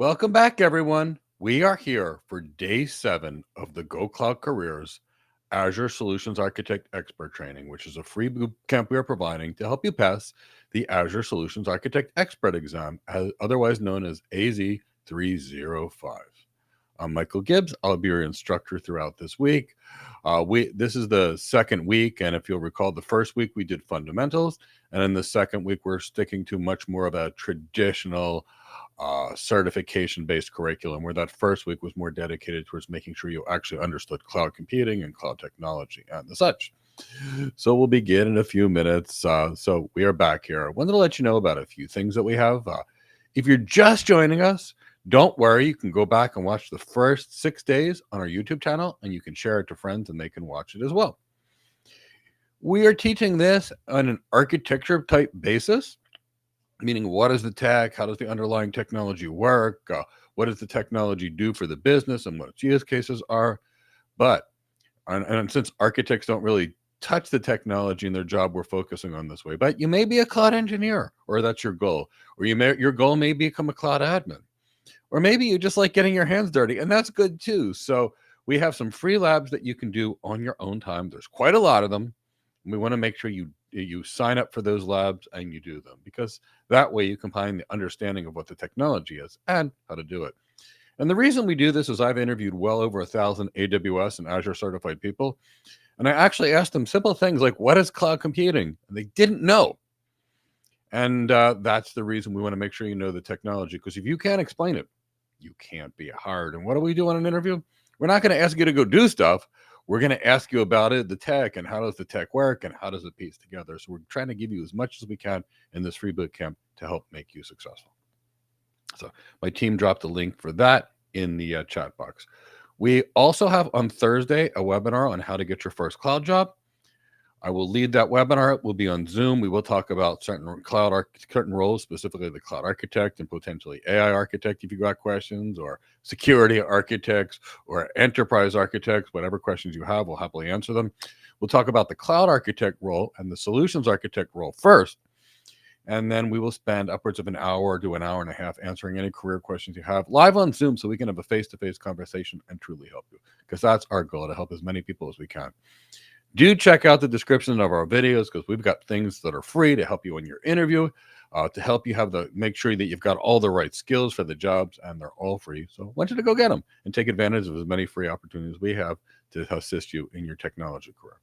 Welcome back, everyone. We are here for day 7 of the Go Cloud Careers Azure Solutions Architect Expert Training, which is a free boot camp we are providing to help you pass the Azure Solutions Architect Expert exam, otherwise known as AZ305. I'm Michael Gibbs. I'll be your instructor throughout this week. This is the second week, and if you'll recall, the first week we did fundamentals, and in the second week we're sticking to much more of a traditional certification-based curriculum, where that first week was more dedicated towards making sure you actually understood cloud computing and cloud technology and the such. So we'll begin in a few minutes. So we are back here. I wanted to let you know about a few things that we have. If you're just joining us, don't worry. You can go back and watch the first 6 days on our YouTube channel, and you can share it to friends and they can watch it as well. We are teaching this on an architecture type basis, meaning what is the tech, how does the underlying technology work, what does the technology do for the business, and what its use cases are. But and since architects don't really touch the technology in their job, we're focusing on this way. But you may be a cloud engineer, or that's your goal, or your goal may become a cloud admin, or maybe you just like getting your hands dirty, and that's good too. So we have some free labs that you can do on your own time. There's quite a lot of them. And we want to make sure you sign up for those labs and you do them, because that way you combine the understanding of what the technology is and how to do it. And the reason we do this is I've interviewed well over 1,000 AWS and Azure certified people, and I actually asked them simple things like, what is cloud computing? And they didn't know. And that's the reason we want to make sure you know the technology, because if you can't explain it, you can't be hired. And what do we do on an interview? We're not going to ask you to go do stuff. We're going to ask you about it, the tech, and how does the tech work, and how does it piece together. So we're trying to give you as much as we can in this free boot camp to help make you successful. So my team dropped a link for that in the chat box. We also have on Thursday a webinar on how to get your first cloud job. I will lead that webinar. It will be on Zoom. We will talk about certain roles, specifically the cloud architect and potentially AI architect if you got questions, or security architects or enterprise architects. Whatever questions you have, we'll happily answer them. We'll talk about the cloud architect role and the solutions architect role first. And then we will spend upwards of an hour to an hour and a half answering any career questions you have live on Zoom, so we can have a face-to-face conversation and truly help you, because that's our goal, to help as many people as we can. Do check out the description of our videos, because we've got things that are free to help you in your interview, to help you make sure that you've got all the right skills for the jobs, and they're all free. So I want you to go get them and take advantage of as many free opportunities we have to assist you in your technology career.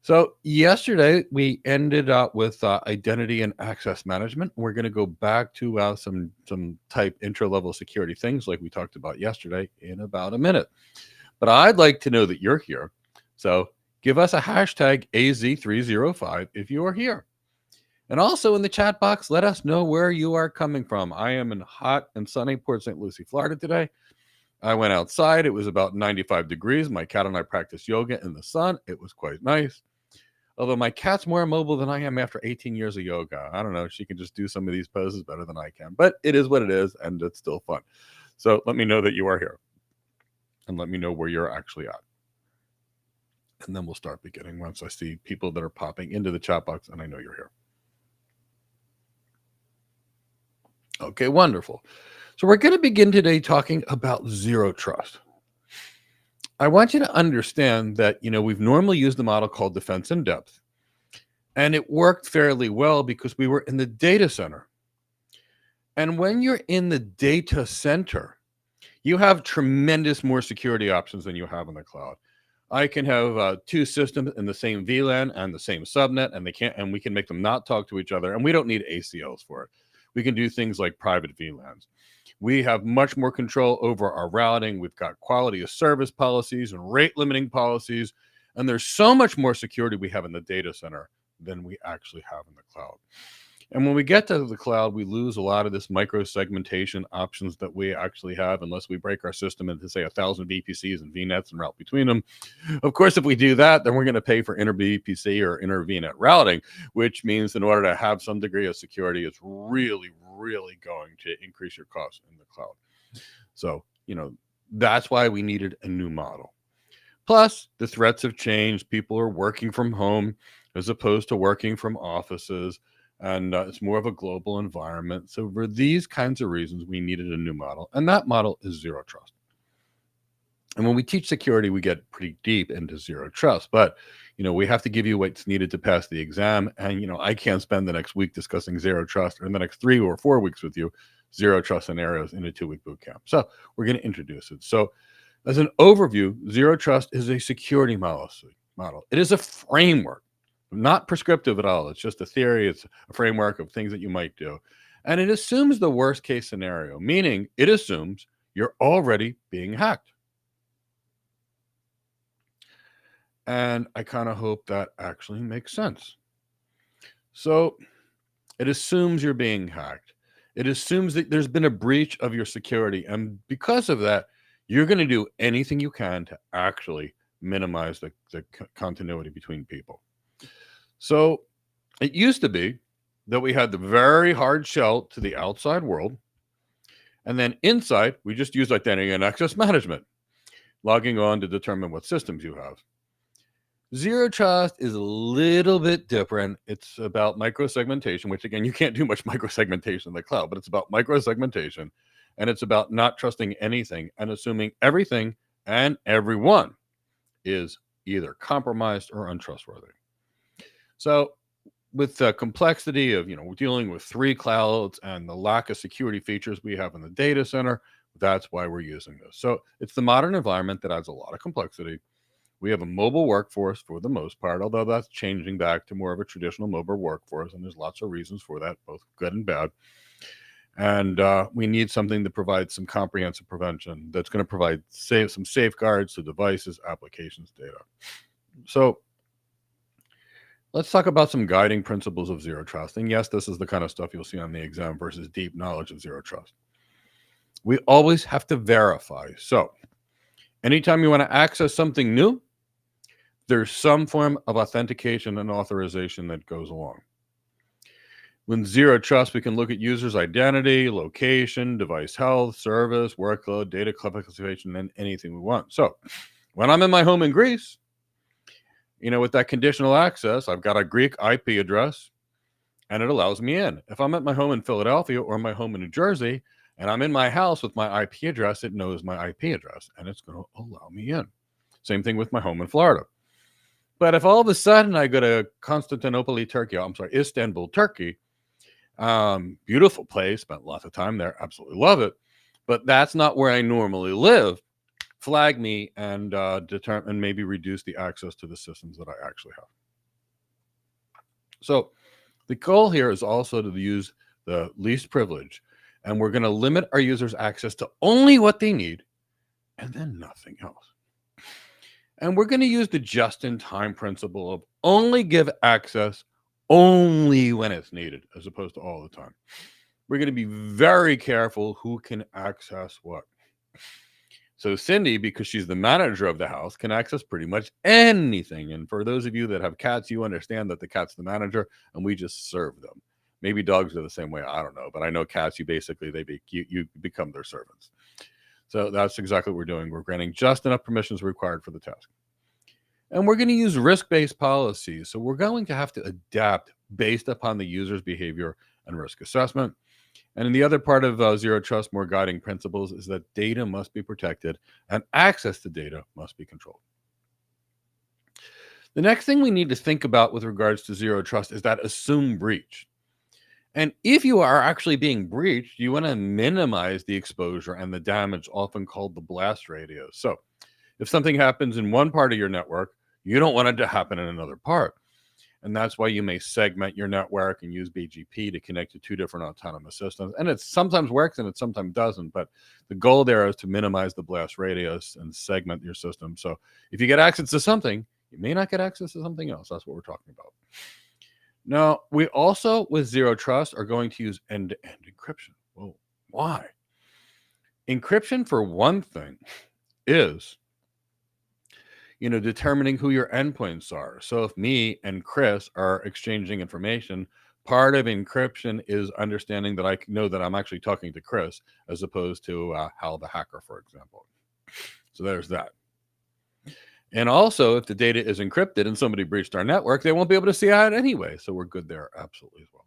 So yesterday we ended up with identity and access management. We're going to go back to some type intro-level security things like we talked about yesterday in about a minute. But I'd like to know that you're here. So give us a hashtag AZ305 if you are here. And also in the chat box, let us know where you are coming from. I am in hot and sunny Port St. Lucie, Florida today. I went outside. It was about 95 degrees. My cat and I practiced yoga in the sun. It was quite nice. Although my cat's more mobile than I am after 18 years of yoga. I don't know. She can just do some of these poses better than I can. But it is what it is, and it's still fun. So let me know that you are here. And let me know where you're actually at. And then we'll start beginning once I see people that are popping into the chat box and I know you're here. Okay, wonderful. So we're going to begin today talking about zero trust. I want you to understand that, we've normally used the model called defense in depth, and it worked fairly well because we were in the data center. And when you're in the data center, you have tremendous more security options than you have in the cloud. I can have two systems in the same VLAN and the same subnet, and we can make them not talk to each other, and we don't need ACLs for it. We can do things like private VLANs. We have much more control over our routing. We've got quality of service policies and rate limiting policies, and there's so much more security we have in the data center than we actually have in the cloud. And when we get to the cloud, we lose a lot of this micro segmentation options that we actually have, unless we break our system into, say, 1,000 VPCs and VNets and route between them. Of course, if we do that, then we're going to pay for inter VPC or inter VNet routing, which means in order to have some degree of security, it's really, really going to increase your costs in the cloud. So, that's why we needed a new model. Plus, the threats have changed. People are working from home as opposed to working from offices. and it's more of a global environment. So for these kinds of reasons, we needed a new model, and that model is zero trust. And when we teach security, we get pretty deep into zero trust, but we have to give you what's needed to pass the exam. And I can't spend the next week discussing zero trust, or in the next 3 or 4 weeks with you zero trust scenarios in a 2-week boot camp. So we're going to introduce it. So as an overview, zero trust is a security model. It is a framework, not prescriptive at all. It's just a theory. It's a framework of things that you might do. And it assumes the worst case scenario, meaning it assumes you're already being hacked. And I kind of hope that actually makes sense. So it assumes you're being hacked. It assumes that there's been a breach of your security. And because of that, you're going to do anything you can to actually minimize the continuity between people. So it used to be that we had the very hard shell to the outside world. And then inside, we just use identity and access management, logging on to determine what systems you have. Zero trust is a little bit different. It's about microsegmentation, which again, you can't do much microsegmentation in the cloud, but it's about microsegmentation, and it's about not trusting anything and assuming everything and everyone is either compromised or untrustworthy. So with the complexity of, dealing with 3 clouds and the lack of security features we have in the data center, that's why we're using this. So it's the modern environment that adds a lot of complexity. We have a mobile workforce for the most part, although that's changing back to more of a traditional mobile workforce, and there's lots of reasons for that, both good and bad. And we need something that provides some comprehensive prevention that's going to provide some safeguards to devices, applications, data. So let's talk about some guiding principles of zero trust. And yes, this is the kind of stuff you'll see on the exam versus deep knowledge of zero trust. We always have to verify. So anytime you want to access something new, there's some form of authentication and authorization that goes along. When zero trust, we can look at users' identity, location, device health, service, workload, data classification, and anything we want. So when I'm in my home in Greece, with that conditional access, I've got a Greek IP address, and it allows me in. If I'm at my home in Philadelphia or my home in New Jersey, and I'm in my house with my IP address, it knows my IP address, and it's going to allow me in. Same thing with my home in Florida. But if all of a sudden I go to Istanbul, Turkey, beautiful place, spent lots of time there, absolutely love it, but that's not where I normally live, flag me and determine, maybe reduce the access to the systems that I actually have. So the goal here is also to use the least privilege, and we're going to limit our users' access to only what they need and then nothing else. And we're going to use the just-in-time principle of only give access only when it's needed, as opposed to all the time. We're going to be very careful who can access what. So Cindy, because she's the manager of the house, can access pretty much anything. And for those of you that have cats, you understand that the cat's the manager, and we just serve them. Maybe dogs are the same way. I don't know. But I know cats, you become their servants. So that's exactly what we're doing. We're granting just enough permissions required for the task. And we're going to use risk-based policies. So we're going to have to adapt based upon the user's behavior and risk assessment. And in the other part of zero trust, more guiding principles, is that data must be protected and access to data must be controlled. The next thing we need to think about with regards to zero trust is that assumed breach. And if you are actually being breached, you want to minimize the exposure and the damage, often called the blast radius. So if something happens in one part of your network, you don't want it to happen in another part. And that's why you may segment your network and use BGP to connect to 2 different autonomous systems. And it sometimes works and it sometimes doesn't. But the goal there is to minimize the blast radius and segment your system. So if you get access to something, you may not get access to something else. That's what we're talking about. Now, we also, with zero trust, are going to use end-to-end encryption. Well, why? Encryption, for one thing, is determining who your endpoints are. So if me and Chris are exchanging information, part of encryption is understanding that I know that I'm actually talking to Chris, as opposed to Hal the hacker, for example. So there's that. And also, if the data is encrypted and somebody breached our network, they won't be able to see it anyway. So we're good there, absolutely, as well.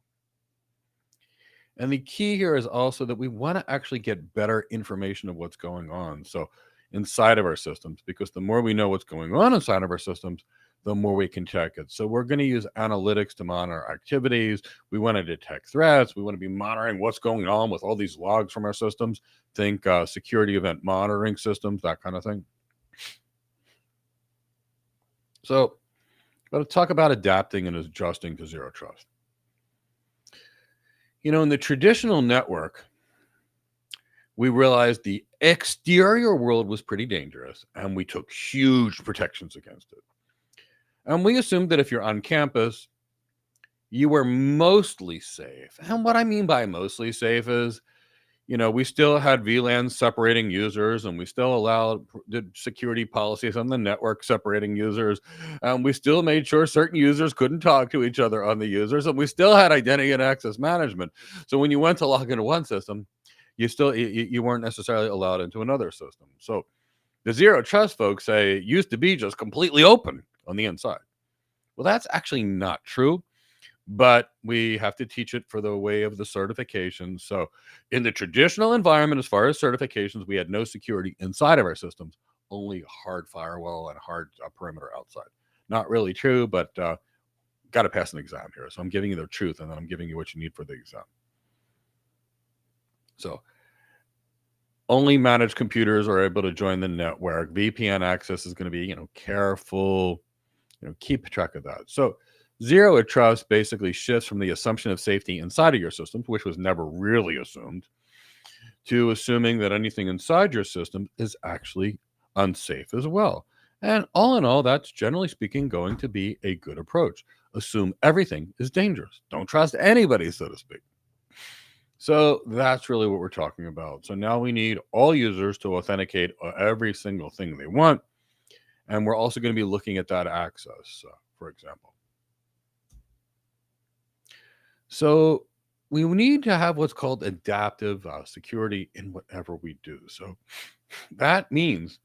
And the key here is also that we want to actually get better information of what's going on. So inside of our systems, because the more we know what's going on inside of our systems, the more we can check it. So we're going to use analytics to monitor activities. We want to detect threats. We want to be monitoring what's going on with all these logs from our systems. Think security event monitoring systems, that kind of thing. So let's talk about adapting and adjusting to zero trust. In the traditional network, we realized the exterior world was pretty dangerous, and we took huge protections against it. And we assumed that if you're on campus, you were mostly safe. And what I mean by mostly safe is, we still had VLANs separating users, and we still allowed security policies on the network separating users. And we still made sure certain users couldn't talk to each other on the users, and we still had identity and access management. So when you went to log into one system, you weren't necessarily allowed into another system. So the zero trust folks say it used to be just completely open on the inside. Well, that's actually not true, but we have to teach it for the way of the certification. So in the traditional environment, as far as certifications, we had no security inside of our systems, only hard firewall and hard perimeter outside. Not really true, but got to pass an exam here. So I'm giving you the truth, and then I'm giving you what you need for the exam. So only managed computers are able to join the network. VPN access is going to be, careful, keep track of that. So zero trust basically shifts from the assumption of safety inside of your systems, which was never really assumed, to assuming that anything inside your system is actually unsafe as well. And all in all, that's generally speaking going to be a good approach. Assume everything is dangerous. Don't trust anybody, so to speak. So that's really what we're talking about. So now we need all users to authenticate every single thing they want. And we're also going to be looking at that access, for example. So we need to have what's called adaptive security in whatever we do. So that means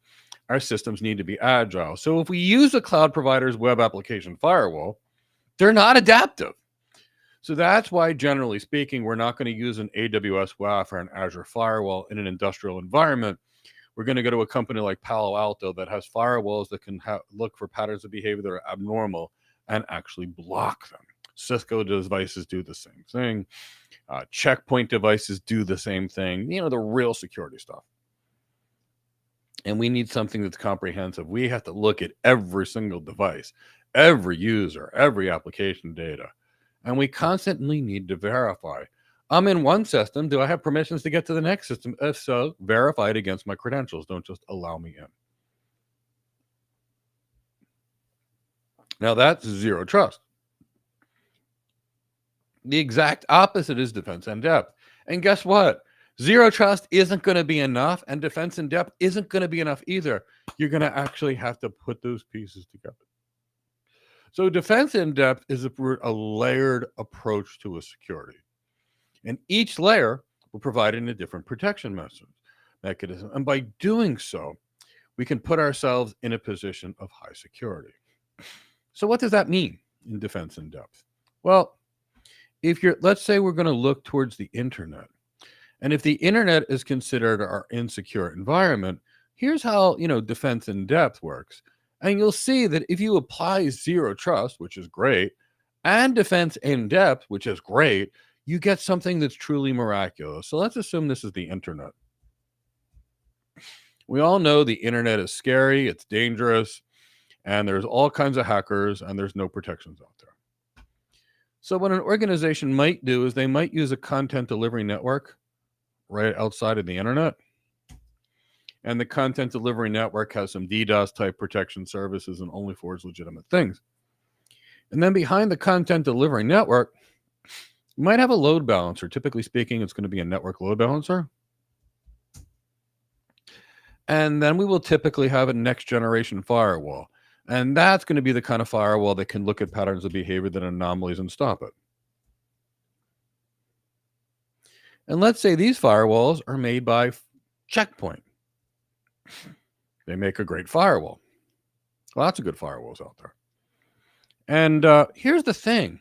our systems need to be agile. So if we use a cloud provider's web application firewall, they're not adaptive. So that's why, generally speaking, we're not going to use an AWS WAF or an Azure firewall in an industrial environment. We're going to go to a company like Palo Alto that has firewalls that can look for patterns of behavior that are abnormal and actually block them. Cisco devices do the same thing. Checkpoint devices do the same thing. The real security stuff. And we need something that's comprehensive. We have to look at every single device, every user, every application data. And we constantly need to verify. I'm in one system. Do I have permissions to get to the next system? If so, verify it against my credentials. Don't just allow me in. Now that's zero trust. The exact opposite is defense in depth. And guess what? Zero trust isn't going to be enough, and defense in depth isn't going to be enough either. You're going to actually have to put those pieces together. So defense in depth is a layered approach to a security. And each layer will provide a different protection mechanism. And by doing so, we can put ourselves in a position of high security. So what does that mean in defense in depth? Well, let's say we're going to look towards the internet. And if the internet is considered our insecure environment, here's how, defense in depth works. And you'll see that if you apply zero trust, which is great, and defense in depth, which is great, you get something that's truly miraculous. So let's assume this is the internet. We all know the internet is scary, it's dangerous, and there's all kinds of hackers, and there's no protections out there. So what an organization might do is they might use a content delivery network right outside of the internet. And the content delivery network has some DDoS type protection services and only forwards legitimate things. And then behind the content delivery network, you might have a load balancer. Typically speaking, it's going to be a network load balancer. And then we will typically have a next generation firewall. And that's going to be the kind of firewall that can look at patterns of behavior, that anomalies, and stop it. And let's say these firewalls are made by Checkpoint. They make a great firewall. Lots of good firewalls out there. And here's the thing.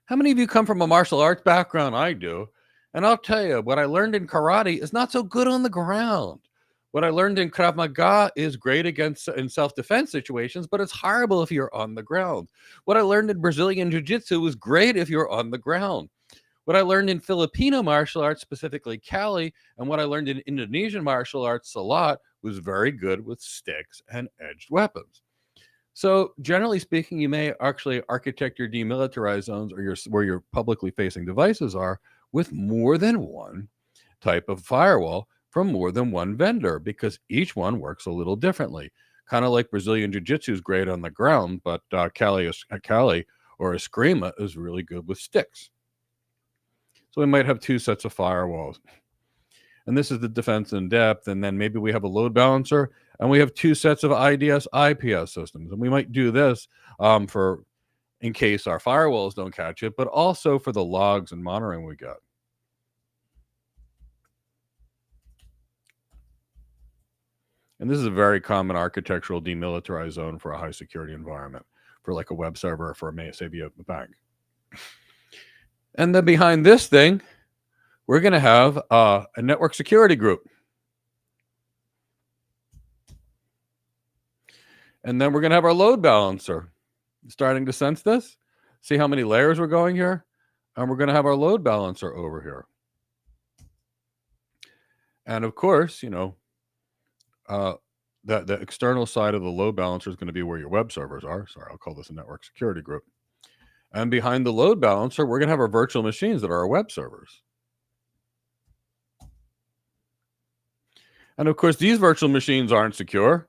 How many of you come from a martial arts background? I do. And I'll tell you, what I learned in karate is not so good on the ground. What I learned in Krav Maga is great against in self-defense situations, but it's horrible if you're on the ground. What I learned in Brazilian Jiu-Jitsu was great if you're on the ground. What I learned in Filipino martial arts, specifically Cali, and what I learned in Indonesian martial arts, Salat, was very good with sticks and edged weapons. So, generally speaking, you may actually architect your demilitarized zones or where your publicly facing devices are with more than one type of firewall from more than one vendor because each one works a little differently. Kind of like Brazilian Jiu Jitsu is great on the ground, but Cali or Eskrima is really good with sticks. So we might have two sets of firewalls. And this is the defense in depth. And then maybe we have a load balancer and we have two sets of IDS IPS systems. And we might do this for in case our firewalls don't catch it, but also for the logs and monitoring we get. And this is a very common architectural demilitarized zone for a high security environment, for like a web server, or for maybe a bank. And then behind this thing, we're going to have a network security group. And then we're going to have our load balancer. Starting to sense this? See how many layers we're going here? And we're going to have our load balancer over here. And of course, the external side of the load balancer is going to be where your web servers are. Sorry, I'll call this a network security group. And behind the load balancer, we're going to have our virtual machines that are our web servers. And of course, these virtual machines aren't secure.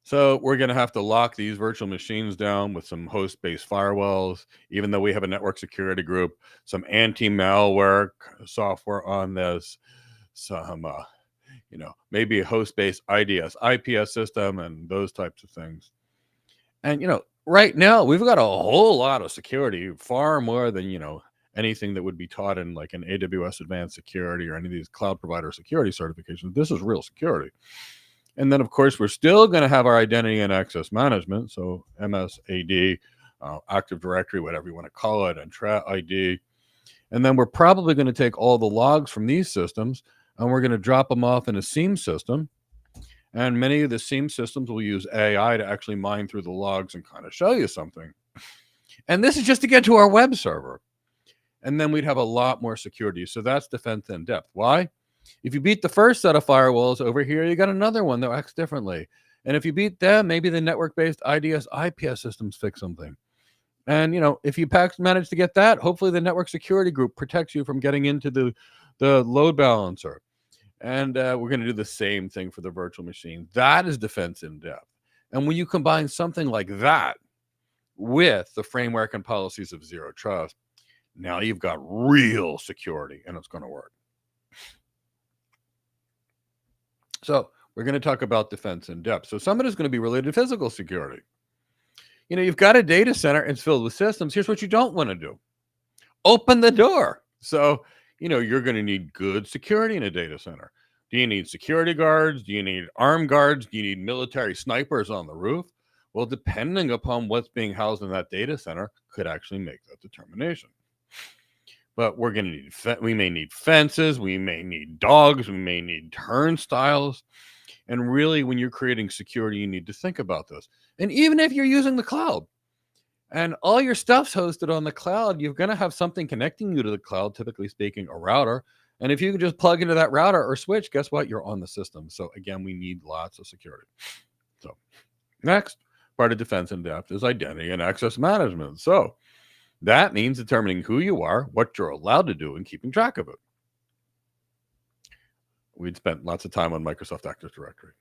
So we're going to have to lock these virtual machines down with some host-based firewalls, even though we have a network security group, some anti-malware software on this, some, maybe a host-based IDS, IPS system, and those types of things. And, right now we've got a whole lot of security, far more than, anything that would be taught in like an AWS Advanced Security or any of these cloud provider security certifications. This is real security. And then, of course, we're still going to have our identity and access management. So MSAD, Active Directory, whatever you want to call it, and ID. And then we're probably going to take all the logs from these systems and we're going to drop them off in a SIEM system. And many of the SIEM systems will use AI to actually mine through the logs and kind of show you something. And this is just to get to our web server. And then we'd have a lot more security. So that's defense in depth. Why? If you beat the first set of firewalls over here, you got another one that acts differently. And if you beat them, maybe the network-based IDS IPS systems fix something. And, if you manage to get that, hopefully the network security group protects you from getting into the load balancer. And we're going to do the same thing for the virtual machine. That is defense in depth. And when you combine something like that with the framework and policies of zero trust, now you've got real security and it's going to work. So we're going to talk about defense in depth. So some of it is going to be related to physical security. You've got a data center, it's filled with systems. Here's what you don't want to do. Open the door. So, you're going to need good security in a data center. Do you need security guards? Do you need armed guards? Do you need military snipers on the roof? Well, depending upon what's being housed in that data center could actually make that determination. But we're going to need, we may need fences, we may need dogs, we may need turnstiles. And really, when you're creating security, you need to think about this. And even if you're using the cloud and all your stuff's hosted on the cloud, you're going to have something connecting you to the cloud, typically speaking, a router. And if you can just plug into that router or switch, guess what? You're on the system. So again, we need lots of security. So next part of defense in depth is identity and access management. So that means determining who you are, what you're allowed to do, and keeping track of it. We'd spent lots of time on Microsoft Active Directory.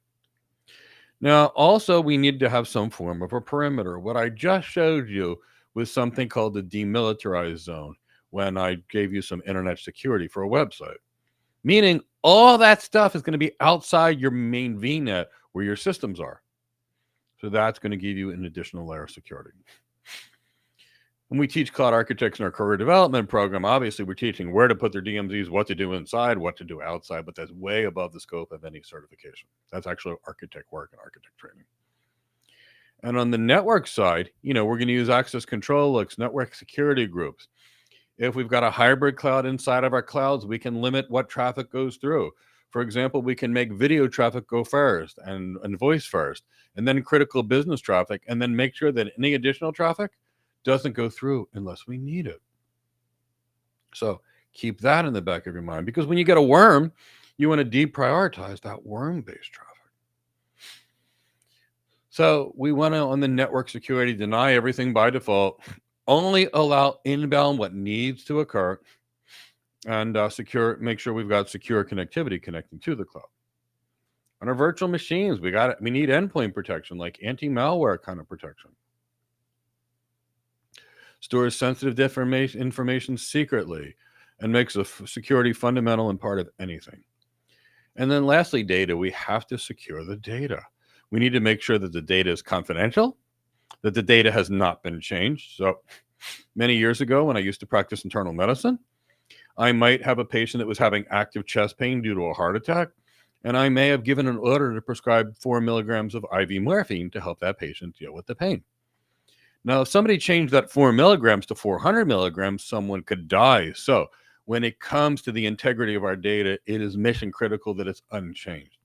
Now, also, we need to have some form of a perimeter. What I just showed you was something called the demilitarized zone when I gave you some internet security for a website. Meaning all that stuff is going to be outside your main VNet where your systems are. So that's going to give you an additional layer of security. When we teach cloud architects in our career development program, obviously we're teaching where to put their DMZs, what to do inside, what to do outside, but that's way above the scope of any certification. That's actually architect work and architect training. And on the network side, we're going to use access control hooks, network security groups. If we've got a hybrid cloud inside of our clouds, we can limit what traffic goes through. For example, we can make video traffic go first and voice first, and then critical business traffic, and then make sure that any additional traffic doesn't go through unless we need it. So keep that in the back of your mind, because when you get a worm, you want to deprioritize that worm-based traffic. So we want to, on the network security, deny everything by default, only allow inbound what needs to occur, and make sure we've got secure connectivity connecting to the cloud. On our virtual machines, we need endpoint protection, like anti-malware kind of protection. Stores sensitive information secretly and makes security fundamental and part of anything. And then lastly, data. We have to secure the data. We need to make sure that the data is confidential, that the data has not been changed. So many years ago, when I used to practice internal medicine, I might have a patient that was having active chest pain due to a heart attack, and I may have given an order to prescribe 4 milligrams of IV morphine to help that patient deal with the pain. Now, if somebody changed that 4 milligrams to 400 milligrams, someone could die. So when it comes to the integrity of our data, it is mission critical that it's unchanged.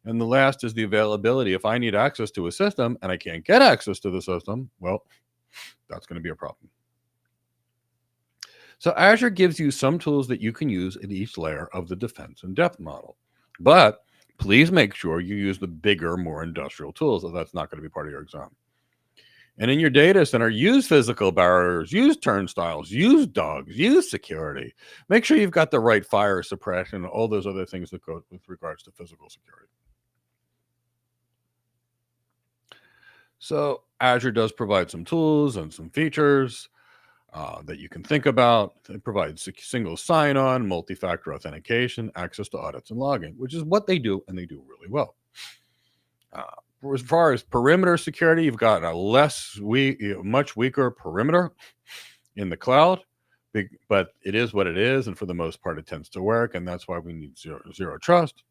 And the last is the availability. If I need access to a system and I can't get access to the system, well, that's going to be a problem. So Azure gives you some tools that you can use in each layer of the defense in depth model. But please make sure you use the bigger, more industrial tools, or that's not going to be part of your exam. And in your data center, use physical barriers, use turnstiles, use dogs, use security. Make sure you've got the right fire suppression and all those other things that go with regards to physical security. So Azure does provide some tools and some features that you can think about. It provides single sign-on, multi-factor authentication, access to audits and logging, which is what they do, and they do really well. As far as perimeter security, you've got a much weaker perimeter in the cloud, but it is what it is, and for the most part, it tends to work, and that's why we need zero trust.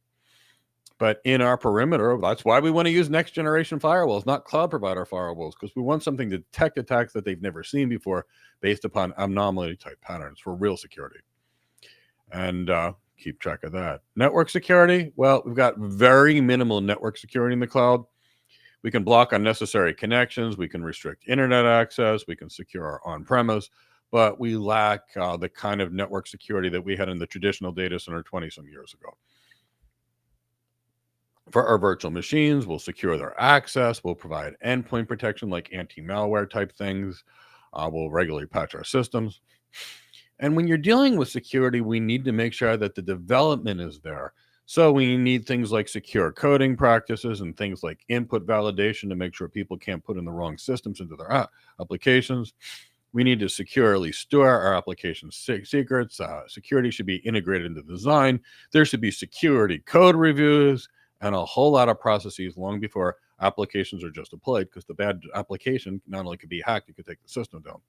But in our perimeter, that's why we want to use next generation firewalls, not cloud provider firewalls, because we want something to detect attacks that they've never seen before based upon anomaly type patterns for real security. And keep track of that. Network security, well, we've got very minimal network security in the cloud. We can block unnecessary connections. We can restrict internet access. We can secure our on-premise, but we lack the kind of network security that we had in the traditional data center 20-some years ago. For our virtual machines, we'll secure their access. We'll provide endpoint protection like anti-malware type things. We'll regularly patch our systems. And when you're dealing with security, we need to make sure that the development is there. So we need things like secure coding practices and things like input validation to make sure people can't put in the wrong systems into their applications. We need to securely store our application secrets. Security should be integrated into the design. There should be security code reviews and a whole lot of processes long before applications are just deployed, because the bad application not only could be hacked, it could take the system down.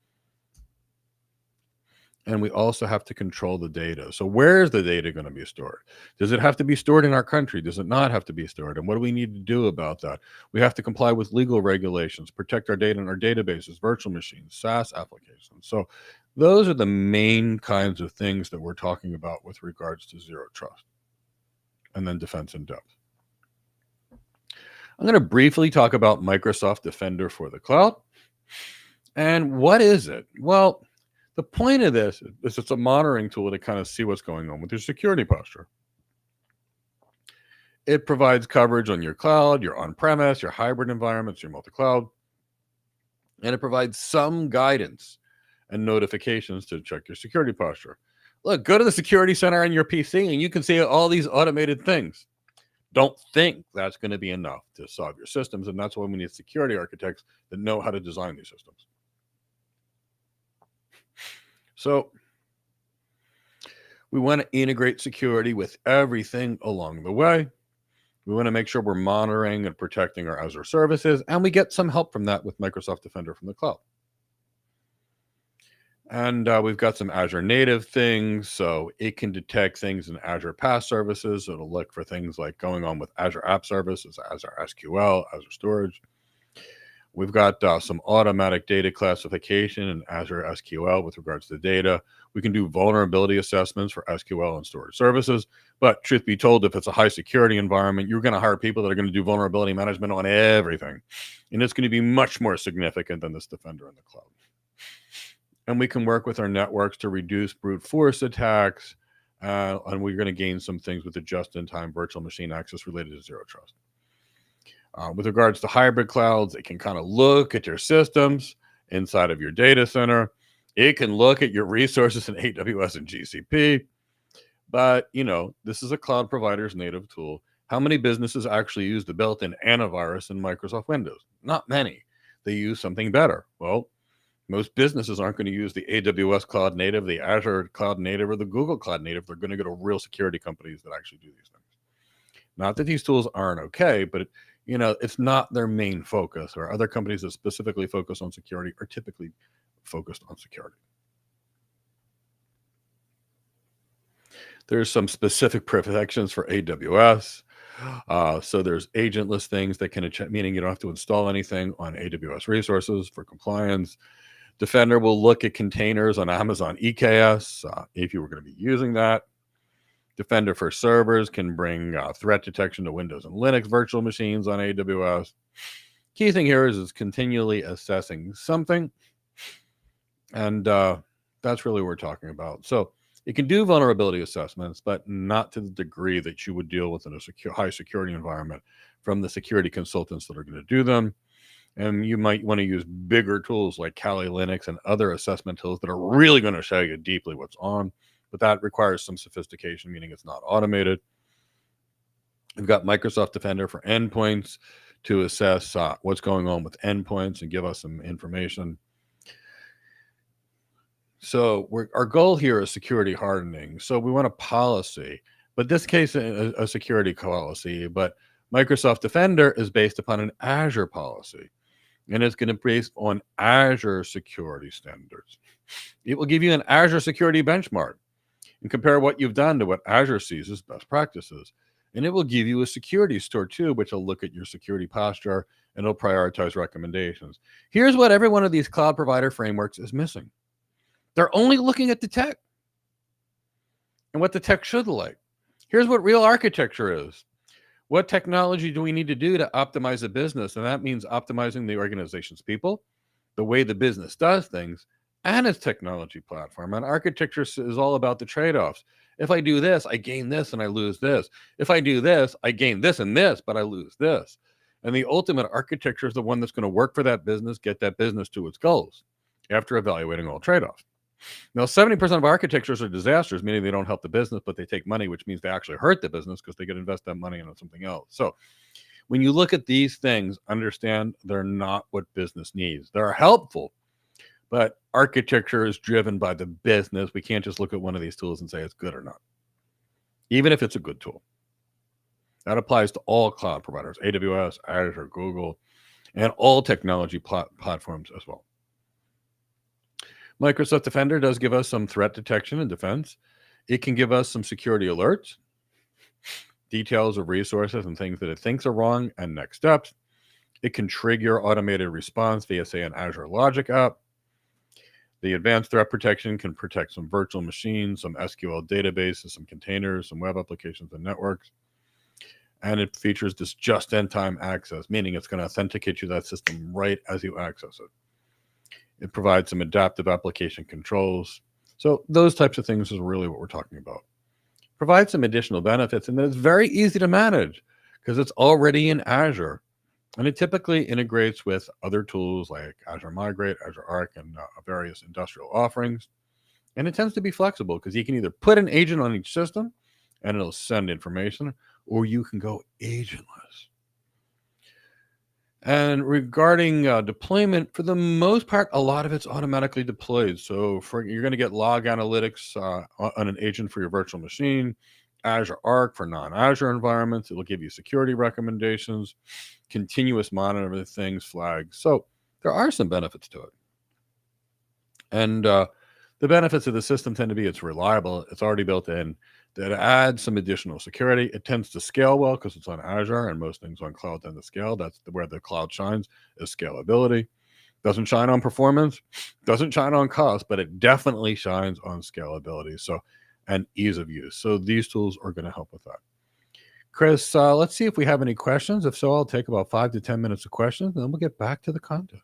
And we also have to control the data. So where is the data going to be stored? Does it have to be stored in our country? Does it not have to be stored? And what do we need to do about that? We have to comply with legal regulations, protect our data in our databases, virtual machines, SaaS applications. So those are the main kinds of things that we're talking about with regards to zero trust. And then defense in depth. I'm going to briefly talk about Microsoft Defender for the cloud. And what is it? Well, the point of this is it's a monitoring tool to kind of see what's going on with your security posture. It provides coverage on your cloud, your on-premise, your hybrid environments, your multi-cloud. And it provides some guidance and notifications to check your security posture. Look, go to the security center on your PC and you can see all these automated things. Don't think that's going to be enough to solve your systems. And that's why we need security architects that know how to design these systems. So we want to integrate security with everything along the way. We want to make sure we're monitoring and protecting our Azure services, and we get some help from that with Microsoft Defender from the cloud. And we've got some Azure native things, so it can detect things in Azure PaaS services. It'll look for things like going on with Azure App Services, Azure SQL, Azure Storage. We've got some automatic data classification in Azure SQL with regards to data. We can do vulnerability assessments for SQL and storage services. But truth be told, if it's a high security environment, you're going to hire people that are going to do vulnerability management on everything. And it's going to be much more significant than this Defender in the cloud. And we can work with our networks to reduce brute force attacks. And we're going to gain some things with the just-in-time virtual machine access related to zero trust. With regards to hybrid clouds, it can kind of look at your systems inside of your data center. It can look at your resources in AWS and GCP. But, this is a cloud provider's native tool. How many businesses actually use the built-in antivirus in Microsoft Windows? Not many. They use something better. Well, most businesses aren't going to use the AWS Cloud Native, the Azure Cloud Native, or the Google Cloud Native. They're going to go to real security companies that actually do these things. Not that these tools aren't okay, but it's not their main focus, or other companies that specifically focus on security are typically focused on security. There's some specific protections for AWS. So there's agentless things that can, meaning you don't have to install anything on AWS resources for compliance. Defender will look at containers on Amazon EKS if you were going to be using that. Defender for servers can bring threat detection to Windows and Linux virtual machines on AWS. Key thing here is it's continually assessing something. And that's really what we're talking about. So it can do vulnerability assessments, but not to the degree that you would deal with in a high security environment from the security consultants that are going to do them. And you might want to use bigger tools like Kali Linux and other assessment tools that are really going to show you deeply what's on. But that requires some sophistication, meaning it's not automated. We've got Microsoft Defender for endpoints to assess what's going on with endpoints and give us some information. So our goal here is security hardening. So we want a policy, but this case, a security policy. But Microsoft Defender is based upon an Azure policy, and it's going to be based on Azure security standards. It will give you an Azure security benchmark and compare what you've done to what Azure sees as best practices. And it will give you a security score too, which will look at your security posture and it'll prioritize recommendations. Here's what every one of these cloud provider frameworks is missing. They're only looking at the tech and what the tech should look like. Here's what real architecture is. What technology do we need to do to optimize a business? And that means optimizing the organization's people, the way the business does things, and its technology platform. And architecture is all about the trade-offs. If I do this, I gain this and I lose this. If I do this, I gain this and this, but I lose this. And the ultimate architecture is the one that's going to work for that business, get that business to its goals after evaluating all trade-offs. Now, 70% of architectures are disasters, meaning they don't help the business, but they take money, which means they actually hurt the business because they could invest that money into something else. So when you look at these things, understand they're not what business needs. They're helpful, but architecture is driven by the business. We can't just look at one of these tools and say it's good or not, even if it's a good tool. That applies to all cloud providers, AWS, Azure, Google, and all technology platforms as well. Microsoft Defender does give us some threat detection and defense. It can give us some security alerts, details of resources and things that it thinks are wrong, and next steps. It can trigger automated response via, say, an Azure Logic app. The advanced threat protection can protect some virtual machines, some SQL databases, some containers, some web applications and networks. And it features this just-in-time access, meaning it's going to authenticate you that system right as you access it. It provides some adaptive application controls. So those types of things is really what we're talking about. Provides some additional benefits, and then it's very easy to manage because it's already in Azure. And it typically integrates with other tools like Azure Migrate, Azure Arc, and various industrial offerings. And it tends to be flexible because you can either put an agent on each system and it'll send information, or you can go agentless. And regarding deployment, for the most part, a lot of it's automatically deployed. So you're going to get log analytics on an agent for your virtual machine, Azure Arc for non-Azure environments. It'll give you security recommendations, continuous monitoring things, flags. So there are some benefits to it. And the benefits of the system tend to be it's reliable, it's already built in. that adds some additional security. It tends to scale well because it's on Azure, and most things on cloud tend to scale. That's where the cloud shines, is scalability. Doesn't shine on performance, doesn't shine on cost, but it definitely shines on scalability. So, and ease of use. So these tools are going to help with that. Chris, let's see if we have any questions. If so, I'll take about 5 to 10 minutes of questions, and then we'll get back to the content.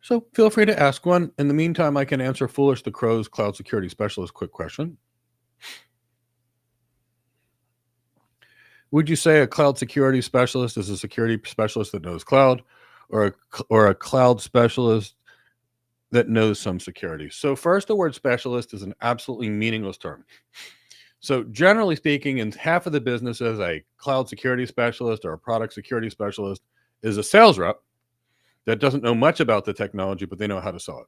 So feel free to ask one. In the meantime, I can answer Foolish the Crow's Cloud Security Specialist quick question. Would you say a cloud security specialist is a security specialist that knows cloud, or a cloud specialist that knows some security? So first, the word specialist is an absolutely meaningless term. So generally speaking, in half of the businesses, a cloud security specialist or a product security specialist is a sales rep that doesn't know much about the technology, but they know how to sell it.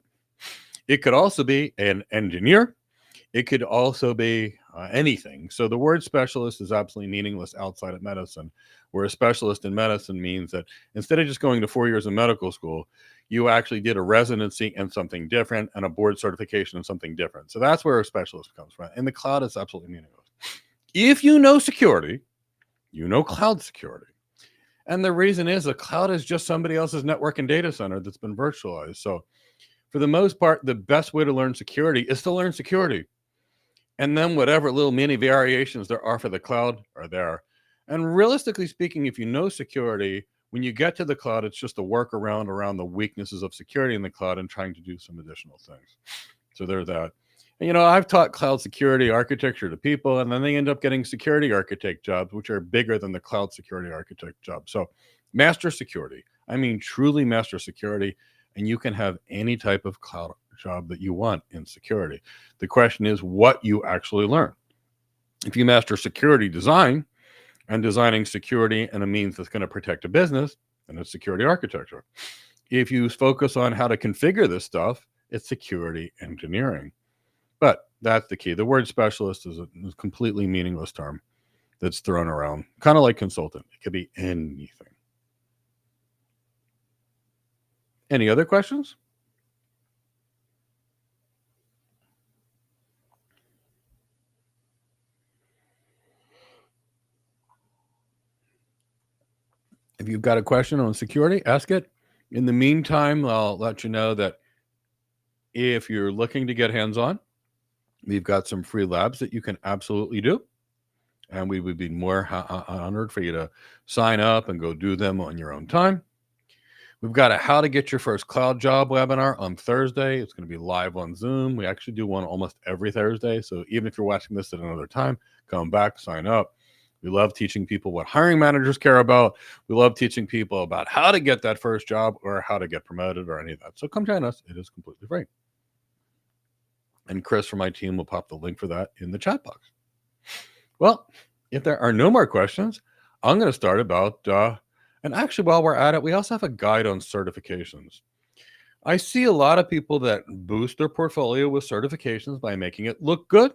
It could also be an engineer. It could also be anything. So the word specialist is absolutely meaningless outside of medicine, where a specialist in medicine means that instead of just going to 4 years of medical school, you actually did a residency and something different and a board certification and something different. So that's where a specialist comes from. In the cloud, it's absolutely meaningless. If you know security, you know cloud security. And the reason is the cloud is just somebody else's network and data center that's been virtualized. So for the most part, the best way to learn security is to learn security. And then whatever little mini variations there are for the cloud are there. And realistically speaking, if you know security, when you get to the cloud, it's just a workaround around the weaknesses of security in the cloud and trying to do some additional things. So there's that. And, I've taught cloud security architecture to people, and then they end up getting security architect jobs, which are bigger than the cloud security architect job. So master security, I mean, truly master security, and you can have any type of cloud job that you want in security. The question is what you actually learn. If you master security design and designing security and a means that's going to protect a business, then it's security architecture. If you focus on how to configure this stuff, it's security engineering. But that's the key. The word specialist is a completely meaningless term that's thrown around, kind of like consultant. It could be anything. Any other questions? If you've got a question on security, ask it. In the meantime, I'll let you know that if you're looking to get hands-on, we've got some free labs that you can absolutely do. And we would be more honored for you to sign up and go do them on your own time. We've got a How to Get Your First Cloud Job webinar on Thursday. It's going to be live on Zoom. We actually do one almost every Thursday. So even if you're watching this at another time, come back, sign up. We love teaching people what hiring managers care about. We love teaching people about how to get that first job or how to get promoted or any of that. So come join us. It is completely free. And Chris from my team will pop the link for that in the chat box. Well, if there are no more questions, I'm going to start about, and actually while we're at it, we also have a guide on certifications. I see a lot of people that boost their portfolio with certifications by making it look good.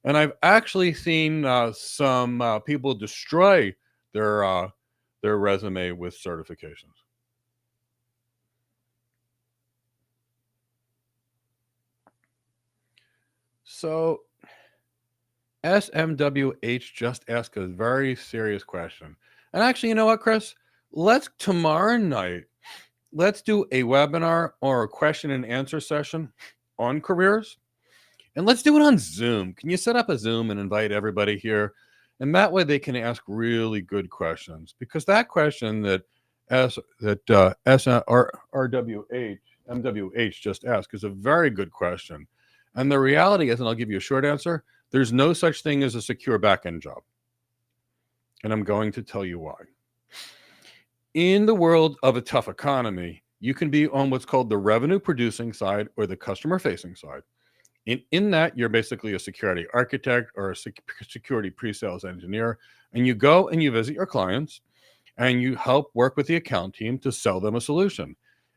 And I've actually seen some people destroy their resume with certifications. So SMWH just asked a very serious question. And actually, you know what, Chris? Tomorrow night, let's do a webinar or a question and answer session on careers. And let's do it on Zoom. Can you set up a Zoom and invite everybody here? And that way they can ask really good questions. Because that question that MWH just asked is a very good question. And the reality is, and I'll give you a short answer, there's no such thing as a secure backend job. And I'm going to tell you why. In the world of a tough economy, you can be on what's called the revenue producing side or the customer facing side. In that, you're basically a security architect or a security pre-sales engineer, and you go and you visit your clients and you help work with the account team to sell them a solution.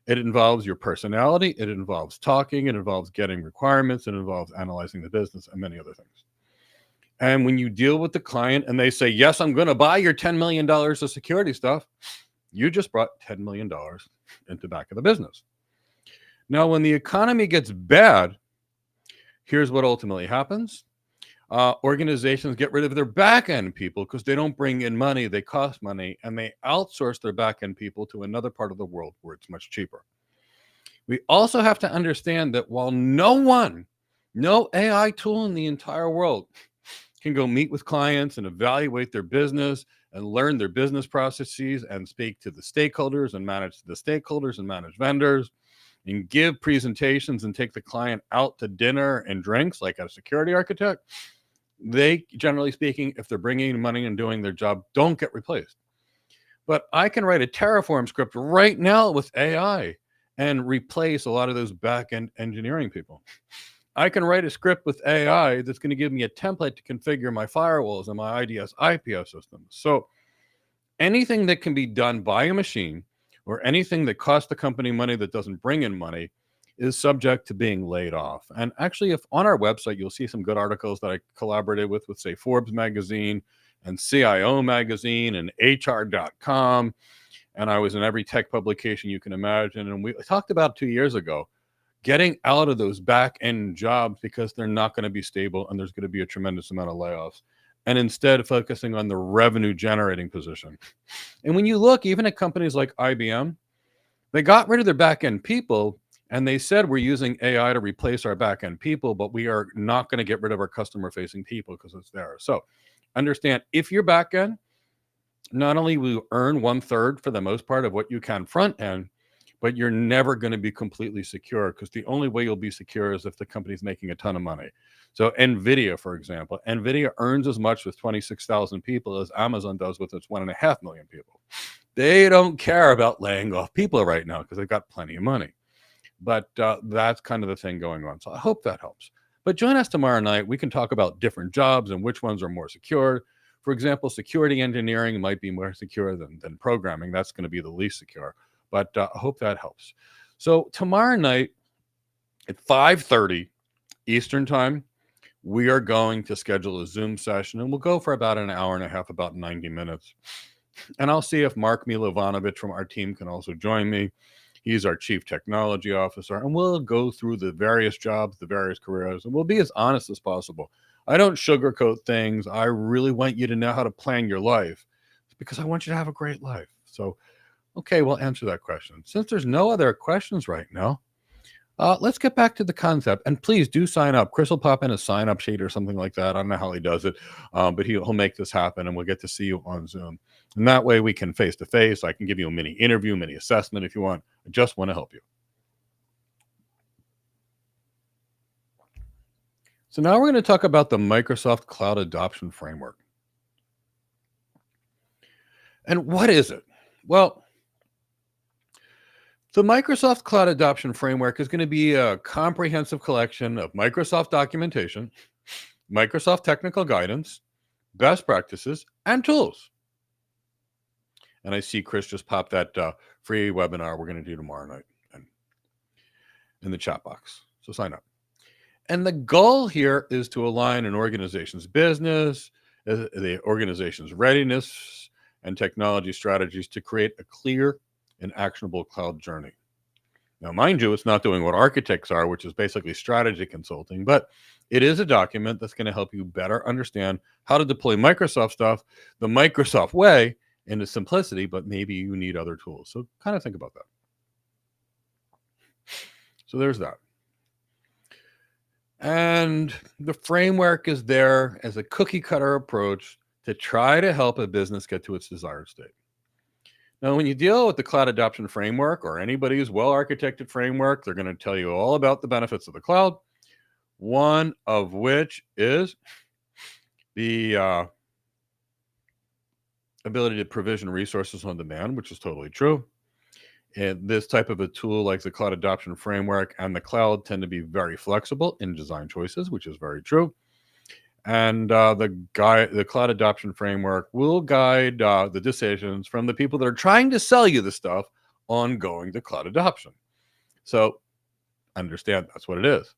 It involves your personality, it involves talking, it involves getting requirements, it involves analyzing the business and many other things. And when you deal with the client and they say, yes, I'm going to buy your $10 million of security stuff, you just brought $10 million into the back of the business. Now, when the economy gets bad, here's what ultimately happens. Organizations get rid of their back-end people because they don't bring in money, they cost money, and they outsource their back-end people to another part of the world where it's much cheaper. We also have to understand that while no AI tool in the entire world can go meet with clients and evaluate their business and learn their business processes and speak to the stakeholders and manage the stakeholders and manage vendors and give presentations and take the client out to dinner and drinks like a security architect, they, generally speaking, if they're bringing in money and doing their job, don't get replaced. But I can write a Terraform script right now with AI and replace a lot of those back-end engineering people. I can write a script with AI that's going to give me a template to configure my firewalls and my IDS IPS systems. So anything that can be done by a machine or anything that costs the company money that doesn't bring in money is subject to being laid off. And actually, if on our website, you'll see some good articles that I collaborated with, say, Forbes magazine and CIO magazine and HR.com. And I was in every tech publication you can imagine. And we talked about 2 years ago, getting out of those back-end jobs because they're not going to be stable and there's going to be a tremendous amount of layoffs, and instead focusing on the revenue-generating position. And when you look even at companies like IBM, they got rid of their back-end people, and they said, we're using AI to replace our back-end people, but we are not going to get rid of our customer-facing people because it's there. So understand, if you're back-end, not only will you earn 1/3 for the most part of what you can front-end, but you're never going to be completely secure, because the only way you'll be secure is if the company's making a ton of money. So NVIDIA, for example, NVIDIA earns as much with 26,000 people as Amazon does with its 1.5 million people. They don't care about laying off people right now because they've got plenty of money. But that's kind of the thing going on. So I hope that helps. But join us tomorrow night. We can talk about different jobs and which ones are more secure. For example, security engineering might be more secure than programming. That's going to be the least secure. But I hope that helps. So tomorrow night at 5:30 Eastern time, we are going to schedule a Zoom session, and we'll go for about an hour and a half, about 90 minutes. And I'll see if Mark Milovanovich from our team can also join me. He's our chief technology officer, and we'll go through the various jobs, the various careers, and we'll be as honest as possible. I don't sugarcoat things. I really want you to know how to plan your life, because I want you to have a great life. So, okay, we'll answer that question. Since there's no other questions right now, let's get back to the concept. And please do sign up. Chris will pop in a sign-up sheet or something like that. I don't know how he does it, but he'll make this happen, and we'll get to see you on Zoom. And that way we can face-to-face. I can give you a mini interview, mini assessment if you want. I just want to help you. So now we're going to talk about the Microsoft Cloud Adoption Framework. And what is it? Well, the Microsoft Cloud Adoption Framework is going to be a comprehensive collection of Microsoft documentation, Microsoft technical guidance, best practices, and tools. And I see Chris just popped that free webinar we're going to do tomorrow night in the chat box. So sign up. And the goal here is to align an organization's business, the organization's readiness, and technology strategies to create a clear and actionable cloud journey. Now, mind you, it's not doing what architects are, which is basically strategy consulting, but it is a document that's going to help you better understand how to deploy Microsoft stuff the Microsoft way in its simplicity, but maybe you need other tools. So kind of think about that. So there's that. And the framework is there as a cookie cutter approach to try to help a business get to its desired state. Now, when you deal with the cloud adoption framework or anybody's well-architected framework, they're going to tell you all about the benefits of the cloud, one of which is the ability to provision resources on demand, which is totally true. And this type of a tool like the cloud adoption framework and the cloud tend to be very flexible in design choices, which is very true. And the cloud adoption framework will guide the decisions from the people that are trying to sell you the stuff on going to cloud adoption. So understand that's what it is.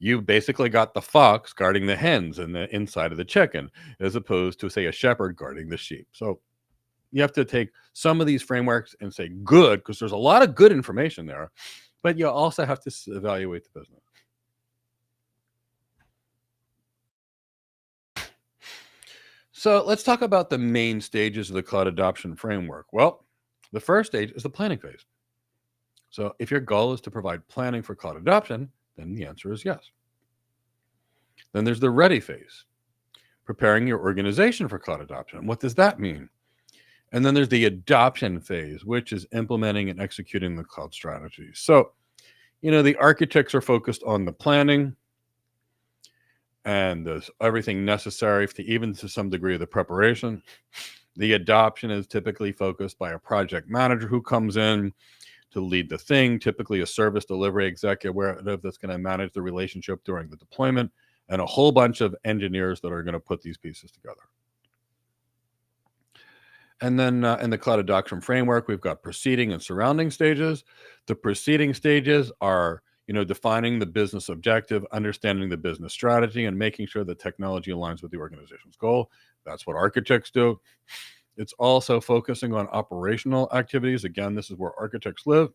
You basically got the fox guarding the hens and the inside of the chicken, as opposed to, say, a shepherd guarding the sheep. So you have to take some of these frameworks and say good, because there's a lot of good information there, but you also have to evaluate the business. So let's talk about the main stages of the cloud adoption framework. Well, the first stage is the planning phase. So if your goal is to provide planning for cloud adoption, then the answer is yes. Then there's the ready phase, preparing your organization for cloud adoption. What does that mean? And then there's the adoption phase, which is implementing and executing the cloud strategy. So, the architects are focused on the planning and there's everything necessary to, even to some degree, of the preparation. The adoption is typically focused by a project manager who comes in to lead the thing, typically a service delivery executive that's going to manage the relationship during the deployment, and a whole bunch of engineers that are going to put these pieces together. And then in the cloud adoption framework, we've got preceding and surrounding stages. The preceding stages are, defining the business objective, understanding the business strategy, and making sure the technology aligns with the organization's goal. That's what architects do. It's also focusing on operational activities. Again, this is where architects live,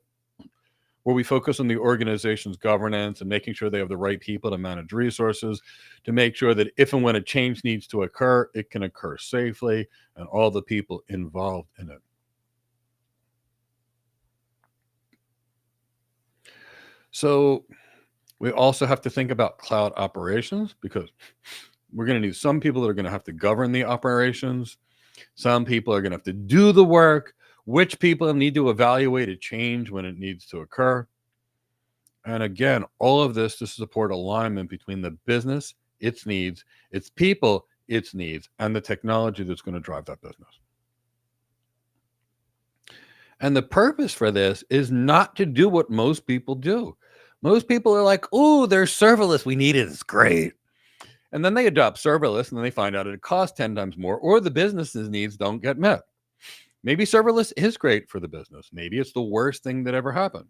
where we focus on the organization's governance and making sure they have the right people to manage resources, to make sure that if and when a change needs to occur, it can occur safely, and all the people involved in it. So we also have to think about cloud operations, because we're going to need some people that are going to have to govern the operations. Some people are going to have to do the work. Which people need to evaluate a change when it needs to occur? And again, all of this to support alignment between the business, its needs, its people, its needs, and the technology that's going to drive that business. And the purpose for this is not to do what most people do. Most people are like, oh, there's serverless. We need it. It's great. And then they adopt serverless and then they find out it costs 10 times more, or the business's needs don't get met. Maybe serverless is great for the business. Maybe it's the worst thing that ever happened.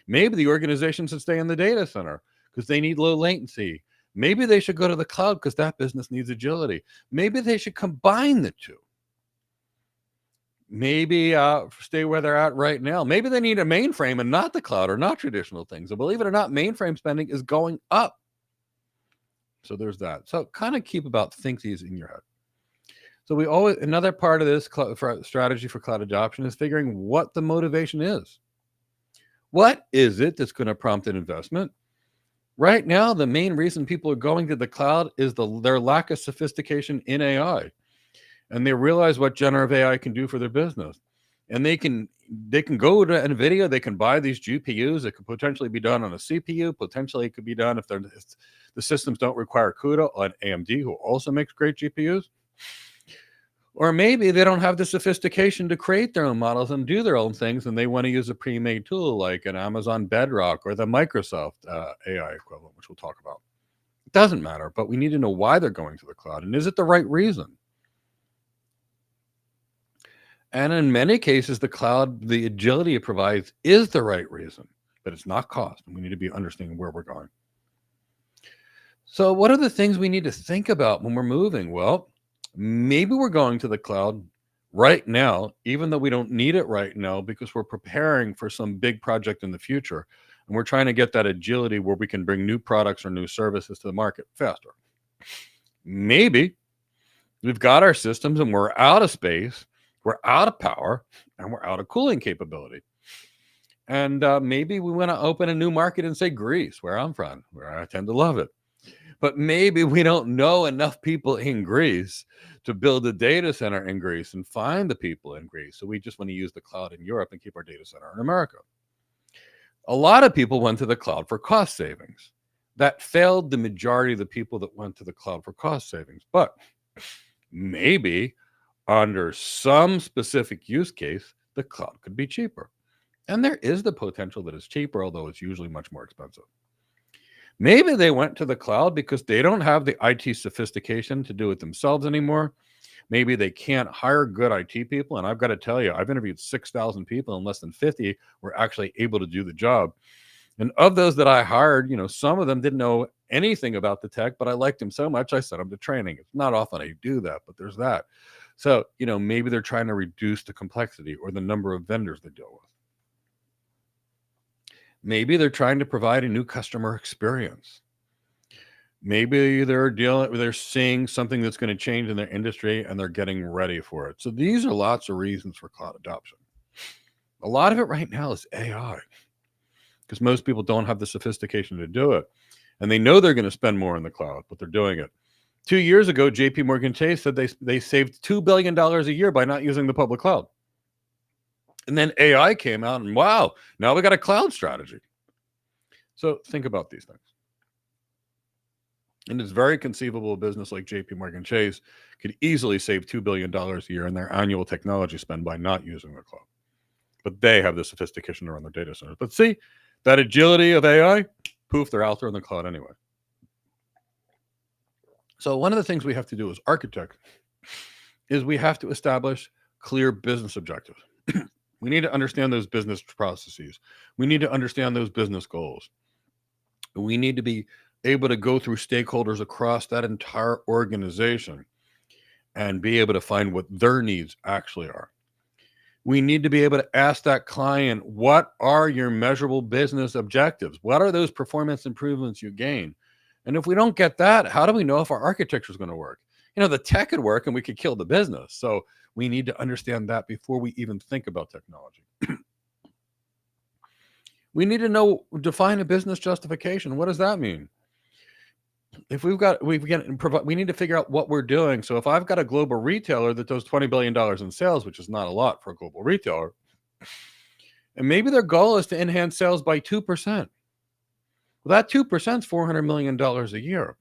Maybe the organization should stay in the data center because they need low latency. Maybe they should go to the cloud because that business needs agility. Maybe they should combine the two. Maybe stay where they're at right now. Maybe they need a mainframe and not the cloud, or not traditional things. So believe it or not, mainframe spending is going up. So there's that. So kind of think these in your head. So another part of this strategy for cloud adoption is figuring what the motivation is. What is it that's going to prompt an investment? Right now, the main reason people are going to the cloud is their lack of sophistication in AI. And they realize what generative AI can do for their business. And they can go to NVIDIA, they can buy these GPUs. It could potentially be done on a CPU. Potentially it could be done if the systems don't require CUDA on AMD, who also makes great GPUs. Or maybe they don't have the sophistication to create their own models and do their own things, and they want to use a pre-made tool like an Amazon Bedrock or the Microsoft AI equivalent, which we'll talk about. It doesn't matter, but we need to know why they're going to the cloud, and is it the right reason? And in many cases, the cloud, the agility it provides is the right reason, but it's not cost, and we need to be understanding where we're going. So what are the things we need to think about when we're moving? Well, maybe we're going to the cloud right now, even though we don't need it right now, because we're preparing for some big project in the future. And we're trying to get that agility where we can bring new products or new services to the market faster. Maybe we've got our systems and we're out of space, we're out of power, and we're out of cooling capability. And maybe we want to open a new market in, say, Greece, where I'm from, where I tend to love it. But maybe we don't know enough people in Greece to build a data center in Greece and find the people in Greece. So we just want to use the cloud in Europe and keep our data center in America. A lot of people went to the cloud for cost savings. That failed the majority of the people that went to the cloud for cost savings. But maybe under some specific use case, the cloud could be cheaper. And there is the potential that it's cheaper, although it's usually much more expensive. Maybe they went to the cloud because they don't have the IT sophistication to do it themselves anymore. Maybe they can't hire good IT people. And I've got to tell you, I've interviewed 6,000 people and less than 50 were actually able to do the job. And of those that I hired, some of them didn't know anything about the tech, but I liked him so much I sent him to training. It's not often I do that, but there's that. So, maybe they're trying to reduce the complexity or the number of vendors they deal with. Maybe they're trying to provide a new customer experience. Maybe they're seeing something that's going to change in their industry and they're getting ready for it. So these are lots of reasons for cloud adoption. A lot of it right now is AI, because most people don't have the sophistication to do it. And they know they're going to spend more in the cloud, but they're doing it. 2 years ago, JP Morgan Chase said they saved $2 billion a year by not using the public cloud. And then AI came out and wow, now we got a cloud strategy. So think about these things. And it's very conceivable a business like JP Morgan Chase could easily save $2 billion a year in their annual technology spend by not using the cloud. But they have the sophistication around their data centers. But see, that agility of AI, poof, they're out there in the cloud anyway. So one of the things we have to do as architects is we have to establish clear business objectives. We need to understand those business processes. We need to understand those business goals. We need to be able to go through stakeholders across that entire organization and be able to find what their needs actually are. We need to be able to ask that client, what are your measurable business objectives? What are those performance improvements you gain? And if we don't get that, how do we know if our architecture is going to work? The tech could work and we could kill the business. So we need to understand that before we even think about technology. We need to define a business justification. What does that mean? If we need to figure out what we're doing. So if I've got a global retailer that does $20 billion in sales, which is not a lot for a global retailer, and maybe their goal is to enhance sales by 2%. Well, that 2% is $400 million a year.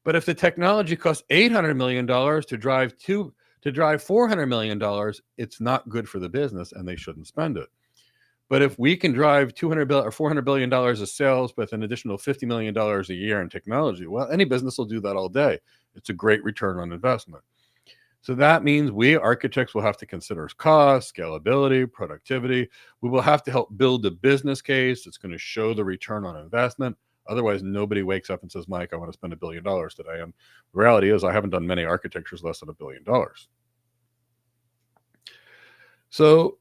But if the technology costs $800 million to drive $400 million, it's not good for the business and they shouldn't spend it. But if we can drive $400 billion of sales with an additional $50 million a year in technology, well, any business will do that all day. It's a great return on investment. So that means we architects will have to consider cost, scalability, productivity. We will have to help build a business case that's going to show the return on investment. Otherwise, nobody wakes up and says, Mike, I want to spend $1 billion today. And the reality is I haven't done many architectures less than $1 billion. So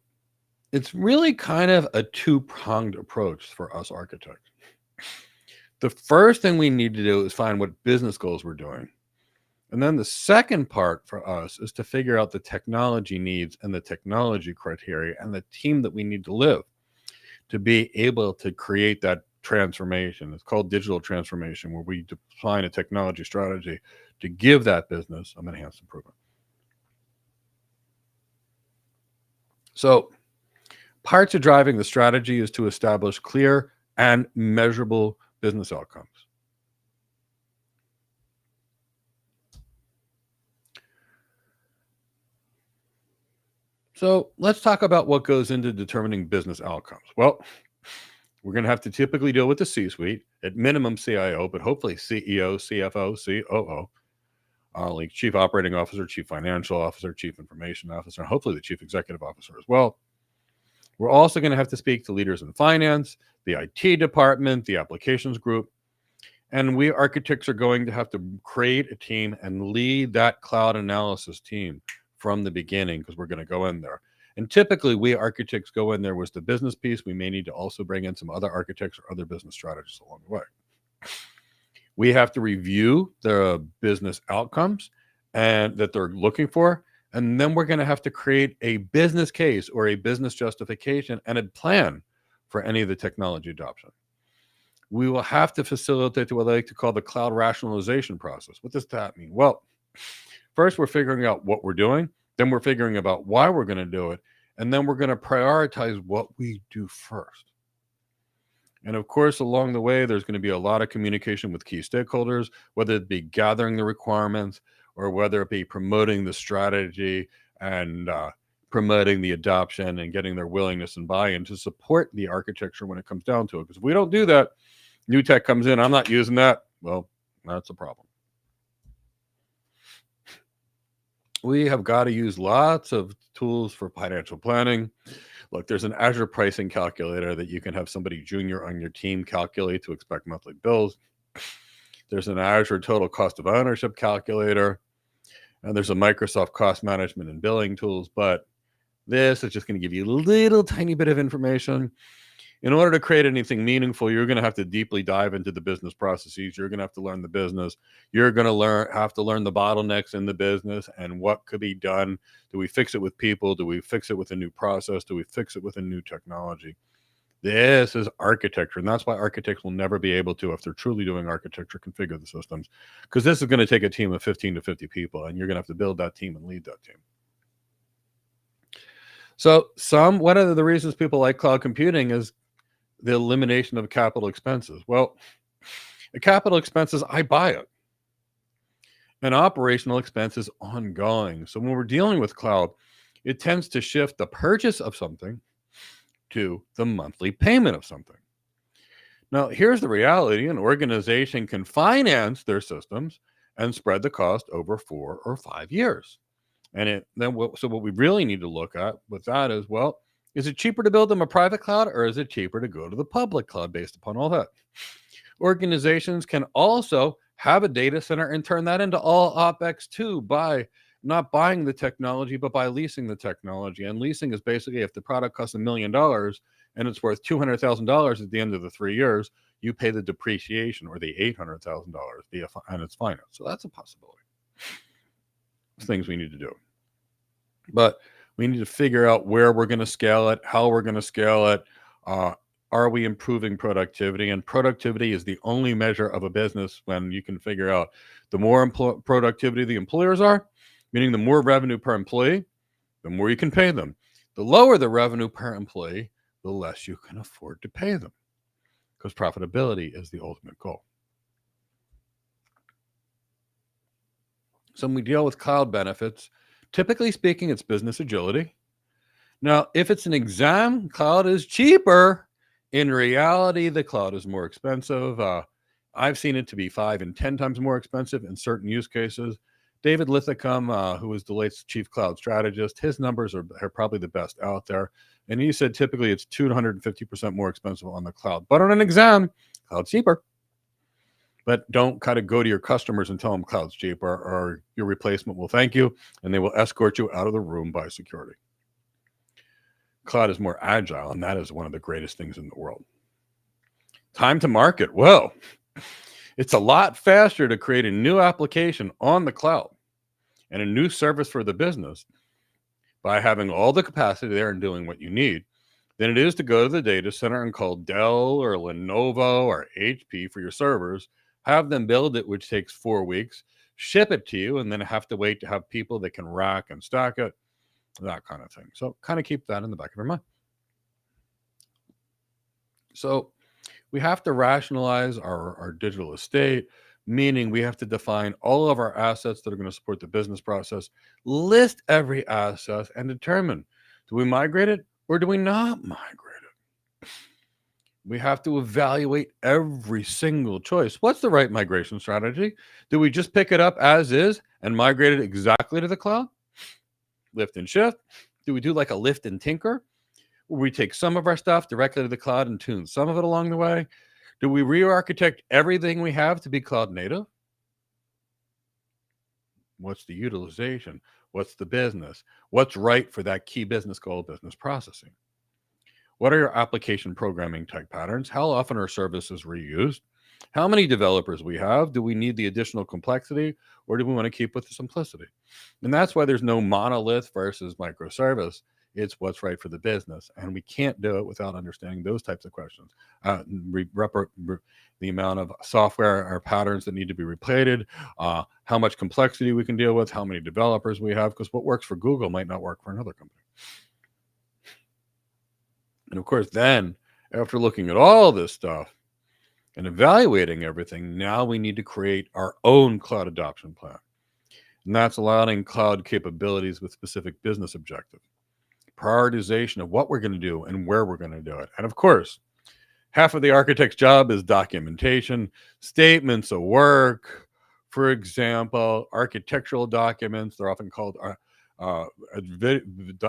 it's really kind of a two-pronged approach for us architects. The first thing we need to do is find what business goals we're doing. And then the second part for us is to figure out the technology needs and the technology criteria and the team that we need to live to be able to create that transformation. It's called digital transformation, where we define a technology strategy to give that business an enhanced improvement. So parts of driving the strategy is to establish clear and measurable business outcomes. So let's talk about what goes into determining business outcomes. Well, we're going to have to typically deal with the C-suite, at minimum CIO, but hopefully CEO, CFO, COO, like Chief Operating Officer, Chief Financial Officer, Chief Information Officer, and hopefully the Chief Executive Officer as well. We're also going to have to speak to leaders in finance, the IT department, the applications group, and we architects are going to have to create a team and lead that cloud analysis team from the beginning, because we're going to go in there. And typically, we architects go in there with the business piece. We may need to also bring in some other architects or other business strategists along the way. We have to review the business outcomes and that they're looking for. And then we're going to have to create a business case or a business justification and a plan for any of the technology adoption. We will have to facilitate what I like to call the cloud rationalization process. What does that mean? Well, first, we're figuring out what we're doing. Then we're figuring about why we're going to do it. And then we're going to prioritize what we do first. And of course, along the way, there's going to be a lot of communication with key stakeholders, whether it be gathering the requirements or whether it be promoting the strategy and promoting the adoption and getting their willingness and buy-in to support the architecture when it comes down to it. Because if we don't do that, new tech comes in, I'm not using that. Well, that's a problem. We have got to use lots of tools for financial planning. Look, there's an Azure pricing calculator that you can have somebody junior on your team calculate to expect monthly bills. There's an Azure total cost of ownership calculator, and there's a Microsoft cost management and billing tools. But this is just going to give you a little tiny bit of information. In order to create anything meaningful, you're going to have to deeply dive into the business processes. You're going to have to learn the business. You're going to have to learn the bottlenecks in the business and what could be done. Do we fix it with people? Do we fix it with a new process? Do we fix it with a new technology? This is architecture, and that's why architects will never be able to, if they're truly doing architecture, configure the systems, because this is going to take a team of 15 to 50 people, and you're going to have to build that team and lead that team. So one of the reasons people like cloud computing is the elimination of capital expenses. Well, the capital expenses, I buy it. An operational expense is ongoing. So when we're dealing with cloud, it tends to shift the purchase of something to the monthly payment of something. Now, here's the reality. An organization can finance their systems and spread the cost over 4 or 5 years. And so what we really need to look at with that is, well, is it cheaper to build them a private cloud, or is it cheaper to go to the public cloud based upon all that? Organizations can also have a data center and turn that into all OpEx too, by not buying the technology, but by leasing the technology. And leasing is basically, if the product costs $1 million and it's worth $200,000 at the end of the 3 years, you pay the depreciation, or the $800,000 and it's finance. So that's a possibility. Things we need to do. But we need to figure out where we're going to scale it, how we're going to scale it. Are we improving productivity? And productivity is the only measure of a business when you can figure out the more productivity the employers are, meaning the more revenue per employee, the more you can pay them. The lower the revenue per employee, the less you can afford to pay them, because profitability is the ultimate goal. So when we deal with cloud benefits, typically speaking, it's business agility. Now, if it's an exam, cloud is cheaper. In reality, the cloud is more expensive. I've seen it to be 5 and 10 times more expensive in certain use cases. David Lithicum, who is Deloitte's chief cloud strategist, his numbers are probably the best out there. And he said typically it's 250% more expensive on the cloud. But on an exam, cloud's cheaper. But don't kind of go to your customers and tell them cloud's cheaper, or your replacement will thank you, and they will escort you out of the room by security. Cloud is more agile, and that is one of the greatest things in the world. Time to market. Well, it's a lot faster to create a new application on the cloud and a new service for the business by having all the capacity there and doing what you need than it is to go to the data center and call Dell or Lenovo or HP for your servers, have them build it, which takes 4 weeks, ship it to you, and then have to wait to have people that can rack and stack it, that kind of thing. So kind of keep that in the back of your mind. So we have to rationalize our digital estate, meaning we have to define all of our assets that are going to support the business process, list every asset, and determine, do we migrate it or do we not migrate it? We have to evaluate every single choice. What's the right migration strategy? Do we just pick it up as is and migrate it exactly to the cloud? Lift and shift? Do we do like a lift and tinker, where we take some of our stuff directly to the cloud and tune some of it along the way? Do we re-architect everything we have to be cloud native? What's the utilization? What's the business? What's right for that key business goal, business processing? What are your application programming type patterns? How often are services reused? How many developers we have? Do we need the additional complexity, or do we want to keep with the simplicity? And that's why there's no monolith versus microservice. It's what's right for the business. And we can't do it without understanding those types of questions. The amount of software or patterns that need to be replated, how much complexity we can deal with, how many developers we have, because what works for Google might not work for another company. And of course, then after looking at all this stuff and evaluating everything, now we need to create our own cloud adoption plan. And that's allowing cloud capabilities with specific business objectives, prioritization of what we're going to do and where we're going to do it. And of course, half of the architect's job is documentation, statements of work. For example, architectural documents, they're often called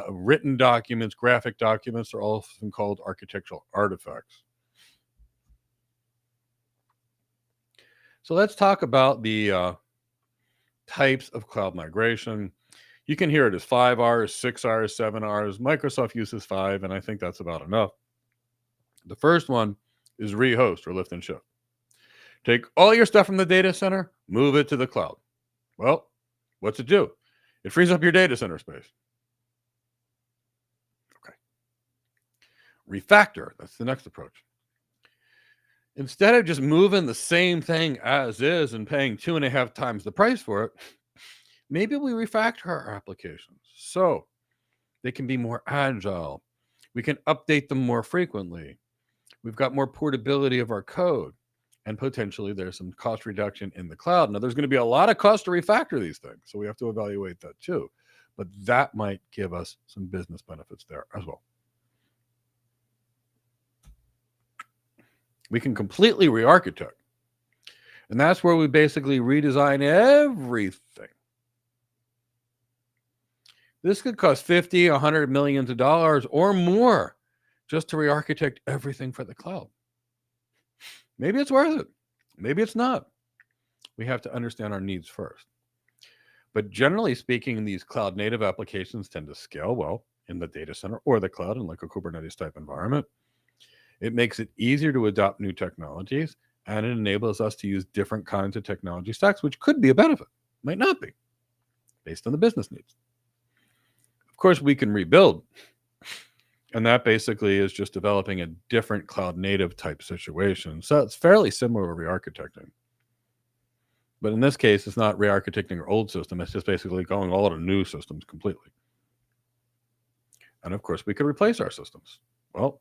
written documents, graphic documents are often called architectural artifacts. So let's talk about the types of cloud migration. You can hear it as 5 R's, 6 R's, 7 R's. Microsoft uses 5, and I think that's about enough. The first one is rehost or lift and shift. Take all your stuff from the data center, move it to the cloud. Well, what's it do? It frees up your data center space. Okay. Refactor, that's the next approach. Instead of just moving the same thing as is and paying 2.5 times the price for it, maybe we refactor our applications so they can be more agile. We can update them more frequently. We've got more portability of our code, and potentially there's some cost reduction in the cloud. Now, there's going to be a lot of cost to refactor these things, so we have to evaluate that too. But that might give us some business benefits there as well. We can completely re-architect, and that's where we basically redesign everything. This could cost $50, $100 million or more just to re-architect everything for the cloud. Maybe it's worth it. Maybe it's not. We have to understand our needs first. But generally speaking, these cloud native applications tend to scale well in the data center or the cloud in like a Kubernetes type environment. It makes it easier to adopt new technologies, and it enables us to use different kinds of technology stacks, which could be a benefit, might not be, based on the business needs. Of course, we can rebuild. And that basically is just developing a different cloud native type situation. So it's fairly similar to re-architecting. But in this case, it's not re-architecting your old system. It's just basically going all to new systems completely. And of course, we could replace our systems. Well,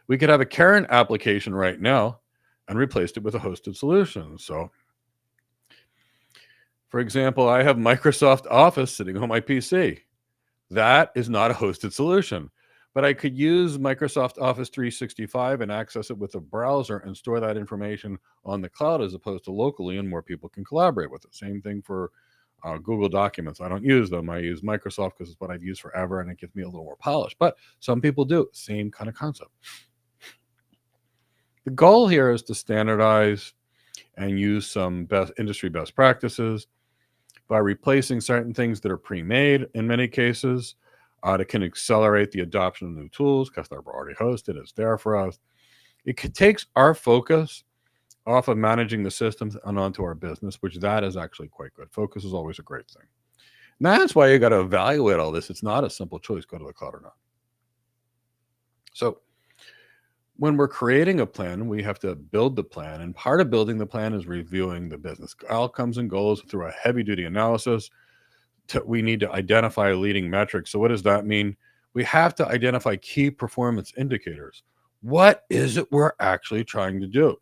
we could have a current application right now and replaced it with a hosted solution. So, for example, I have Microsoft Office sitting on my PC. That is not a hosted solution, but I could use Microsoft Office 365 and access it with a browser and store that information on the cloud as opposed to locally, and more people can collaborate with it. Same thing for Google Documents. I don't use them. I use Microsoft because it's what I've used forever, and it gives me a little more polish. But some people do. Same kind of concept. The goal here is to standardize and use some industry best practices by replacing certain things that are pre-made in many cases. It can accelerate the adoption of new tools because they're already hosted. It's there for us. It takes our focus off of managing the systems and onto our business, which that is actually quite good. Focus is always a great thing. And that's why you got to evaluate all this. It's not a simple choice, go to the cloud or not. So when we're creating a plan, we have to build the plan. And part of building the plan is reviewing the business outcomes and goals through a heavy-duty analysis. We need to identify leading metrics. So what does that mean? We have to identify key performance indicators. What is it we're actually trying to do?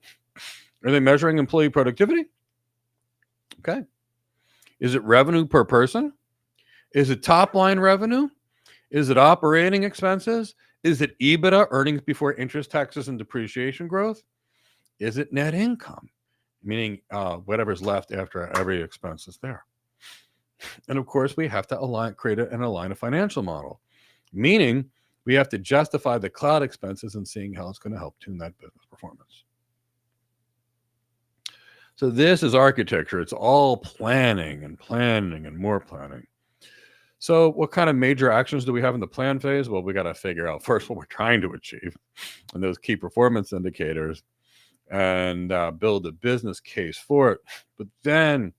Are they measuring employee productivity? Okay. Is it revenue per person? Is it top-line revenue? Is it operating expenses? Is it EBITDA, earnings before interest, taxes, and depreciation growth? Is it net income, meaning whatever's left after every expense is there? And of course, we have to align a financial model, meaning we have to justify the cloud expenses and seeing how it's going to help tune that business performance. So this is architecture. It's all planning and more planning. So what kind of major actions do we have in the plan phase? Well, we got to figure out first what we're trying to achieve and those key performance indicators and build a business case for it. But then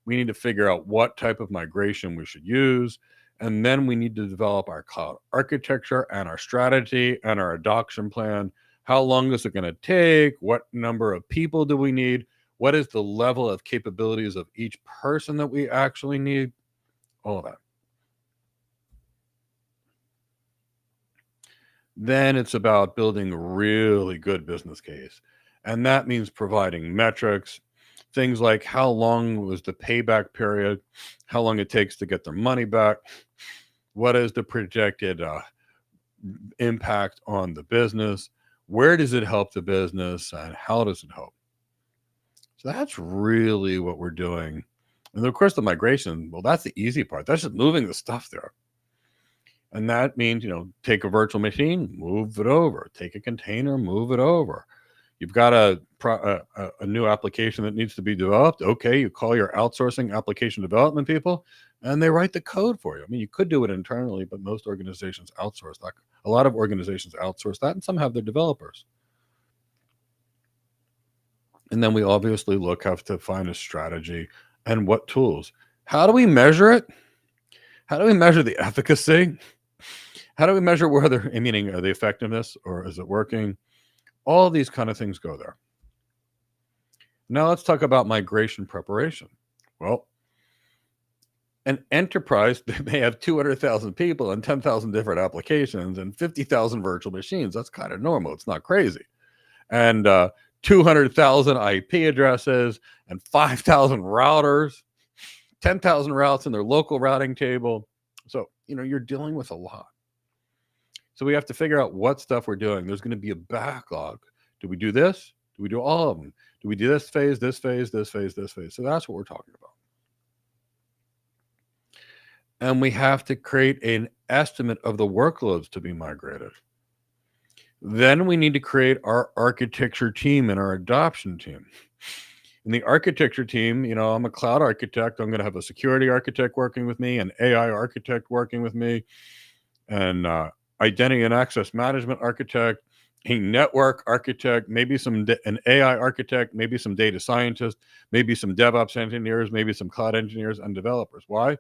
we need to figure out what type of migration we should use. And then we need to develop our cloud architecture and our strategy and our adoption plan. How long is it going to take? What number of people do we need? What is the level of capabilities of each person that we actually need? All of that. Then it's about building a really good business case. And that means providing metrics, things like how long was the payback period, how long it takes to get their money back, what is the projected impact on the business, where does it help the business, and how does it help? So that's really what we're doing. And of course, the migration, well, that's the easy part. That's just moving the stuff there. And that means, take a virtual machine, move it over. Take a container, move it over. You've got a new application that needs to be developed. Okay, you call your outsourcing application development people, and they write the code for you. I mean, you could do it internally, but most organizations outsource that. A lot of organizations outsource that, and some have their developers. And then we obviously have to find a strategy and what tools. How do we measure it? How do we measure the efficacy? How do we measure whether, meaning the effectiveness, or is it working? All these kind of things go there. Now let's talk about migration preparation. Well, an enterprise may have 200,000 people and 10,000 different applications and 50,000 virtual machines. That's kind of normal. It's not crazy. And 200,000 IP addresses and 5,000 routers, 10,000 routes in their local routing table. So, you're dealing with a lot. So we have to figure out what stuff we're doing. There's going to be a backlog. Do we do this? Do we do all of them? Do we do this phase, this phase, this phase, this phase? So that's what we're talking about. And we have to create an estimate of the workloads to be migrated. Then we need to create our architecture team and our adoption team. In the architecture team, I'm a cloud architect. I'm going to have a security architect working with me, an AI architect working with me, and identity and access management architect, a network architect, maybe an AI architect, maybe some data scientists, maybe some DevOps engineers, maybe some cloud engineers and developers. Why?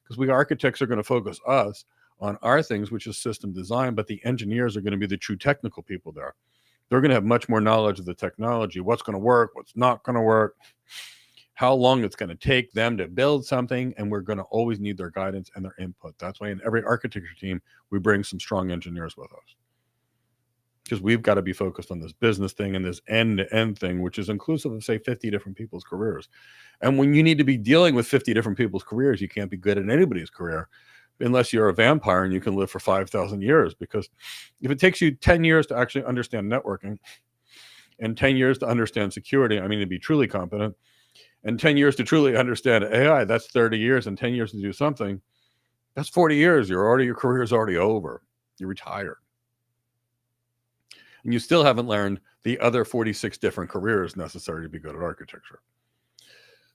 Because we architects are going to focus us on our things, which is system design, but the engineers are going to be the true technical people there. They're going to have much more knowledge of the technology, what's going to work, what's not going to work, how long it's going to take them to build something, and we're going to always need their guidance and their input. That's why in every architecture team, we bring some strong engineers with us, because we've got to be focused on this business thing and this end-to-end thing, which is inclusive of, say, 50 different people's careers. And when you need to be dealing with 50 different people's careers, you can't be good at anybody's career unless you're a vampire and you can live for 5,000 years. Because if it takes you 10 years to actually understand networking and 10 years to understand security, to be truly competent, and 10 years to truly understand AI, that's 30 years, and 10 years to do something, that's 40 years. Your career is already over. You're retired. And you still haven't learned the other 46 different careers necessary to be good at architecture.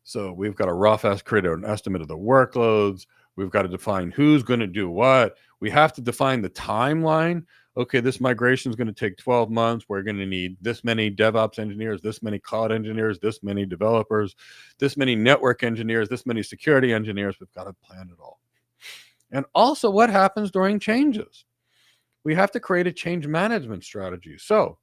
So we've got to create an estimate of the workloads. We've got to define who's going to do what. We have to define the timeline. Okay, this migration is going to take 12 months. We're going to need this many DevOps engineers, this many cloud engineers, this many developers, this many network engineers, this many security engineers. We've got to plan it all. And also, what happens during changes? We have to create a change management strategy. So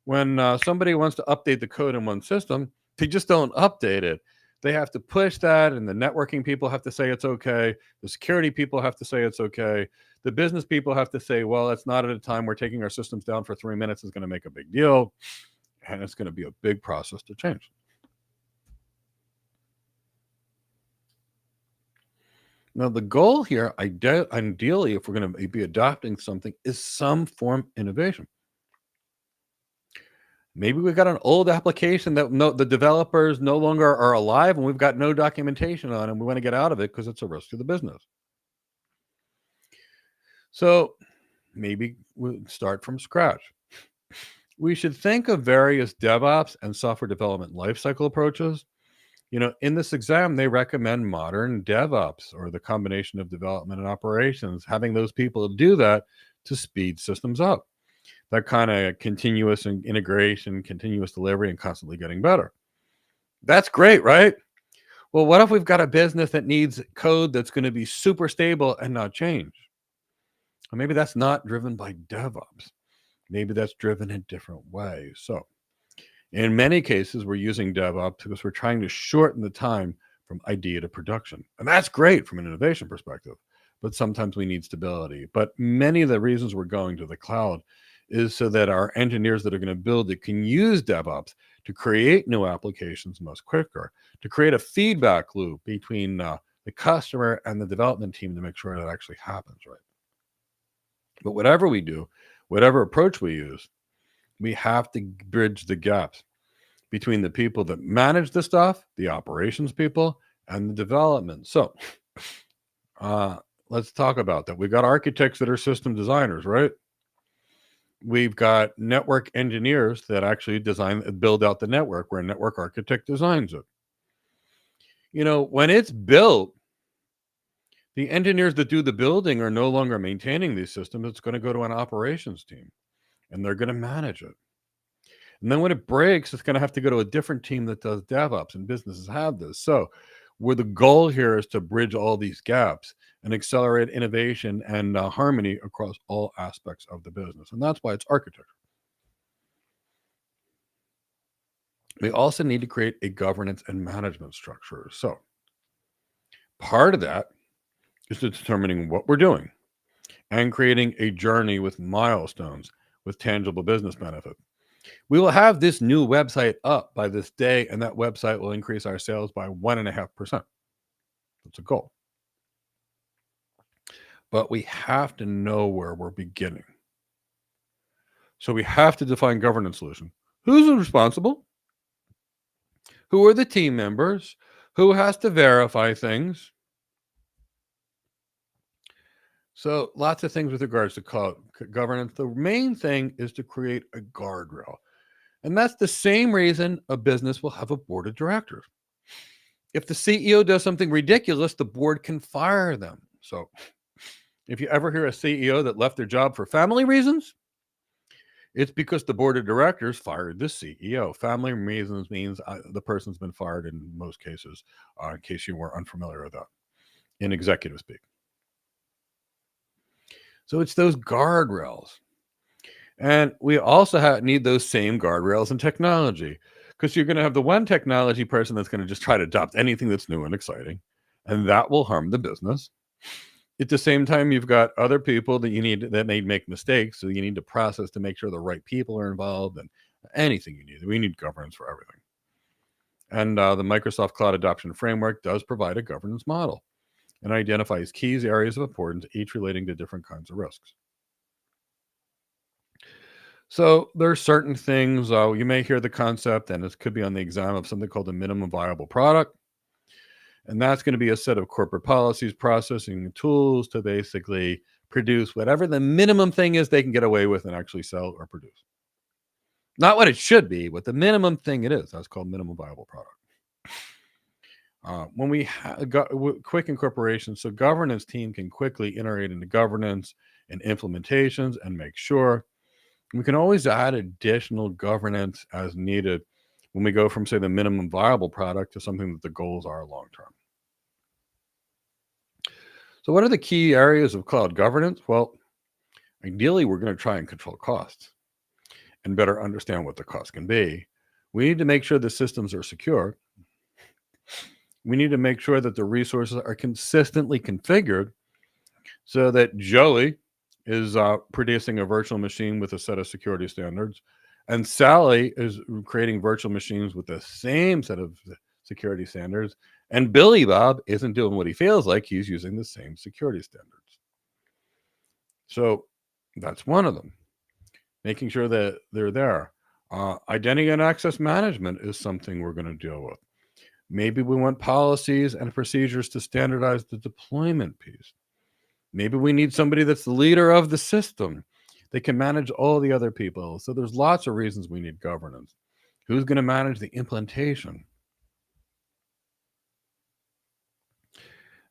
when somebody wants to update the code in one system, they just don't update it. They have to push that, and the networking people have to say it's okay. The security people have to say it's okay. The business people have to say, well, it's not at a time we're taking our systems down for 3 minutes is going to make a big deal, and it's going to be a big process to change. Now, the goal here, ideally, if we're going to be adopting something, is some form of innovation. Maybe we've got an old application that the developers no longer are alive, and we've got no documentation on it, and we want to get out of it because it's a risk to the business. So maybe we'll start from scratch. We should think of various DevOps and software development lifecycle approaches. In this exam, they recommend modern DevOps, or the combination of development and operations, having those people do that to speed systems up. That kind of continuous integration, continuous delivery, and constantly getting better. That's great, right? Well, what if we've got a business that needs code that's going to be super stable and not change? Or maybe that's not driven by DevOps. Maybe that's driven in different ways. So in many cases, we're using DevOps because we're trying to shorten the time from idea to production. And that's great from an innovation perspective, but sometimes we need stability. But many of the reasons we're going to the cloud is so that our engineers that are going to build it can use DevOps to create new applications much quicker, to create a feedback loop between the customer and the development team to make sure that actually happens, right? But whatever we do, whatever approach we use, we have to bridge the gaps between the people that manage the stuff, the operations people, and the development. So let's talk about that. We've got architects that are system designers, right? We've got network engineers that actually build out the network, where a network architect designs it. When it's built, the engineers that do the building are no longer maintaining these systems. It's going to go to an operations team, and they're going to manage it. And then when it breaks, it's going to have to go to a different team that does DevOps, and businesses have this. So where the goal here is to bridge all these gaps and accelerate innovation and harmony across all aspects of the business. And that's why it's architecture. We also need to create a governance and management structure. So part of that is determining what we're doing and creating a journey with milestones with tangible business benefit. We will have this new website up by this day, and that website will increase our sales by 1.5%. That's a goal. But we have to know where we're beginning. So we have to define governance solution. Who's responsible? Who are the team members? Who has to verify things? So lots of things with regards to cloud governance. The main thing is to create a guardrail. And that's the same reason a business will have a board of directors. If the CEO does something ridiculous, the board can fire them. So if you ever hear a CEO that left their job for family reasons, it's because the board of directors fired the CEO. Family reasons means the person's been fired in most cases, in case you were unfamiliar with that, in executive speak. So it's those guardrails. And we also need those same guardrails in technology, because you're going to have the one technology person that's going to just try to adopt anything that's new and exciting, and that will harm the business. At the same time, you've got other people that may make mistakes, so you need to process to make sure the right people are involved, and anything you need. We need governance for everything. And the Microsoft Cloud Adoption Framework does provide a governance model and identifies key areas of importance, each relating to different kinds of risks. So there are certain things, you may hear the concept, and it could be on the exam, of something called a minimum viable product. And that's going to be a set of corporate policies, processing tools to basically produce whatever the minimum thing is they can get away with and actually sell or produce. Not what it should be, what the minimum thing it is. That's called minimum viable product. When we got quick incorporation, so governance team can quickly integrate into governance and implementations and make sure. We can always add additional governance as needed when we go from, say, the minimum viable product to something that the goals are long term. So what are the key areas of cloud governance? Well, ideally, we're going to try and control costs and better understand what the cost can be. We need to make sure the systems are secure. We need to make sure that the resources are consistently configured so that Joey is producing a virtual machine with a set of security standards, and Sally is creating virtual machines with the same set of security standards, and Billy Bob isn't doing what he feels like. He's using the same security standards. So that's one of them, making sure that they're there. Identity and access management is something we're going to deal with. Maybe we want policies and procedures to standardize the deployment piece. Maybe we need somebody that's the leader of the system. They can manage all the other people. So there's lots of reasons we need governance. Who's going to manage the implementation?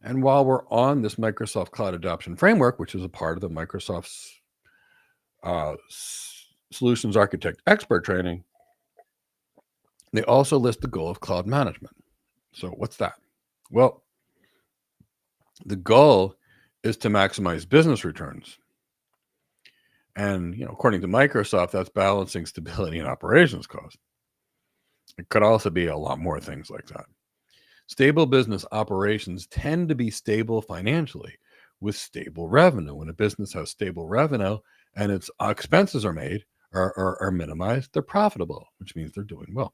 And while we're on this Microsoft Cloud Adoption Framework, which is a part of the Microsoft's Solutions Architect Expert Training, they also list the goal of cloud management. So what's that? Well, the goal is to maximize business returns. And, according to Microsoft, that's balancing stability and operations costs. It could also be a lot more things like that. Stable business operations tend to be stable financially with stable revenue. When a business has stable revenue and its expenses are made or are minimized, they're profitable, which means they're doing well.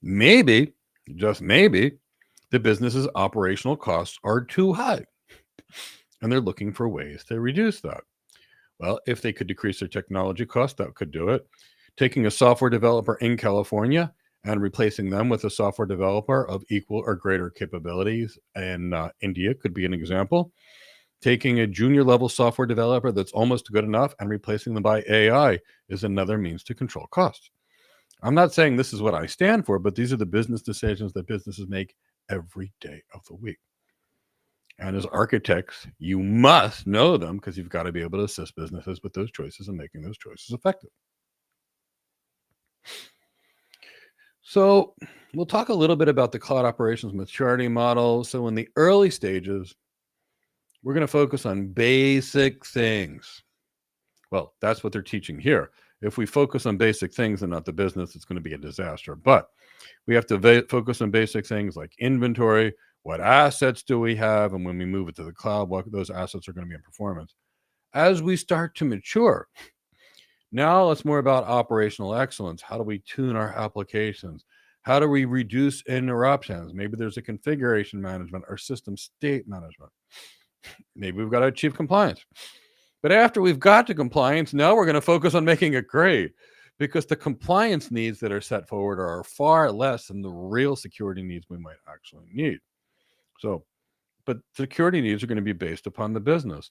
Maybe, just maybe, the business's operational costs are too high, and they're looking for ways to reduce that. Well, if they could decrease their technology costs, that could do it. Taking a software developer in California and replacing them with a software developer of equal or greater capabilities in India could be an example. Taking a junior level software developer that's almost good enough and replacing them by AI is another means to control costs. I'm not saying this is what I stand for, but these are the business decisions that businesses make every day of the week. And as architects, you must know them because you've got to be able to assist businesses with those choices and making those choices effective. So we'll talk a little bit about the cloud operations maturity model. So in the early stages, we're going to focus on basic things. Well, that's what they're teaching here. If we focus on basic things and not the business, it's going to be a disaster. But we have to focus on basic things like inventory, what assets do we have, and when we move it to the cloud, what those assets are going to be in performance. As we start to mature, now it's more about operational excellence. How do we tune our applications? How do we reduce interruptions? Maybe there's a configuration management or system state management. Maybe we've got to achieve compliance. But after we've got to compliance, now we're going to focus on making it great, because the compliance needs that are set forward are far less than the real security needs we might actually need. So, but security needs are going to be based upon the business.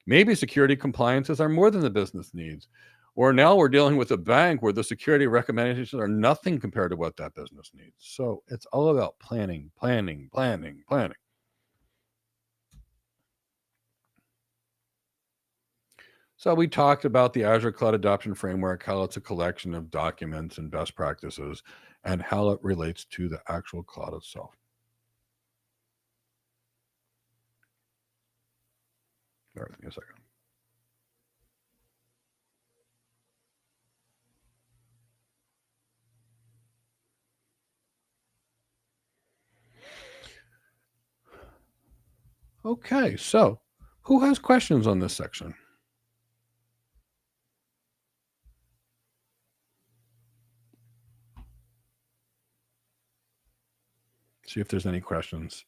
Maybe security compliances are more than the business needs. Or now we're dealing with a bank where the security recommendations are nothing compared to what that business needs. So it's all about planning. So we talked about the Azure Cloud Adoption Framework, how it's a collection of documents and best practices, and how it relates to the actual cloud itself. Bear with me a second. Okay, so who has questions on this section? See if there's any questions.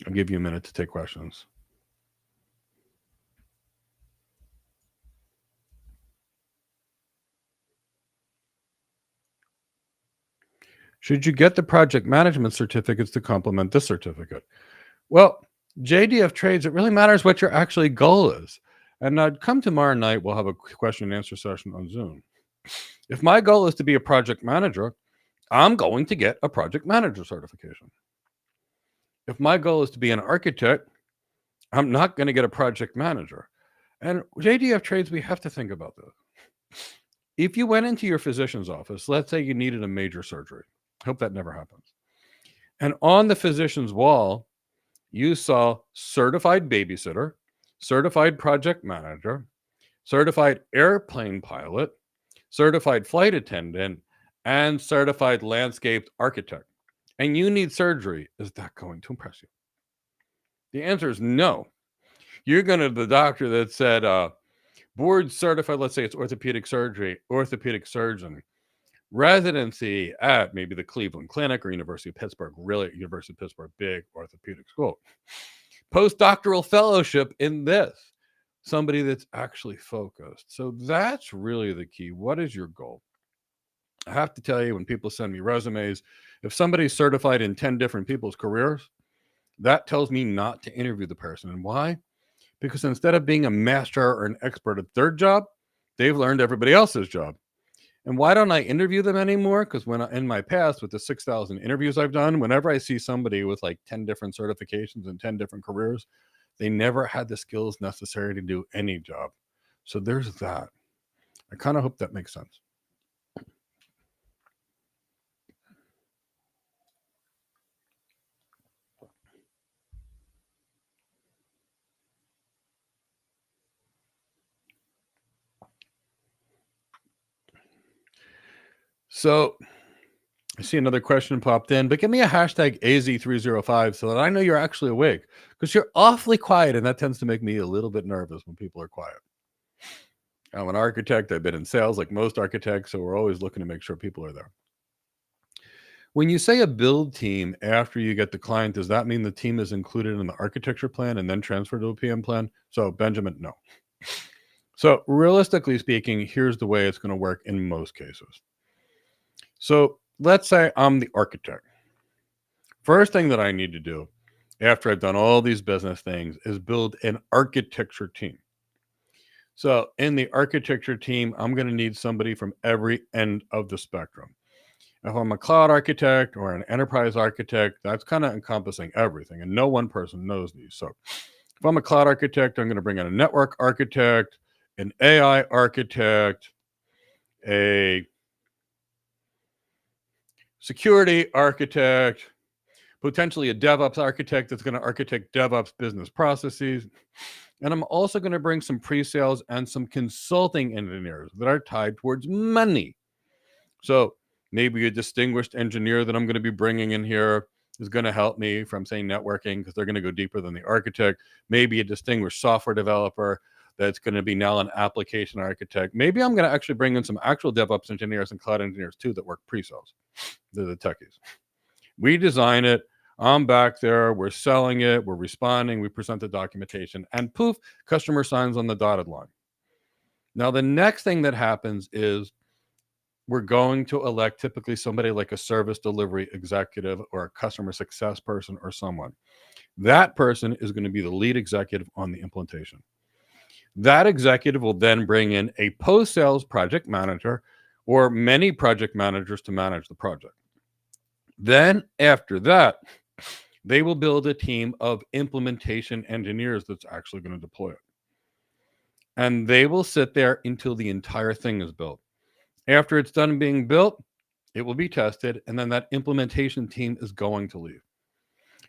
I'll give you a minute to take questions. Should you get the project management certificates to complement this certificate? Well, JDF Trades, it really matters what your actually goal is. And come tomorrow night, we'll have a question and answer session on Zoom. If my goal is to be a project manager, I'm going to get a project manager certification. If my goal is to be an architect, I'm not going to get a project manager. And JDF Trades, we have to think about this. If you went into your physician's office, let's say you needed a major surgery. Hope that never happens. And on the physician's wall, you saw certified babysitter, certified project manager, certified airplane pilot, certified flight attendant, and certified landscape architect. And you need surgery. Is that going to impress you? The answer is no. You're going to the doctor that said, board certified, let's say it's orthopedic surgery, orthopedic surgeon, residency at maybe the Cleveland Clinic or University of Pittsburgh, really University of Pittsburgh, big orthopedic school. Postdoctoral fellowship in this, somebody that's actually focused. So that's really the key. What is your goal? I have to tell you, when people send me resumes, if somebody's certified in 10 different people's careers, that tells me not to interview the person. And why? Because instead of being a master or an expert at their job, they've learned everybody else's job. And why don't I interview them anymore? Because in my past, with the 6,000 interviews I've done, whenever I see somebody with like 10 different certifications and 10 different careers, they never had the skills necessary to do any job. So there's that. I kind of hope that makes sense. So I see another question popped in, but give me a hashtag AZ305 so that I know you're actually awake, because you're awfully quiet, and that tends to make me a little bit nervous when people are quiet. I'm an architect. I've been in sales like most architects, so we're always looking to make sure people are there. When you say a build team after you get the client, does that mean the team is included in the architecture plan and then transferred to a PM plan? So, Benjamin, no. So, realistically speaking, here's the way it's going to work in most cases. So let's say I'm the architect. First thing that I need to do after I've done all these business things, is build an architecture team. So in the architecture team, I'm going to need somebody from every end of the spectrum. If I'm a cloud architect or an enterprise architect, that's kind of encompassing everything, and no one person knows these. So if I'm a cloud architect, I'm going to bring in a network architect, an AI architect, a security architect, potentially a DevOps architect that's going to architect DevOps business processes. And I'm also going to bring some pre-sales and some consulting engineers that are tied towards money. So maybe a distinguished engineer that I'm going to be bringing in here is going to help me from, say, networking, because they're going to go deeper than the architect. Maybe a distinguished software developer that's going to be now an application architect. Maybe I'm going to actually bring in some actual DevOps engineers and cloud engineers too that work pre-sales. They're the techies. We design it. I'm back there. We're selling it. We're responding. We present the documentation, and poof, customer signs on the dotted line. Now, the next thing that happens is we're going to elect typically somebody like a service delivery executive or a customer success person or someone. That person is going to be the lead executive on the implementation. That executive will then bring in a post-sales project manager or many project managers to manage the project. Then after that, they will build a team of implementation engineers that's actually going to deploy it. And they will sit there until the entire thing is built. After it's done being built, it will be tested, and then that implementation team is going to leave.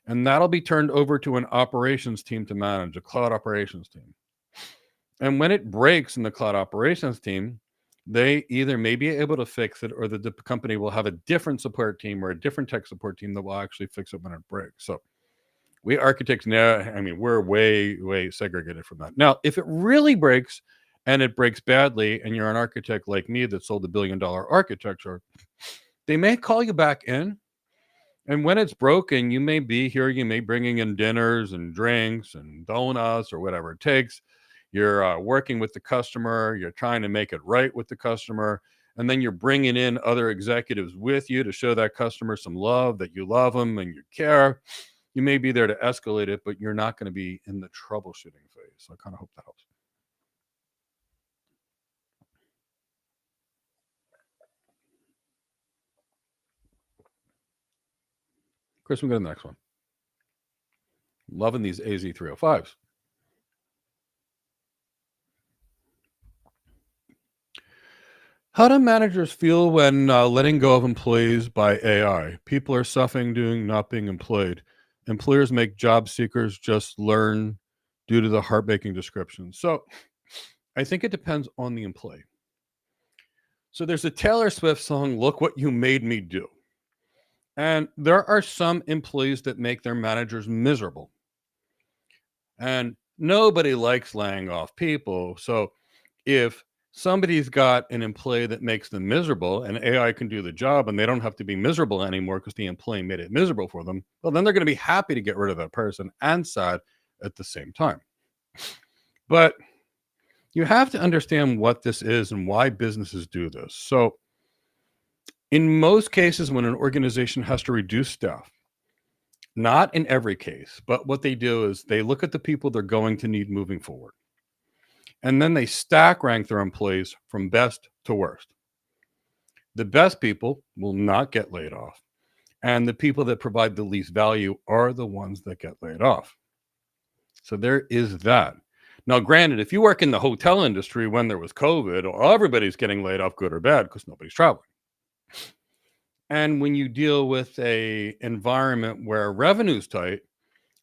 And that'll be turned over to an operations team to manage, a cloud operations team. And when it breaks in the cloud operations team, they either may be able to fix it, or the company will have a different support team or a different tech support team that will actually fix it when it breaks. So we architects now, we're way segregated from that. Now, if it really breaks and it breaks badly, and you're an architect like me that sold $1 billion architecture, they may call you back in. And when it's broken, you may be here, you may bringing in dinners and drinks and donuts or whatever it takes. You're working with the customer, you're trying to make it right with the customer, and then you're bringing in other executives with you to show that customer some love, that you love them and you care. You may be there to escalate it, but you're not going to be in the troubleshooting phase. So I kind of hope that helps. Chris, we go to the next one. Loving these AZ305s. How do managers feel when letting go of employees by AI? People are suffering doing not being employed. Employers make job seekers just learn due to the heartbreaking descriptions. So I think it depends on the employee. So there's a Taylor Swift song, "Look What You Made Me Do." And there are some employees that make their managers miserable. And nobody likes laying off people. So if somebody's got an employee that makes them miserable and AI can do the job and they don't have to be miserable anymore because the employee made it miserable for them, well, then they're going to be happy to get rid of that person and sad at the same time. But you have to understand what this is and why businesses do this. So in most cases, when an organization has to reduce staff, not in every case, but what they do is they look at the people they're going to need moving forward. And then they stack rank their employees from best to worst. The best people will not get laid off. And the people that provide the least value are the ones that get laid off. So there is that. Now, granted, if you work in the hotel industry when there was COVID, everybody's getting laid off, good or bad, because nobody's traveling. And when you deal with a environment where revenue's tight,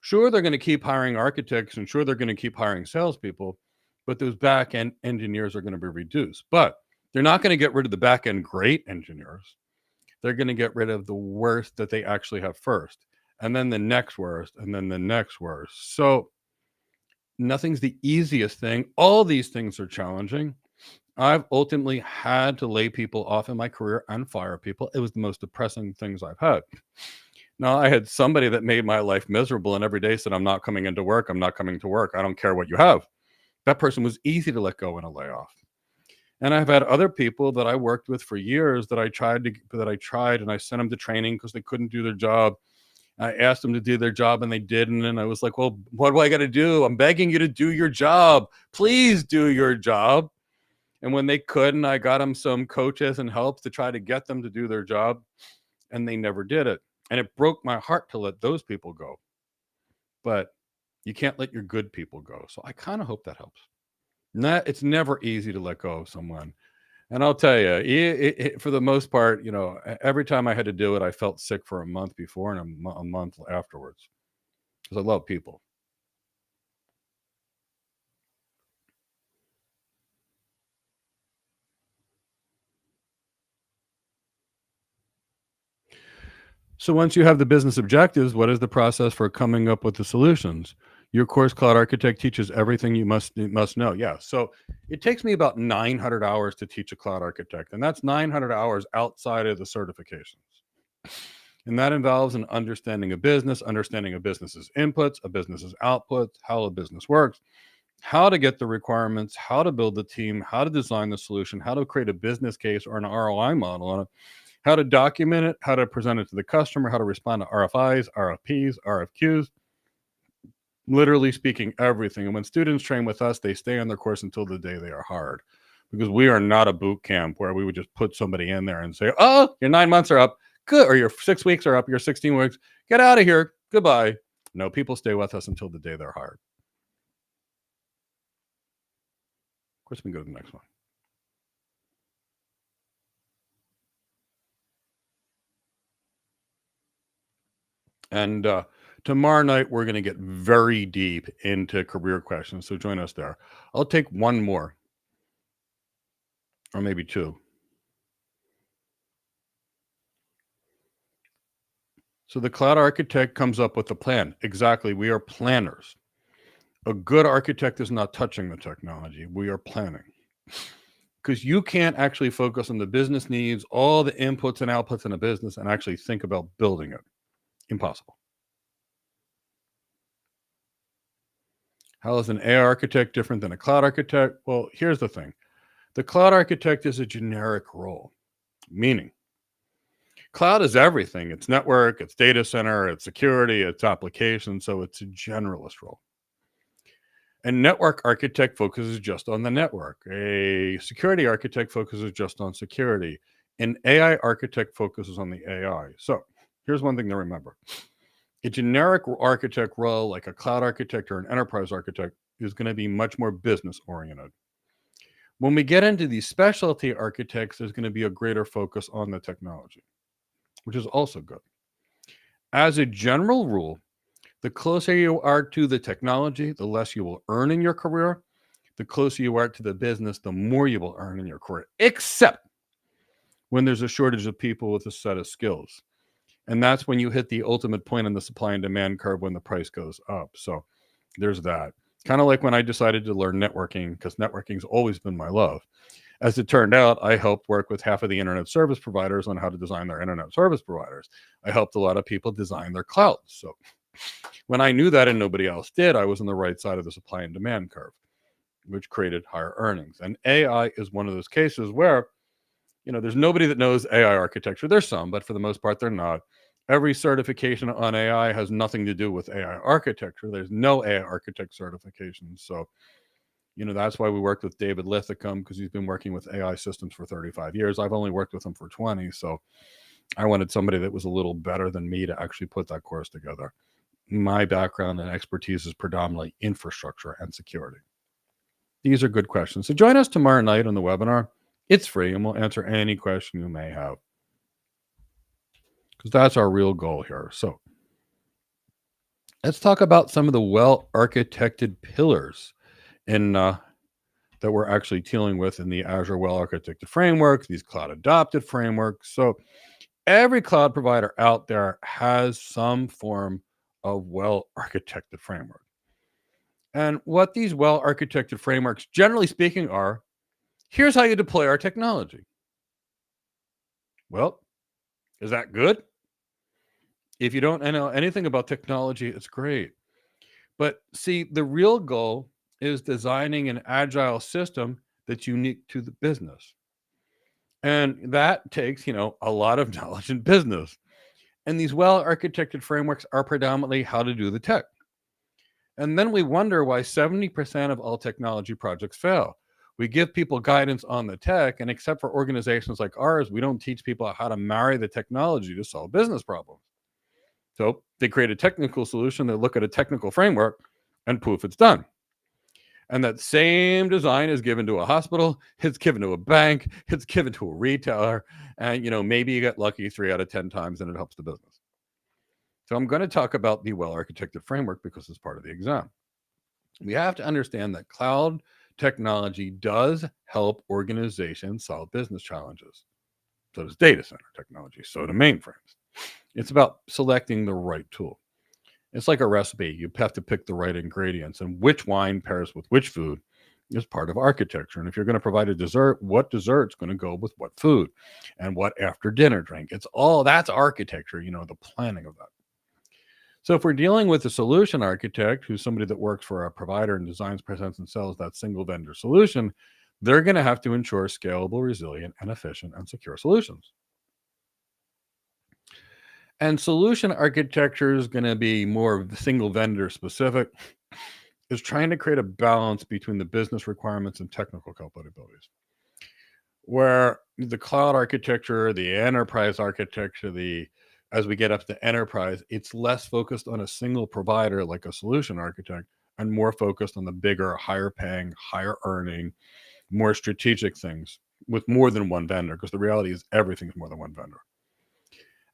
sure, they're going to keep hiring architects, and sure, they're going to keep hiring salespeople, but those back-end engineers are going to be reduced. But they're not going to get rid of the back-end great engineers. They're going to get rid of the worst that they actually have first, and then the next worst, and then the next worst. So nothing's the easiest thing. All these things are challenging. I've ultimately had to lay people off in my career and fire people. It was the most depressing things I've had. Now, I had somebody that made my life miserable and every day said, "I'm not coming into work. I'm not coming to work. I don't care what you have." That person was easy to let go in a layoff. And I've had other people that I worked with for years that I tried and I sent them to training because they couldn't do their job. I asked them to do their job and they didn't. And I was like, well, what do I got to do? I'm begging you to do your job. Please do your job. And when they couldn't, I got them some coaches and helps to try to get them to do their job. And they never did it. And it broke my heart to let those people go. But you can't let your good people go. So I kind of hope that helps. It's never easy to let go of someone. And I'll tell you, for the most part, every time I had to do it, I felt sick for a month before and a month afterwards because I love people. So once you have the business objectives, what is the process for coming up with the solutions? Your course, Cloud Architect, teaches everything you must know. Yeah. So it takes me about 900 hours to teach a Cloud Architect, and that's 900 hours outside of the certifications. And that involves an understanding of business, understanding of business's inputs, a business's outputs, how a business works, how to get the requirements, how to build the team, how to design the solution, how to create a business case or an ROI model on it, how to document it, how to present it to the customer, how to respond to RFIs, RFPs, RFQs, literally speaking, everything. And when students train with us, they stay on their course until the day they are hired, because we are not a boot camp where we would just put somebody in there and say, oh, your 9 months are up. Good. Or your 6 weeks are up. Your 16 weeks. Get out of here. Goodbye. No, people stay with us until the day they're hired. Of course, we can go to the next one. And tomorrow night, we're going to get very deep into career questions. So join us there. I'll take one more, or maybe two. So the cloud architect comes up with a plan. Exactly. We are planners. A good architect is not touching the technology. We are planning. Because you can't actually focus on the business needs, all the inputs and outputs in a business, and actually think about building it. Impossible. How is an AI architect different than a cloud architect? Well, here's the thing. The cloud architect is a generic role, meaning cloud is everything. It's network, it's data center, it's security, it's application. So it's a generalist role. A network architect focuses just on the network. A security architect focuses just on security. An AI architect focuses on the AI. So here's one thing to remember. A generic architect role, like a cloud architect or an enterprise architect, is going to be much more business oriented. When we get into these specialty architects, there's going to be a greater focus on the technology, which is also good. As a general rule, the closer you are to the technology, the less you will earn in your career. The closer you are to the business, the more you will earn in your career, except when there's a shortage of people with a set of skills. And that's when you hit the ultimate point in the supply and demand curve when the price goes up. So there's that. Kind of like when I decided to learn networking, because networking's always been my love. As it turned out, I helped work with half of the internet service providers on how to design their internet service providers. I helped a lot of people design their clouds. So when I knew that and nobody else did, I was on the right side of the supply and demand curve, which created higher earnings. And AI is one of those cases where, there's nobody that knows AI architecture. There's some, but for the most part, they're not. Every certification on AI has nothing to do with AI architecture. There's no AI architect certification. So, that's why we worked with David Lithicum, because he's been working with AI systems for 35 years. I've only worked with him for 20. So I wanted somebody that was a little better than me to actually put that course together. My background and expertise is predominantly infrastructure and security. These are good questions. So join us tomorrow night on the webinar. It's free, and we'll answer any question you may have, because that's our real goal here. So let's talk about some of the well-architected pillars that we're actually dealing with in the Azure well-architected framework, these cloud-adopted frameworks. So every cloud provider out there has some form of well-architected framework. And what these well-architected frameworks, generally speaking, are, here's how you deploy our technology. Well, is that good? If you don't know anything about technology, it's great. But see, the real goal is designing an agile system that's unique to the business. And that takes, a lot of knowledge in business. And these well-architected frameworks are predominantly how to do the tech. And then we wonder why 70% of all technology projects fail. We give people guidance on the tech, and except for organizations like ours, we don't teach people how to marry the technology to solve business problems. So they create a technical solution, they look at a technical framework, and poof, it's done. And that same design is given to a hospital, it's given to a bank, it's given to a retailer, and maybe you get lucky 3 out of 10 times and it helps the business. So I'm going to talk about the well-architected framework because it's part of the exam. We have to understand that cloud technology does help organizations solve business challenges. So does data center technology, so do mainframes. It's about selecting the right tool. It's like a recipe. You have to pick the right ingredients, and which wine pairs with which food is part of architecture. And if you're going to provide a dessert, what dessert's going to go with what food and what after dinner drink? That's architecture, the planning of that. So if we're dealing with a solution architect, who's somebody that works for a provider and designs, presents, and sells that single vendor solution, they're going to have to ensure scalable, resilient, and efficient and secure solutions. And solution architecture is going to be more single vendor specific, is trying to create a balance between the business requirements and technical capabilities. Where the cloud architecture, the enterprise architecture, as we get up to enterprise, it's less focused on a single provider like a solution architect and more focused on the bigger, higher paying, higher earning, more strategic things with more than one vendor, because the reality is everything's more than one vendor.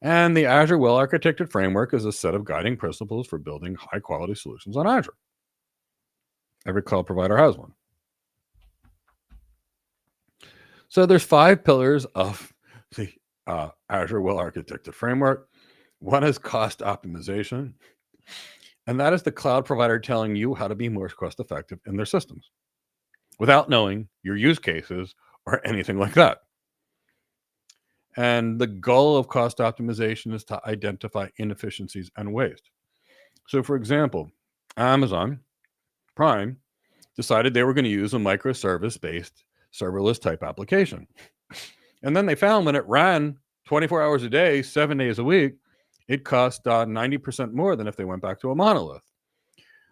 And the Azure well-architected framework is a set of guiding principles for building high-quality solutions on Azure. Every cloud provider has one. So there's 5 pillars of the Azure well-architected framework. One is cost optimization, and that is the cloud provider telling you how to be more cost-effective in their systems without knowing your use cases or anything like that. And the goal of cost optimization is to identify inefficiencies and waste. So, for example, Amazon Prime decided they were going to use a microservice-based serverless type application. And then they found when it ran 24 hours a day, 7 days a week, it cost 90% more than if they went back to a monolith.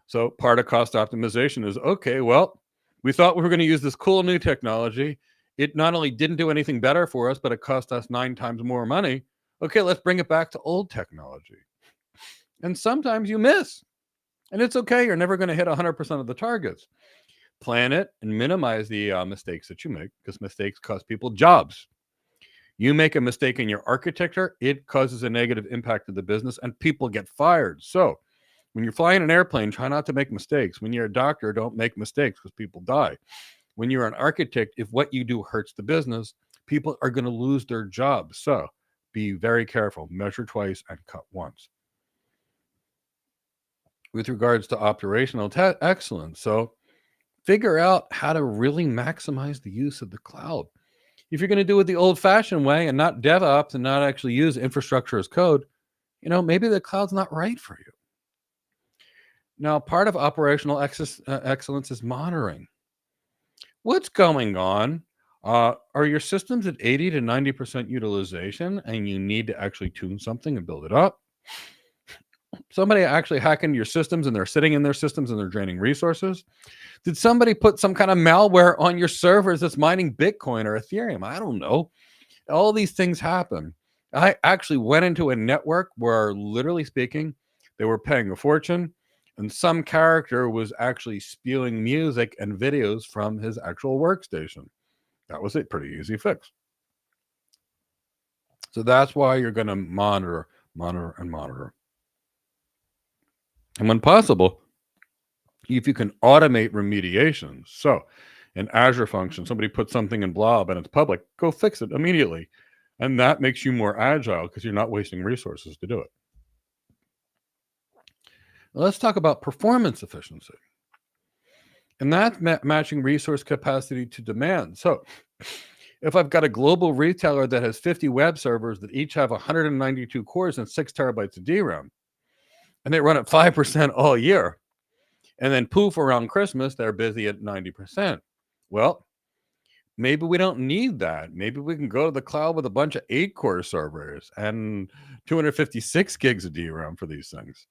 So part of cost optimization is, okay, well, we thought we were going to use this cool new technology. It not only didn't do anything better for us, but it cost us 9 times more money. Okay, let's bring it back to old technology. And sometimes you miss. And it's okay. You're never going to hit 100% of the targets. Plan it and minimize the mistakes that you make, because mistakes cost people jobs. You make a mistake in your architecture, it causes a negative impact to the business and people get fired. So when you're flying an airplane, try not to make mistakes. When you're a doctor, don't make mistakes because people die. When you're an architect, if what you do hurts the business, people are going to lose their jobs. So be very careful. Measure twice and cut once. With regards to operational excellence, so figure out how to really maximize the use of the cloud. If you're going to do it the old-fashioned way and not DevOps and not actually use infrastructure as code, maybe the cloud's not right for you. Now, part of operational excellence is monitoring. What's going on? Are your systems at 80 to 90% utilization and you need to actually tune something and build it up? Somebody actually hack into your systems and they're sitting in their systems and they're draining resources? Did somebody put some kind of malware on your servers that's mining Bitcoin or Ethereum? I don't know. All these things happen. I actually went into a network where, literally speaking, they were paying a fortune and some character was actually spewing music and videos from his actual workstation. That was a pretty easy fix. So that's why you're going to monitor. And when possible, if you can automate remediation. So an Azure function, somebody puts something in Blob and it's public, go fix it immediately. And that makes you more agile because you're not wasting resources to do it. Now let's talk about performance efficiency. And that's matching resource capacity to demand. So if I've got a global retailer that has 50 web servers that each have 192 cores and 6 terabytes of DRAM, and they run at 5% all year, and then poof, around Christmas, they're busy at 90%. Well, Maybe we don't need that. Maybe we can go to the cloud with a bunch of 8-core servers and 256 gigs of DRAM for these things.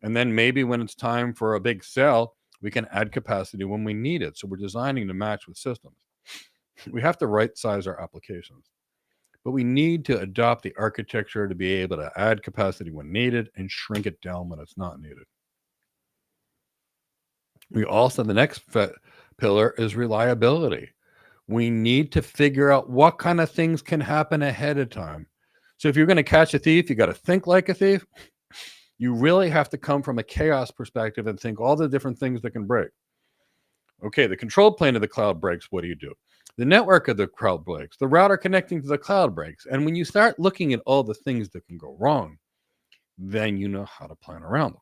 And then maybe when it's time for a big sale, we can add capacity when we need it. So we're designing to match with systems. We have to right size our applications, but we need to adopt the architecture to be able to add capacity when needed and shrink it down when it's not needed. We also, the next pillar is reliability. We need to figure out what kind of things can happen ahead of time. So if you're going to catch a thief, you got to think like a thief. You really have to come from a chaos perspective and think all the different things that can break. Okay, the control plane of the cloud breaks. What do? The network of the cloud breaks. The router connecting to the cloud breaks. And when you start looking at all the things that can go wrong, then you know how to plan around them.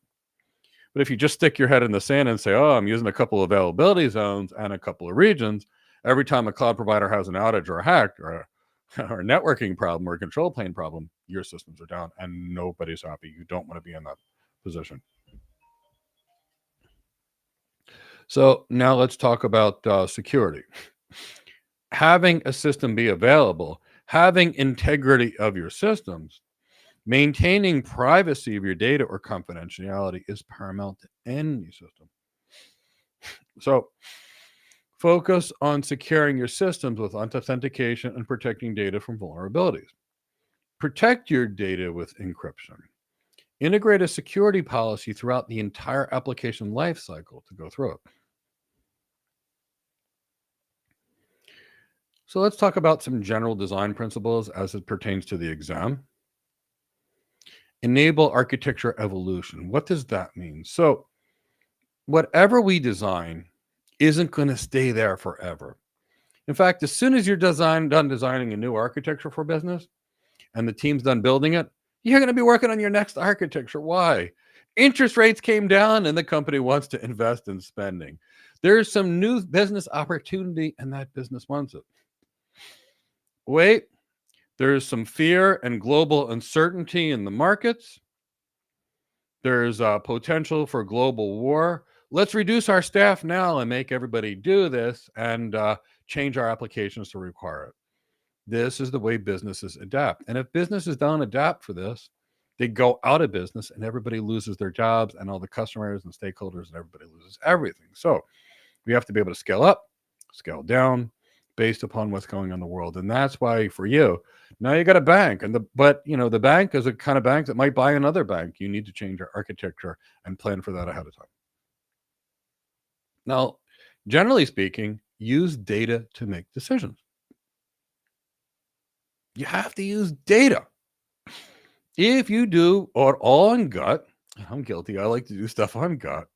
But if you just stick your head in the sand and say, oh, I'm using a couple of availability zones and a couple of regions, every time a cloud provider has an outage or a hack or a networking problem or a control plane problem, your systems are down and nobody's happy. You don't want to be in that position. So now let's talk about security. Having a system be available, having integrity of your systems, maintaining privacy of your data or confidentiality is paramount to any system. So focus on securing your systems with authentication and protecting data from vulnerabilities. Protect your data with encryption. Integrate a security policy throughout the entire application lifecycle to go through it. So let's talk about some general design principles as it pertains to the exam. Enable architecture evolution. What does that mean? So whatever we design isn't going to stay there forever. In fact, as soon as you're done designing a new architecture for business and the team's done building it, you're going to be working on your next architecture. Why? Interest rates came down and the company wants to invest in spending. There's some new business opportunity and that business wants it. Wait, there's some fear and global uncertainty in the markets. There's a potential for global war. Let's reduce our staff now and make everybody do this and change our applications to require it. This is the way businesses adapt. And if businesses don't adapt for this, they go out of business and everybody loses their jobs and all the customers and stakeholders and everybody loses everything. So we have to be able to scale up, scale down based upon what's going on in the world. And that's why for you, now you got a bank but the bank is a kind of bank that might buy another bank. You need to change your architecture and plan for that ahead of time. Now, generally speaking, use data to make decisions. You have to use data. If you do it all on gut, I'm guilty. I like to do stuff on gut.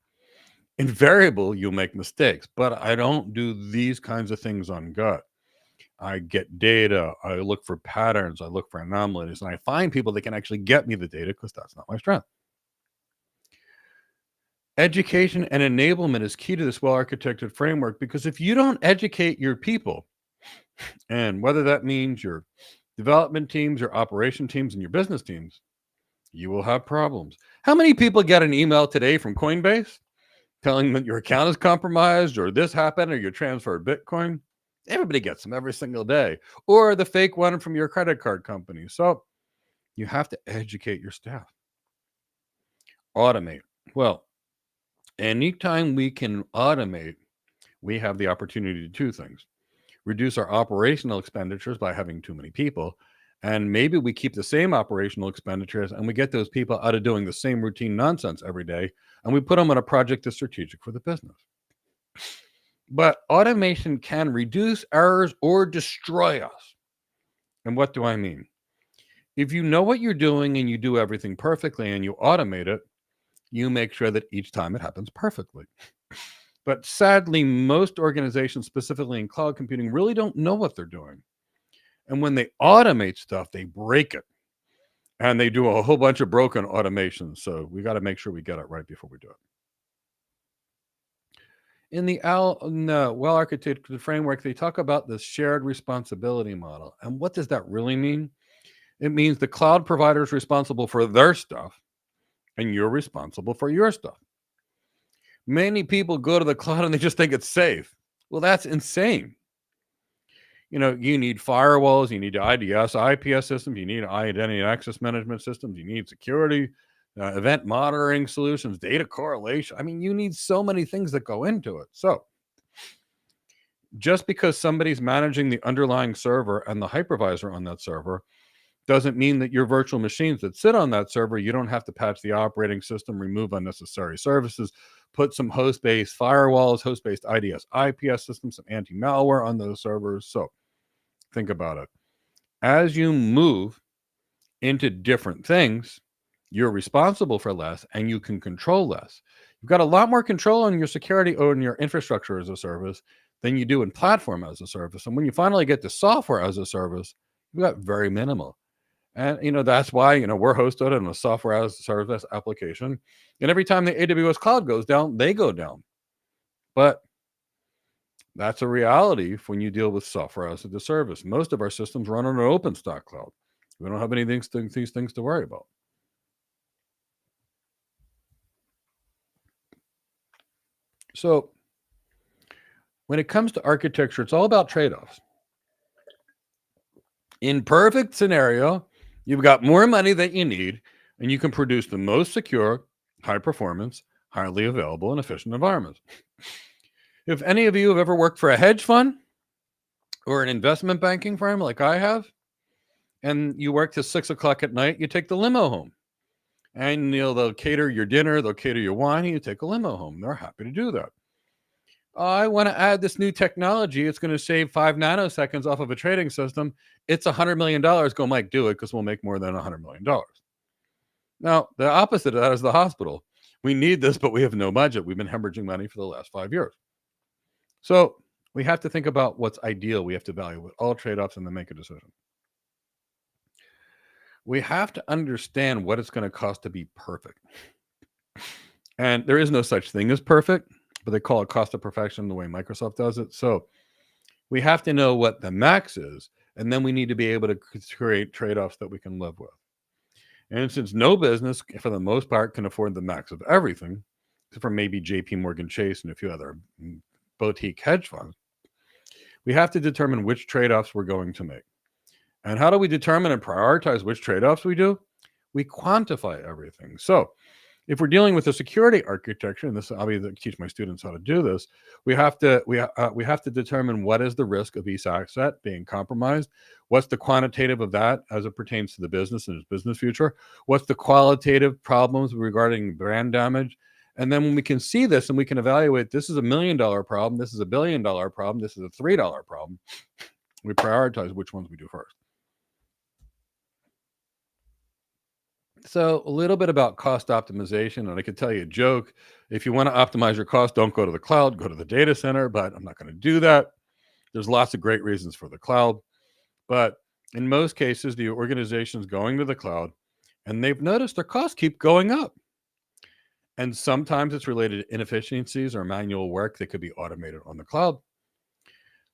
Invariable, you'll make mistakes, but I don't do these kinds of things on gut. I get data. I look for patterns. I look for anomalies, and I find people that can actually get me the data because that's not my strength. Education and enablement is key to this well-architected framework because if you don't educate your people, and whether that means your development teams, your operation teams, and your business teams, you will have problems. How many people get an email today from Coinbase telling that your account is compromised or this happened or you transferred Bitcoin? Everybody gets them every single day. Or the fake one from your credit card company. So you have to educate your staff. Automate. Well, anytime we can automate, we have the opportunity to do 2 things. Reduce our operational expenditures by having too many people. And maybe we keep the same operational expenditures and we get those people out of doing the same routine nonsense every day. And we put them on a project that's strategic for the business. But automation can reduce errors or destroy us. And what do I mean? If you know what you're doing and you do everything perfectly and you automate it, you make sure that each time it happens perfectly. But sadly, most organizations, specifically in cloud computing, really don't know what they're doing. And when they automate stuff, they break it. And they do a whole bunch of broken automations. So we got to make sure we get it right before we do it. In the well-architected framework, they talk about the shared responsibility model. And what does that really mean? It means the cloud provider is responsible for their stuff, and you're responsible for your stuff. Many people go to the cloud and they just think it's safe. Well, that's insane. You need firewalls, you need IDS, IPS systems, you need identity and access management systems, you need security, event monitoring solutions, data correlation. I mean, you need so many things that go into it. So just because somebody's managing the underlying server and the hypervisor on that server doesn't mean that your virtual machines that sit on that server, you don't have to patch the operating system, remove unnecessary services, put some host-based firewalls, host-based IDS, IPS systems, some anti-malware on those servers. So think about it. As you move into different things, you're responsible for less and you can control less. You've got a lot more control on your security or in your infrastructure as a service than you do in platform as a service. And when you finally get to software as a service, you've got very minimal. And that's why we're hosted on a software as a service application. And every time the AWS cloud goes down, they go down. But that's a reality when you deal with software as a service. Most of our systems run on an OpenStack cloud. We don't have these things to worry about. So when it comes to architecture, it's all about trade-offs. In perfect scenario, you've got more money than you need, and you can produce the most secure, high performance, highly available, and efficient environments. If any of you have ever worked for a hedge fund or an investment banking firm like I have, and you work till 6 o'clock at night, you take the limo home. And they'll cater your dinner, they'll cater your wine, and you take a limo home. They're happy to do that. I want to add this new technology. It's going to save 5 nanoseconds off of a trading system. It's $100 million. Go, Mike, do it because we'll make more than $100 million. Now, the opposite of that is the hospital. We need this, but we have no budget. We've been hemorrhaging money for the last 5 years. So we have to think about what's ideal. We have to evaluate all trade-offs and then make a decision. We have to understand what it's going to cost to be perfect. And there is no such thing as perfect, but they call it cost of perfection the way Microsoft does it. So we have to know what the max is, and then we need to be able to create trade-offs that we can live with. And since no business, for the most part, can afford the max of everything, except for maybe JP Morgan Chase and a few other boutique hedge funds, we have to determine which trade-offs we're going to make. And how do we determine and prioritize which trade-offs we do? We quantify everything. So if we're dealing with a security architecture, and this I'll teach my students how to do this, we have to determine what is the risk of each asset being compromised. What's the quantitative of that as it pertains to the business and its business future? What's the qualitative problems regarding brand damage? And then when we can see this and we can evaluate, this is $1 million problem, this is $1 billion problem, this is a $3 problem, we prioritize which ones we do first. So a little bit about cost optimization, and I could tell you a joke. If you want to optimize your cost, don't go to the cloud, go to the data center, but I'm not going to do that. There's lots of great reasons for the cloud, but in most cases, the organization's going to the cloud, and they've noticed their costs keep going up. And sometimes it's related to inefficiencies or manual work that could be automated on the cloud.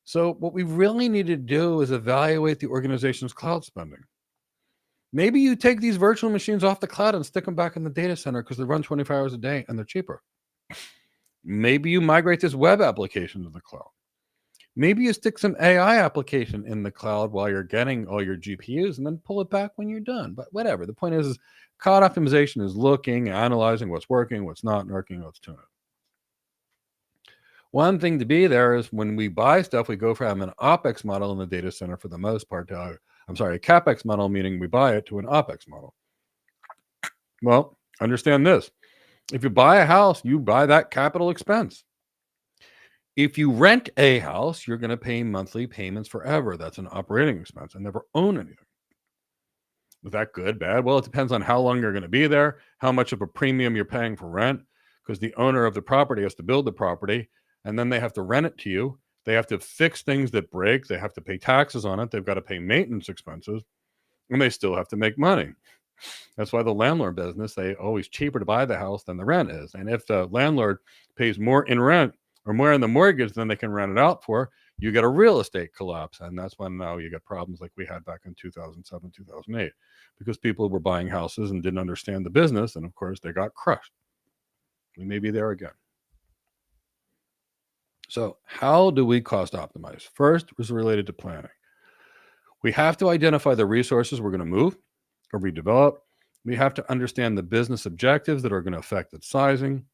So what we really need to do is evaluate the organization's cloud spending. Maybe you take these virtual machines off the cloud and stick them back in the data center because they run 24 hours a day and they're cheaper. Maybe you migrate this web application to the cloud. Maybe you stick some AI application in the cloud while you're getting all your GPUs and then pull it back when you're done. But whatever. The point is cloud optimization is looking, analyzing what's working, what's not working, let's tune it. One thing to be there is when we buy stuff, we go from an OpEx model in the data center for the most part to a CapEx model, meaning we buy it, to an OpEx model. Well, understand this. If you buy a house, you buy that capital expense. If you rent a house, you're going to pay monthly payments forever. That's an operating expense and never own anything. Is that good, bad? Well, it depends on how long you're going to be there, how much of a premium you're paying for rent, because the owner of the property has to build the property, and then they have to rent it to you. They have to fix things that break. They have to pay taxes on it. They've got to pay maintenance expenses, and they still have to make money. That's why the landlord business, they always cheaper to buy the house than the rent is. And if the landlord pays more in rent or more in the mortgage than they can rent it out for, you get a real estate collapse. And that's when now you get problems like we had back in 2007, 2008, because people were buying houses and didn't understand the business. And of course, they got crushed. We may be there again. So how do we cost optimize? First is related to planning. We have to identify the resources we're going to move or redevelop. We have to understand the business objectives that are going to affect its sizing.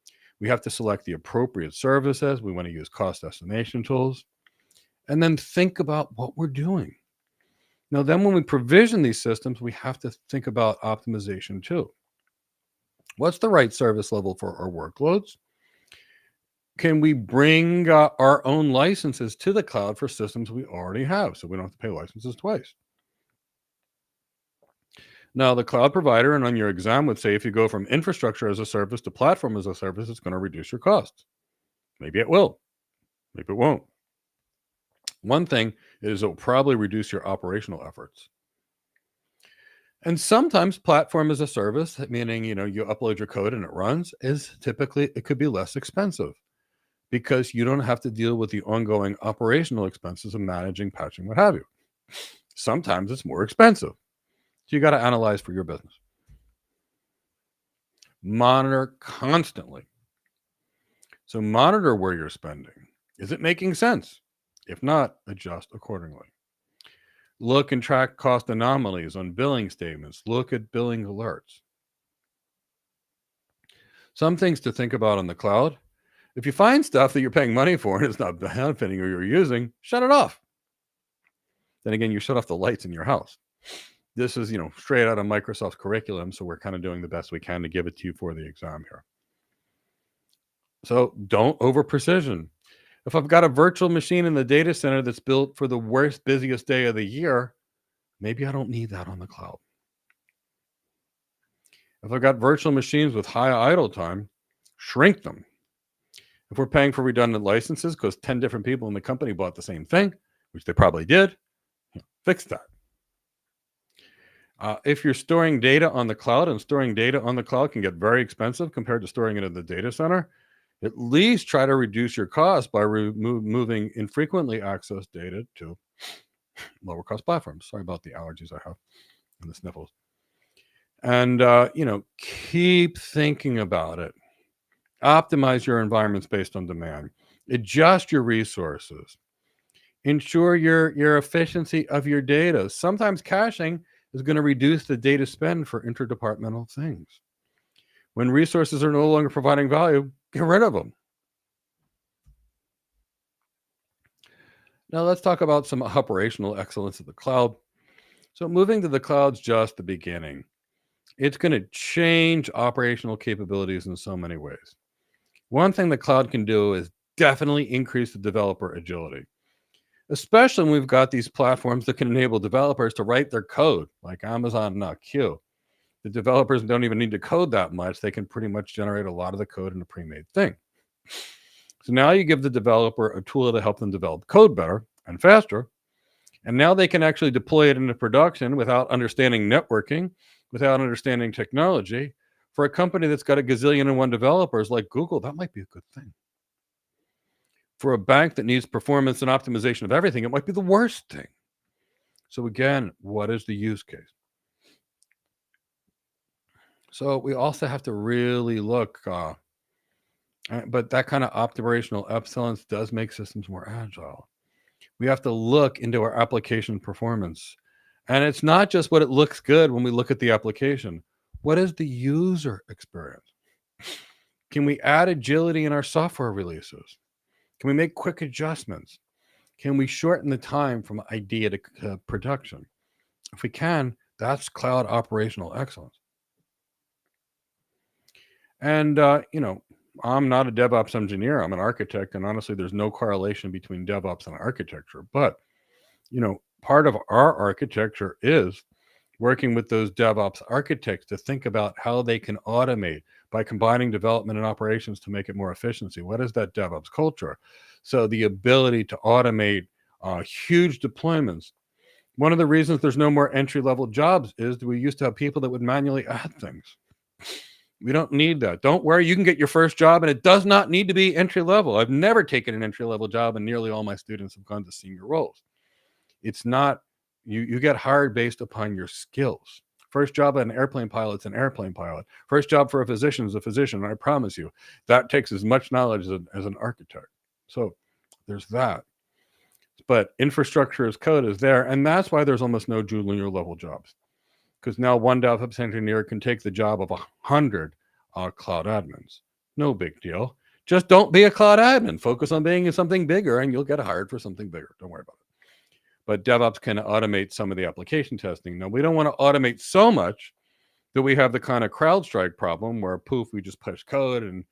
We have to select the appropriate services. We want to use cost estimation tools. And then think about what we're doing. Now, then when we provision these systems, we have to think about optimization too. What's the right service level for our workloads? Can we bring our own licenses to the cloud for systems we already have so we don't have to pay licenses twice? Now, the cloud provider and on your exam would say if you go from infrastructure as a service to platform as a service, it's going to reduce your costs. Maybe it will, maybe it won't. One thing is it will probably reduce your operational efforts. And sometimes platform as a service, meaning you upload your code and it runs, is typically it could be less expensive because you don't have to deal with the ongoing operational expenses of managing, patching, what have you. Sometimes it's more expensive. So you got to analyze for your business. Monitor constantly. So monitor where you're spending. Is it making sense? If not, adjust accordingly. Look and track cost anomalies on billing statements. Look at billing alerts. Some things to think about on the cloud. If you find stuff that you're paying money for and it's not benefiting or you're using, shut it off. Then again, you shut off the lights in your house. This is, straight out of Microsoft's curriculum, so we're kind of doing the best we can to give it to you for the exam here. So don't over precision. If I've got a virtual machine in the data center that's built for the worst, busiest day of the year, maybe I don't need that on the cloud. If I've got virtual machines with high idle time, shrink them. If we're paying for redundant licenses because 10 different people in the company bought the same thing, which they probably did, fix that. If you're storing data on the cloud, and storing data on the cloud can get very expensive compared to storing it in the data center, at least try to reduce your cost by moving infrequently accessed data to lower cost platforms. Sorry about the allergies I have and the sniffles. And, keep thinking about it. Optimize your environments based on demand. Adjust your resources. Ensure your efficiency of your data. Sometimes caching is going to reduce the data spend for interdepartmental things. When resources are no longer providing value, get rid of them. Now let's talk about some operational excellence of the cloud. So moving to the cloud's just the beginning. It's going to change operational capabilities in so many ways. One thing the cloud can do is definitely increase the developer agility, especially when we've got these platforms that can enable developers to write their code, like Amazon Q. The developers don't even need to code that much. They can pretty much generate a lot of the code in a pre-made thing. So now you give the developer a tool to help them develop code better and faster. And now they can actually deploy it into production without understanding networking, without understanding technology. For a company that's got a gazillion and one developers like Google, that might be a good thing. For a bank that needs performance and optimization of everything, it might be the worst thing. So again, what is the use case? So we also have to really look, but that kind of operational excellence does make systems more agile. We have to look into our application performance. And it's not just what it looks good when we look at the application. What is the user experience? Can we add agility in our software releases? Can we make quick adjustments? Can we shorten the time from idea to production? If we can, that's cloud operational excellence. And, I'm not a DevOps engineer. I'm an architect. And honestly, there's no correlation between DevOps and architecture. But, part of our architecture is working with those DevOps architects to think about how they can automate by combining development and operations to make it more efficiency. What is that DevOps culture? So the ability to automate huge deployments. One of the reasons there's no more entry-level jobs is that we used to have people that would manually add things. We don't need that. Don't worry. You can get your first job, and it does not need to be entry level. I've never taken an entry level job, and nearly all my students have gone to senior roles. It's not, you get hired based upon your skills. First job an airplane pilot's an airplane pilot. First job for a physician is a physician. And I promise you, that takes as much knowledge as an architect. So There's that. But infrastructure as code is there. And that's why there's almost no junior level jobs. Because now one DevOps engineer can take the job of 100 cloud admins. No big deal. Just don't be a cloud admin. Focus on being something bigger and you'll get hired for something bigger. Don't worry about it. But DevOps can automate some of the application testing. Now, we don't want to automate so much that we have the kind of CrowdStrike problem where poof, we just push code and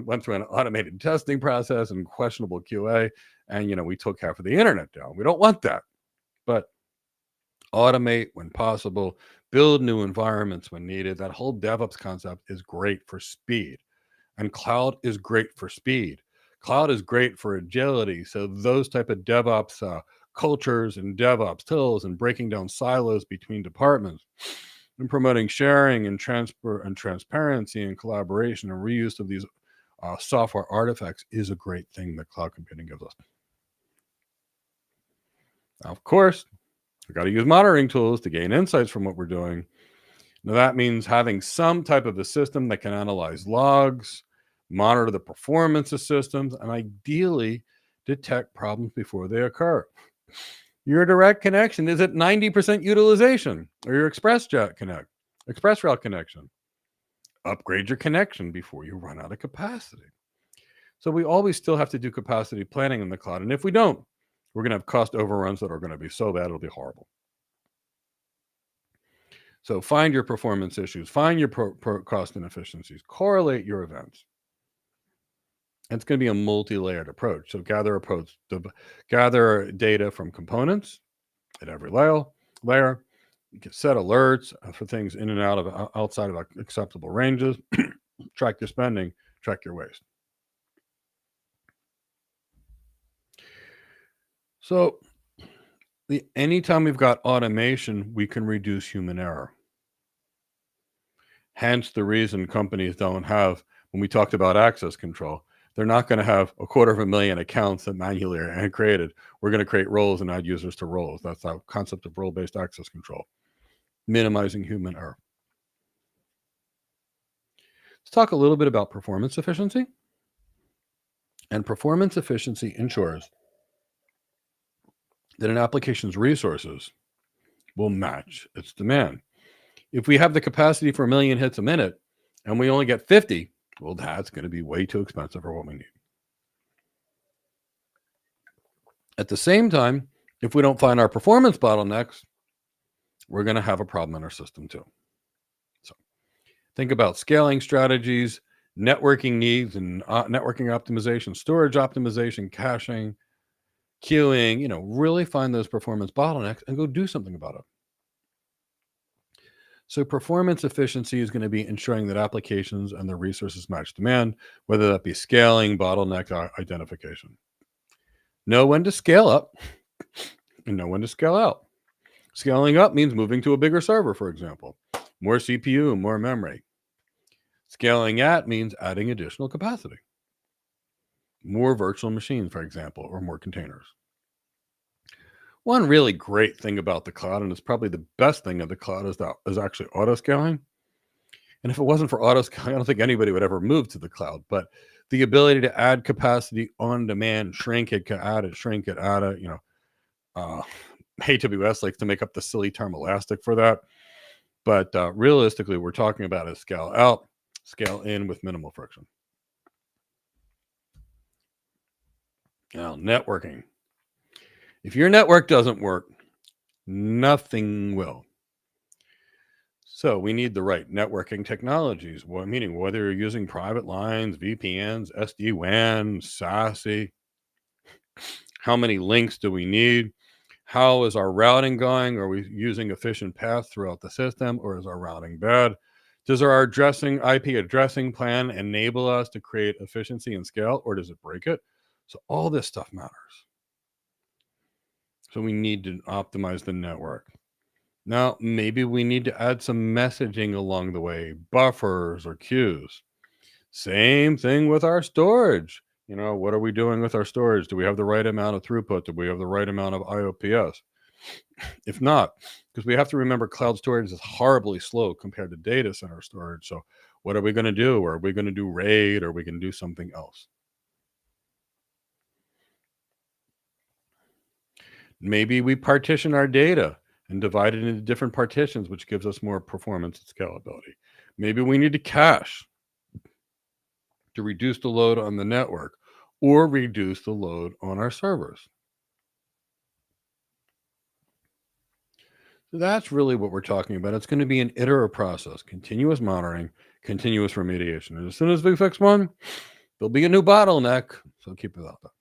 went through an automated testing process and questionable QA, and we took half of the internet down. We don't want that. But automate when possible, build new environments when needed. That whole DevOps concept is great for speed, and cloud is great for speed. Cloud is great for agility. So those type of DevOps cultures and DevOps tools and breaking down silos between departments and promoting sharing and transparency and collaboration and reuse of these software artifacts is a great thing that cloud computing gives us. Now, of course, we've got to use monitoring tools to gain insights from what we're doing. Now, that means having some type of a system that can analyze logs, monitor the performance of systems, and ideally detect problems before they occur. Your direct connection is at 90% utilization, or your express route connection. Upgrade your connection before you run out of capacity. So we always still have to do capacity planning in the cloud. And if we don't, we're going to have cost overruns that are going to be so bad, it'll be horrible. So find your performance issues, find your cost inefficiencies, correlate your events. And it's going to be a multi-layered approach. So gather data from components at every layer. You can set alerts for things in and out of outside of acceptable ranges. Track your spending, track your waste. So anytime we've got automation, we can reduce human error. Hence the reason companies don't have, when we talked about access control, they're not going to have 250,000 accounts that manually are created. We're going to create roles and add users to roles. That's the concept of role-based access control, minimizing human error. Let's talk a little bit about performance efficiency. And performance efficiency ensures that an application's resources will match its demand. If we have the capacity for 1 million hits a minute and we only get 50, well, that's going to be way too expensive for what we need. At the same time, if we don't find our performance bottlenecks, we're going to have a problem in our system too. So think about scaling strategies, networking needs, and networking optimization, storage optimization, caching, queuing, really find those performance bottlenecks and go do something about it. So performance efficiency is going to be ensuring that applications and their resources match demand, whether that be scaling, bottleneck, or identification. Know when to scale up and know when to scale out. Scaling up means moving to a bigger server, for example, more CPU, more memory. Scaling out means adding additional capacity, more virtual machines, for example, or more containers. One really great thing about the cloud, and it's probably the best thing of the cloud, is actually auto-scaling. And if it wasn't for auto-scaling, I don't think anybody would ever move to the cloud. But the ability to add capacity on demand, shrink it, add it. AWS likes to make up the silly term elastic for that. But realistically, we're talking about a scale out, scale in with minimal friction. Now, networking. If your network doesn't work, nothing will. So we need the right networking technologies, meaning whether you're using private lines, VPNs, SD-WAN, SASE, how many links do we need? How is our routing going? Are we using efficient paths throughout the system, or is our routing bad? Does our IP addressing plan enable us to create efficiency and scale, or does it break it? So all this stuff matters. So we need to optimize the network. Now, maybe we need to add some messaging along the way, buffers or queues. Same thing with our storage. What are we doing with our storage? Do we have the right amount of throughput? Do we have the right amount of IOPS? If not, because we have to remember cloud storage is horribly slow compared to data center storage. So what are we going to do? Are we going to do RAID, or are we going to do something else? Maybe we partition our data and divide it into different partitions, which gives us more performance and scalability. Maybe we need to cache to reduce the load on the network or reduce the load on our servers. So that's really what we're talking about. It's going to be an iterative process, continuous monitoring, continuous remediation. And as soon as we fix one, there'll be a new bottleneck. So keep it up.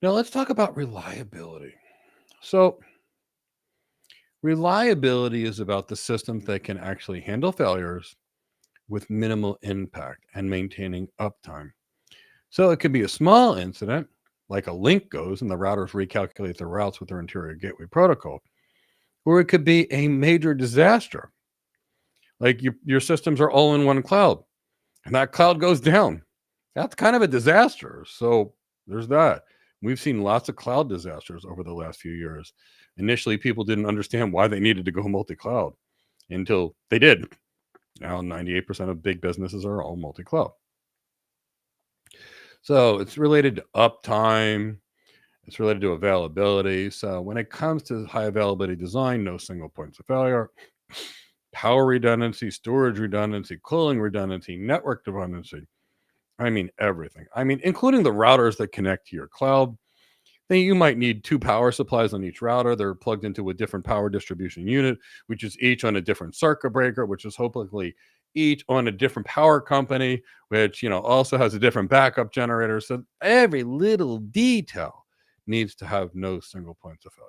Now let's talk about reliability. So reliability is about the systems that can actually handle failures with minimal impact and maintaining uptime. So it could be a small incident, like a link goes and the routers recalculate their routes with their interior gateway protocol, or it could be a major disaster, like your systems are all in one cloud and that cloud goes down. That's kind of a disaster. So there's that. We've seen lots of cloud disasters over the last few years. Initially, people didn't understand why they needed to go multi-cloud until they did. Now, 98% of big businesses are all multi-cloud. So it's related to uptime. It's related to availability. So when it comes to high availability design, no single points of failure, power redundancy, storage redundancy, cooling redundancy, network redundancy. I mean, everything. I mean, including the routers that connect to your cloud. Then you might need 2 power supplies on each router. They're plugged into a different power distribution unit, which is each on a different circuit breaker, which is hopefully each on a different power company, which, also has a different backup generator. So every little detail needs to have no single points of failure.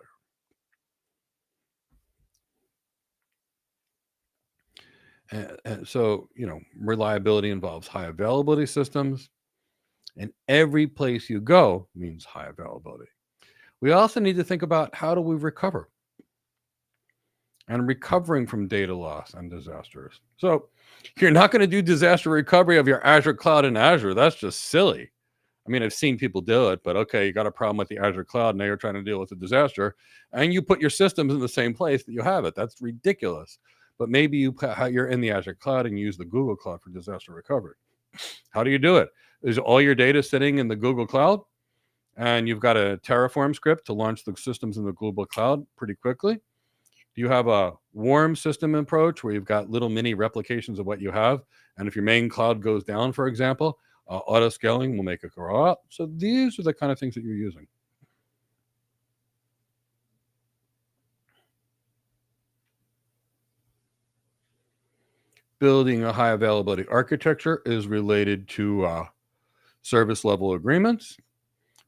And so, reliability involves high availability systems, and every place you go means high availability. We also need to think about how do we recover and recovering from data loss and disasters. So you're not going to do disaster recovery of your Azure cloud in Azure. That's just silly. I mean, I've seen people do it, but okay, you got a problem with the Azure cloud. Now you're trying to deal with a disaster and you put your systems in the same place that you have it. That's ridiculous. But maybe you're in the Azure cloud and use the Google cloud for disaster recovery. How do you do it? Is all your data sitting in the Google cloud? And you've got a Terraform script to launch the systems in the global cloud pretty quickly? Do you have a warm system approach where you've got little mini replications of what you have? And if your main cloud goes down, for example, auto scaling will make it grow up. So these are the kind of things that you're using. Building a high availability architecture is related to service level agreements.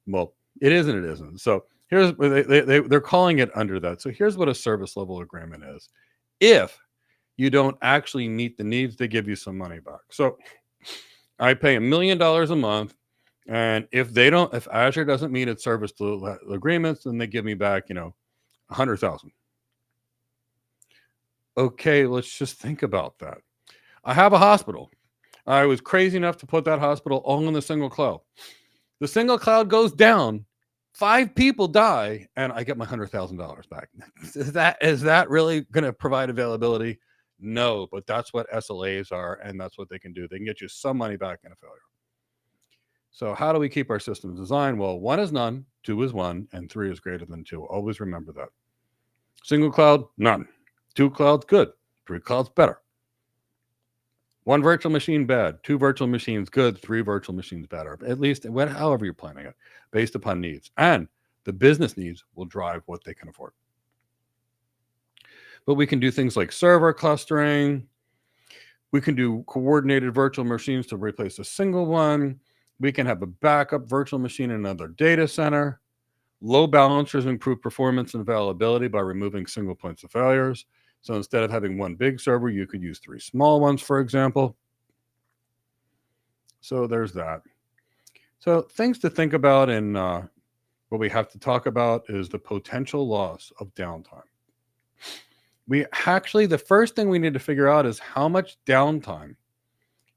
Well, it is and it isn't. So here's they're calling it under that. So here's what a service level agreement is. If you don't actually meet the needs, they give you some money back. So I pay $1 million a month, and if Azure doesn't meet its service agreements, then they give me back, 100,000. Okay, let's just think about that. I have a hospital. I was crazy enough to put that hospital all in the single cloud. The single cloud goes down, 5 people die, and I get my $100,000 back. Is that really going to provide availability? No, but that's what SLAs are, and that's what they can do. They can get you some money back in a failure. So how do we keep our systems designed? Well, 1 is none, 2 is 1, and 3 is greater than 2. Always remember that. Single cloud, none. 2 clouds, good. 3 clouds, better. 1 virtual machine, bad. 2 virtual machines, good. 3 virtual machines, better. At least, however you're planning it, based upon needs. And the business needs will drive what they can afford. But we can do things like server clustering. We can do coordinated virtual machines to replace a single one. We can have a backup virtual machine in another data center. Load balancers improve performance and availability by removing single points of failures. So instead of having 1 big server, you could use 3 small ones, for example. So there's that. So things to think about, and what we have to talk about is the potential loss of downtime. The first thing we need to figure out is how much downtime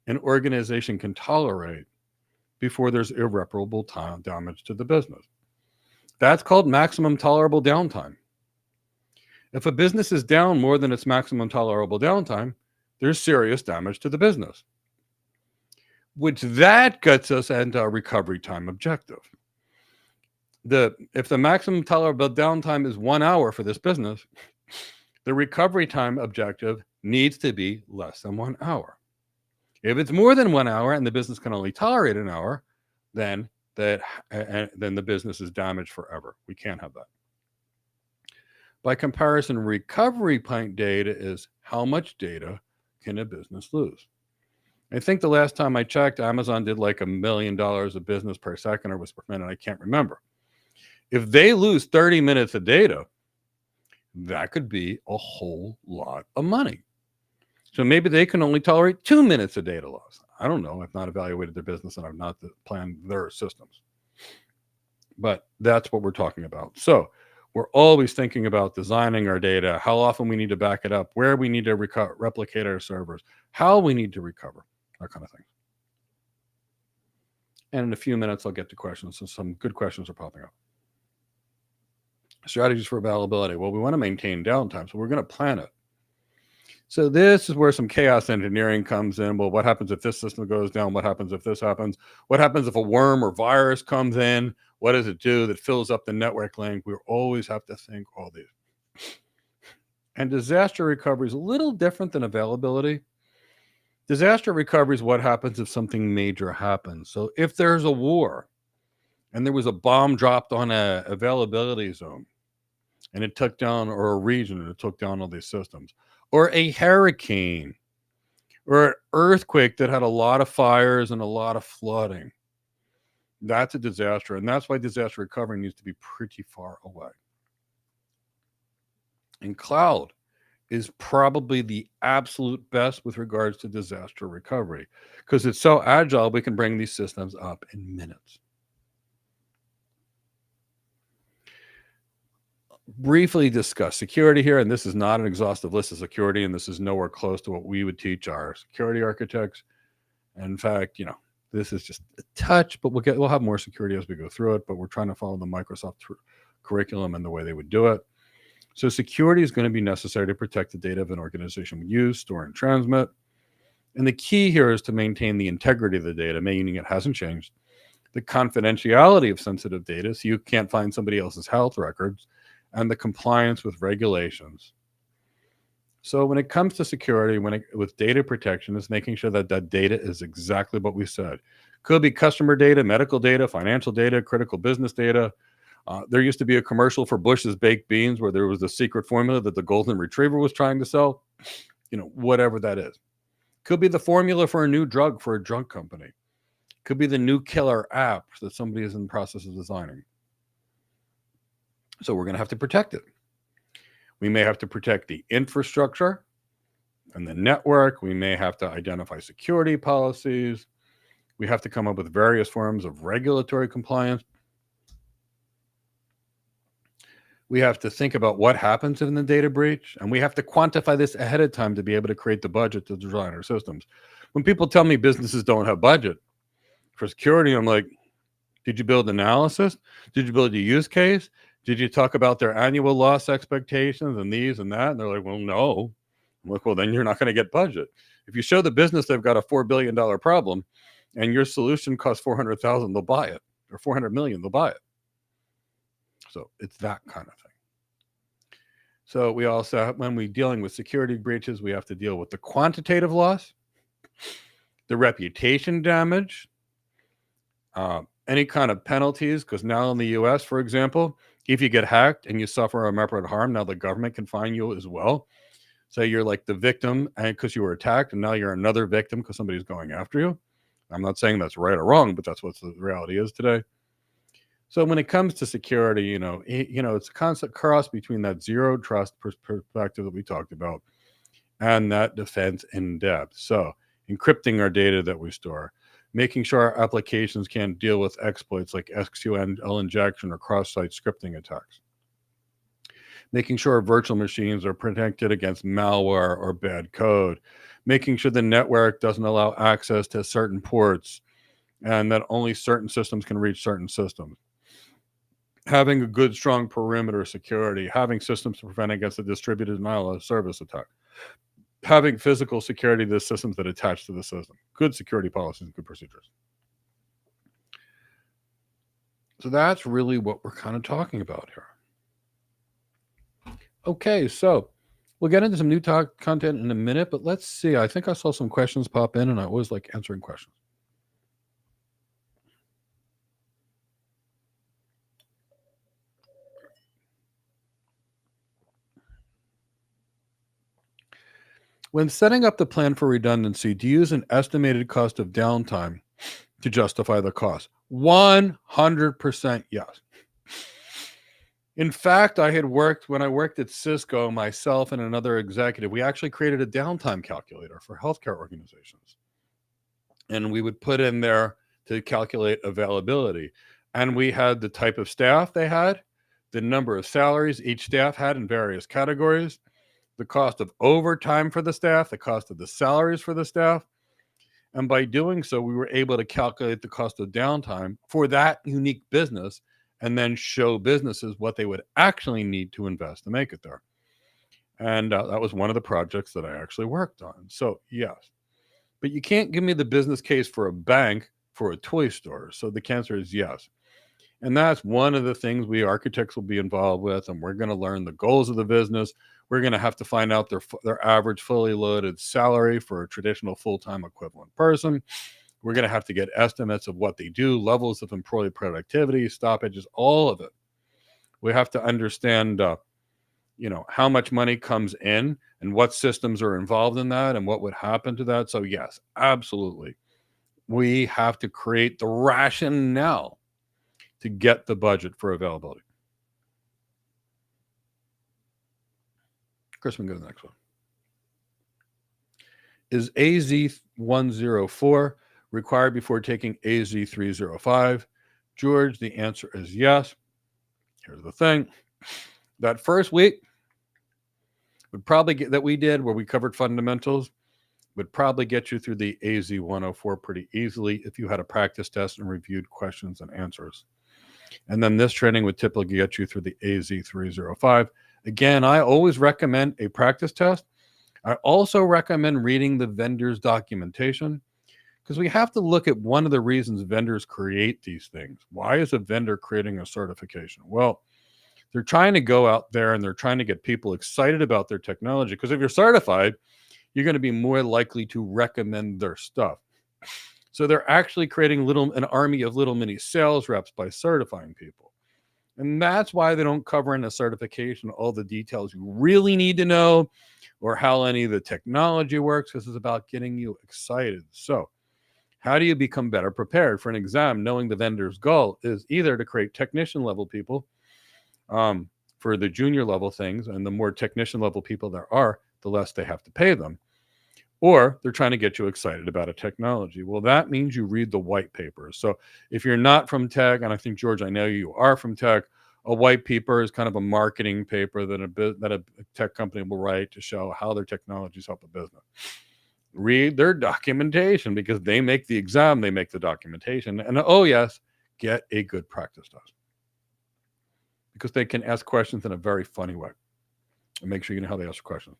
an organization can tolerate before there's irreparable damage to the business. That's called maximum tolerable downtime. If a business is down more than its maximum tolerable downtime, there's serious damage to the business, which that gets us into a recovery time objective. if the maximum tolerable downtime is 1 hour for this business, the recovery time objective needs to be less than 1 hour. If it's more than 1 hour and the business can only tolerate an hour, then the business is damaged forever. We can't have that. By comparison, recovery point data is how much data can a business lose. I think the last time I checked, Amazon did like $1 million of business per second or was per minute. I can't remember. If they lose 30 minutes of data, that could be a whole lot of money. So maybe they can only tolerate 2 minutes of data loss. I don't know. I've not evaluated their business and I've not planned their systems. But that's what we're talking about. So we're always thinking about designing our data, how often we need to back it up, where we need to replicate our servers, how we need to recover, that kind of thing. And in a few minutes, I'll get to questions. So some good questions are popping up. Strategies for availability. Well, we want to maintain downtime, so we're going to plan it. So this is where some chaos engineering comes in. Well, what happens if this system goes down? What happens if this happens? What happens if a worm or virus comes in? What does it do that fills up the network link? We always have to think all these. And disaster recovery is a little different than availability. Disaster recovery is what happens if something major happens. So if there's a war and there was a bomb dropped on a availability zone and it took down, or a region and it took down all these systems, or a hurricane, or an earthquake that had a lot of fires and a lot of flooding. That's a disaster, and that's why disaster recovery needs to be pretty far away. And cloud is probably the absolute best with regards to disaster recovery because it's so agile, we can bring these systems up in minutes. Briefly discuss security here, and this is not an exhaustive list of security, and this is nowhere close to what we would teach our security architects. In fact, this is just a touch, but we'll have more security as we go through it, but we're trying to follow the Microsoft curriculum and the way they would do it. So security is going to be necessary to protect the data of an organization we use, store, and transmit. And the key here is to maintain the integrity of the data, meaning it hasn't changed, the confidentiality of sensitive data, so you can't find somebody else's health records, and the compliance with regulations. So when it comes to security, with data protection, is making sure that that data is exactly what we said. Could be customer data, medical data, financial data, critical business data. There used to be a commercial for Bush's Baked Beans where there was a secret formula that the golden retriever was trying to sell. Whatever that is. Could be the formula for a new drug for a drug company. Could be the new killer app that somebody is in the process of designing. So we're going to have to protect it. We may have to protect the infrastructure and the network. We may have to identify security policies. We have to come up with various forms of regulatory compliance. We have to think about what happens in the data breach, and we have to quantify this ahead of time to be able to create the budget to design our systems. When people tell me businesses don't have budget for security, I'm like, did you build analysis? Did you build a use case? Did you talk about their annual loss expectations and these and that? And they're like, well, no. I'm like, well, then you're not going to get budget. If you show the business they've got a $4 billion problem and your solution costs $400,000, they'll buy it, or $400 million, they'll buy it. So it's that kind of thing. So we also, when we're dealing with security breaches, we have to deal with the quantitative loss, the reputation damage, any kind of penalties, because now in the US, for example, if you get hacked and you suffer irreparable harm, now the government can fine you as well. Say you're like the victim and because you were attacked, and now you're another victim because somebody's going after you. I'm not saying that's right or wrong, but that's what the reality is today. So when it comes to security, it's a constant cross between that zero trust perspective that we talked about and that defense in depth. So encrypting our data that we store, making sure our applications can't deal with exploits like SQL injection or cross-site scripting attacks. Making sure our virtual machines are protected against malware or bad code. Making sure the network doesn't allow access to certain ports and that only certain systems can reach certain systems. Having a good, strong perimeter security. Having systems to prevent against a distributed denial of service attack. Having physical security to the systems that attach to the system. Good security policies and good procedures. So that's really what we're kind of talking about here. Okay, so we'll get into some new content in a minute, but let's see. I think I saw some questions pop in, and I always like answering questions. When setting up the plan for redundancy, do you use an estimated cost of downtime to justify the cost? 100% yes. In fact, when I worked at Cisco, myself and another executive, we actually created a downtime calculator for healthcare organizations. And we would put in there to calculate availability. And we had the type of staff they had, the number of salaries each staff had in various categories, the cost of overtime for the staff, the cost of the salaries for the staff. And by doing so, we were able to calculate the cost of downtime for that unique business and then show businesses what they would actually need to invest to make it there. And that was one of the projects that I actually worked on. So, yes. But you can't give me the business case for a bank for a toy store. So the answer is yes. And that's one of the things we architects will be involved with. And we're going to learn the goals of the business. We're going to have to find out their average fully loaded salary for a traditional full-time equivalent person. We're going to have to get estimates of what they do, levels of employee productivity, stoppages, all of it. We have to understand, how much money comes in and what systems are involved in that and what would happen to that. So yes, absolutely. We have to create the rationale to get the budget for availability. Chris, we can go to the next one. Is AZ104 required before taking AZ305? George, the answer is yes. Here's the thing. That first week would probably get that we did where we covered fundamentals would probably get you through the AZ104 pretty easily if you had a practice test and reviewed questions and answers. And then this training would typically get you through the AZ305. Again, I always recommend a practice test. I also recommend reading the vendor's documentation because we have to look at one of the reasons vendors create these things. Why is a vendor creating a certification? Well, they're trying to go out there and they're trying to get people excited about their technology because if you're certified, you're going to be more likely to recommend their stuff. So they're actually creating an army of little mini sales reps by certifying people. And that's why they don't cover in a certification all the details you really need to know or how any of the technology works. This is about getting you excited. So how do you become better prepared for an exam knowing the vendor's goal is either to create technician level people for the junior level things, and the more technician level people there are, the less they have to pay them. Or they're trying to get you excited about a technology. Well, that means you read the white papers. So if you're not from tech, and I think, George, I know you are from tech, a white paper is kind of a marketing paper that a tech company will write to show how their technologies help a business. Read their documentation because they make the exam, they make the documentation. And oh, yes, get a good practice test because they can ask questions in a very funny way. And make sure you know how they ask questions.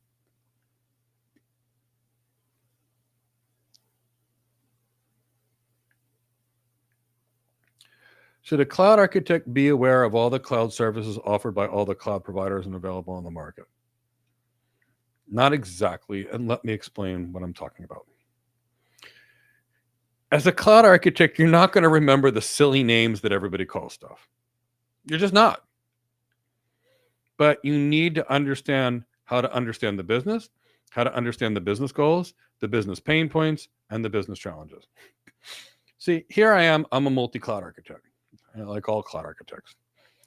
Should a cloud architect be aware of all the cloud services offered by all the cloud providers and available on the market? Not exactly, and let me explain what I'm talking about. As a cloud architect, you're not going to remember the silly names that everybody calls stuff. You're just not. But you need to understand how to understand the business, how to understand the business goals, the business pain points, and the business challenges. See, here I am. I'm a multi-cloud architect, like all cloud architects.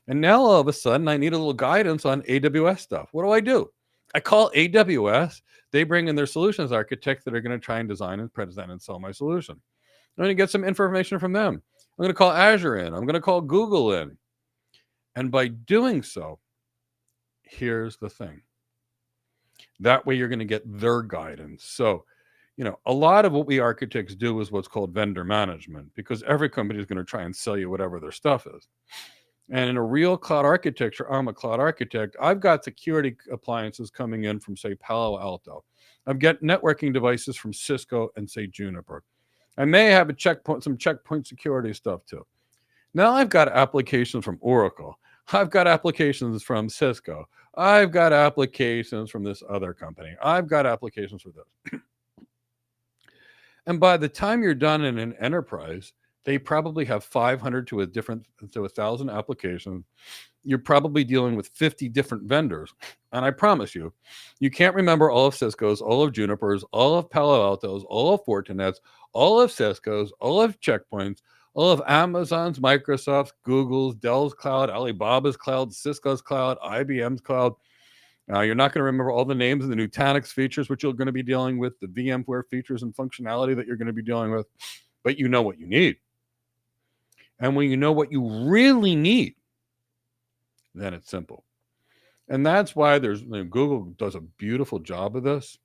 And now all of a sudden, I need a little guidance on AWS stuff. What do? I call AWS. They bring in their solutions architects that are going to try and design and present and sell my solution. I'm going to get some information from them. I'm going to call Azure in. I'm going to call Google in. And by doing so, here's the thing. That way you're going to get their guidance. So, a lot of what we architects do is what's called vendor management because every company is going to try and sell you whatever their stuff is. And in a real cloud architecture, I'm a cloud architect. I've got security appliances coming in from, say, Palo Alto. I've got networking devices from Cisco and, say, Juniper. I may have some checkpoint security stuff too. Now I've got applications from Oracle. I've got applications from Cisco. I've got applications from this other company. I've got applications for this. And by the time you're done in an enterprise, they probably have 500 to 1,000 applications. You're probably dealing with 50 different vendors. And I promise you, you can't remember all of Cisco's, all of Juniper's, all of Palo Alto's, all of Fortinet's, all of Cisco's, all of Checkpoint's, all of Amazon's, Microsoft's, Google's, Dell's cloud, Alibaba's cloud, Cisco's cloud, IBM's cloud. You're not going to remember all the names of the Nutanix features, which you're going to be dealing with, the VMware features and functionality that you're going to be dealing with, but you know what you need. And when you know what you really need, then it's simple. And that's why Google does a beautiful job of this.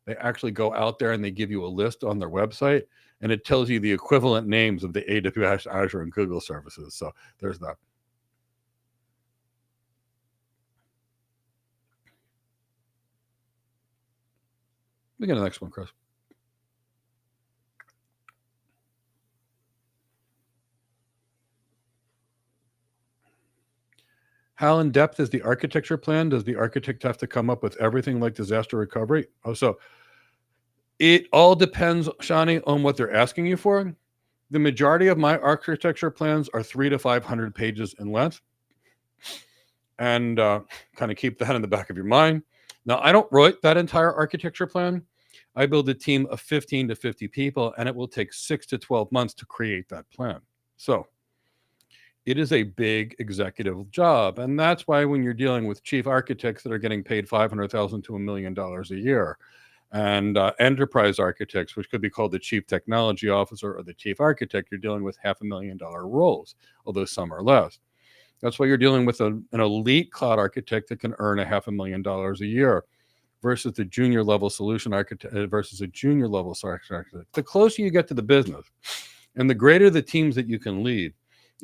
They actually go out there and they give you a list on their website, and it tells you the equivalent names of the AWS, Azure, and Google services. So there's that. We get the next one, Chris. How in depth is the architecture plan? Does the architect have to come up with everything like disaster recovery? So it all depends, Shani, on what they're asking you for. The majority of my architecture plans are 300 to 500 pages in length. And kind of keep that in the back of your mind. Now, I don't write that entire architecture plan. I build a team of 15 to 50 people, and it will take 6 to 12 months to create that plan. So it is a big executive job. And that's why when you're dealing with chief architects that are getting paid $500,000 to $1 million a year, and enterprise architects, which could be called the chief technology officer or the chief architect, you're dealing with $500,000 roles, although some are less. That's why you're dealing with an elite cloud architect that can earn $500,000 a year versus the junior level solution architect versus a junior level architect. The closer you get to the business and the greater the teams that you can lead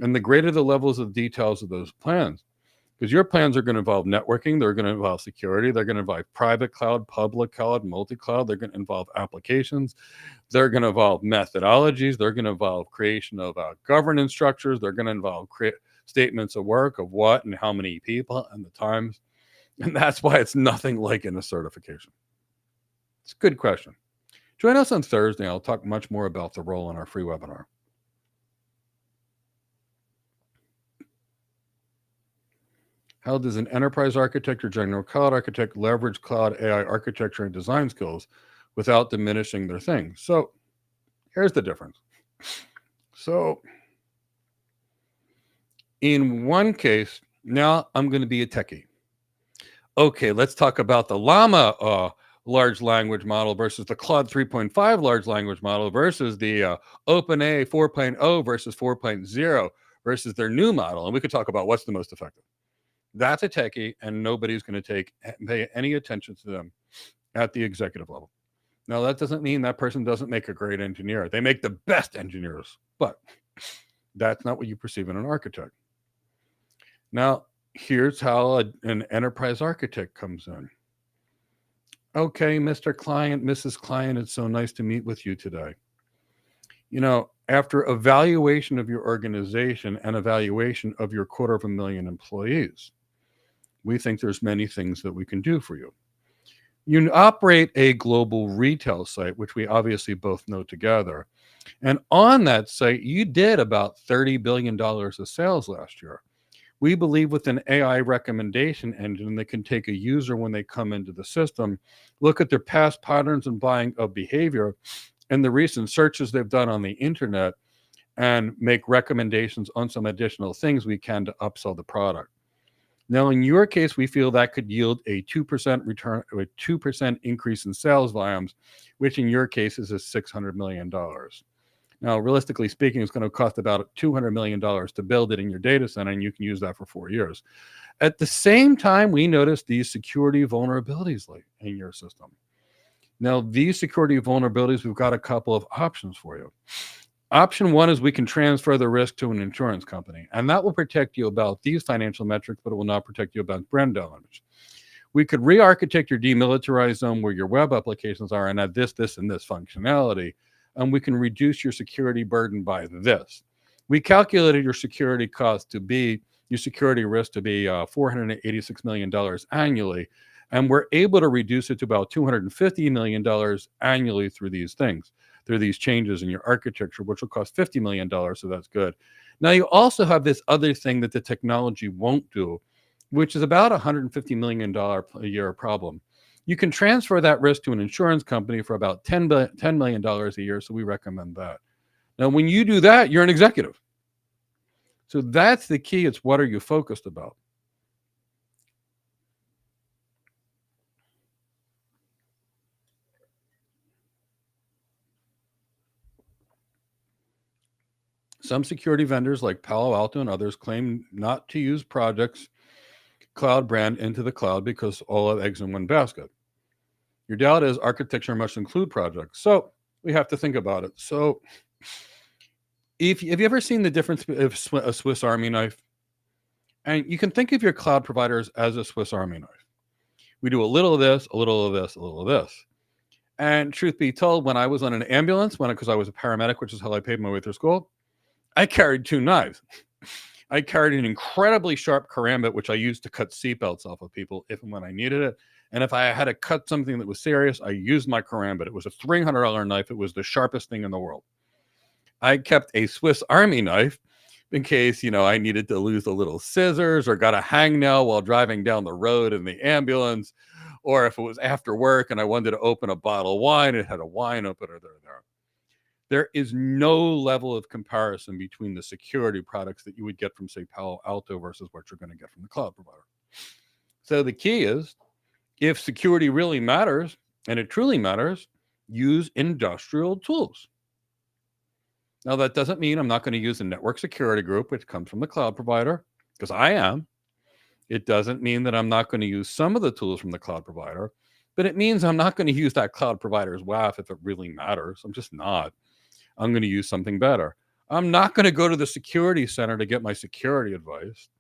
and the greater the levels of details of those plans, because your plans are going to involve networking, they're going to involve security, they're going to involve private cloud, public cloud, multi-cloud, they're going to involve applications, they're going to involve methodologies, they're going to involve creation of governance structures, they're going to involve statements of work of what and how many people and the times. And that's why it's nothing like in a certification. It's a good question. Join us on Thursday. I'll talk much more about the role in our free webinar. How does an enterprise architect or general cloud architect leverage cloud AI architecture and design skills without diminishing their thing? So here's the difference. So in one case, now I'm going to be a techie. Okay, let's talk about the Llama large language model versus the Claude 3.5 large language model versus the OpenAI 4.0 versus 4.0 versus their new model. And we could talk about what's the most effective. That's a techie, and nobody's going to pay any attention to them at the executive level. Now, that doesn't mean that person doesn't make a great engineer. They make the best engineers, but that's not what you perceive in an architect. Now, here's how an enterprise architect comes in. Okay, Mr. Client, Mrs. Client, it's so nice to meet with you today. You know, after evaluation of your organization and evaluation of your 250,000 employees, we think there's many things that we can do for you. You operate a global retail site, which we obviously both know together. And on that site, you did about $30 billion of sales last year. We believe with an AI recommendation engine that can take a user when they come into the system, look at their past patterns and buying of behavior and the recent searches they've done on the internet and make recommendations on some additional things we can to upsell the product. Now, in your case, we feel that could yield a 2% return, a 2% increase in sales volumes, which in your case is $600 million. Now, realistically speaking, it's going to cost about $200 million to build it in your data center, and you can use that for 4 years. At the same time, we noticed these security vulnerabilities in your system. Now, these security vulnerabilities, we've got a couple of options for you. Option one is we can transfer the risk to an insurance company, and that will protect you about these financial metrics, but it will not protect you about brand damage. We could re-architect your demilitarized zone where your web applications are and add this, and this functionality, and we can reduce your security burden by this. We calculated your security cost to be, your security risk to be $486 million annually. And we're able to reduce it to about $250 million annually through these things, through these changes in your architecture, which will cost $50 million. So that's good. Now, you also have this other thing that the technology won't do, which is about $150 million a year problem. You can transfer that risk to an insurance company for about $10 million a year. So we recommend that. Now, when you do that, you're an executive. So that's the key. It's what are you focused about? Some security vendors like Palo Alto and others claim not to use projects cloud brand into the cloud because all of eggs in one basket. Your doubt is architecture must include projects. So we have to think about it. So have you ever seen the difference of a Swiss Army knife? And you can think of your cloud providers as a Swiss Army knife. We do a little of this, a little of this, a little of this. And truth be told, when I was on an ambulance, because I was a paramedic, which is how I paid my way through school, I carried two knives. I carried an incredibly sharp karambit, which I used to cut seatbelts off of people if and when I needed it. And if I had to cut something that was serious, I used my karambit. It was a $300 knife. It was the sharpest thing in the world. I kept a Swiss Army knife in case, I needed to lose a little scissors or got a hangnail while driving down the road in the ambulance, or if it was after work and I wanted to open a bottle of wine, it had a wine opener there. There is no level of comparison between the security products that you would get from, say, Palo Alto versus what you're going to get from the cloud provider. So the key is, if security really matters, and it truly matters, use industrial tools. Now, that doesn't mean I'm not going to use a network security group, which comes from the cloud provider, because I am. It doesn't mean that I'm not going to use some of the tools from the cloud provider, but it means I'm not going to use that cloud provider's WAF if it really matters. I'm just not. I'm going to use something better. I'm not going to go to the security center to get my security advice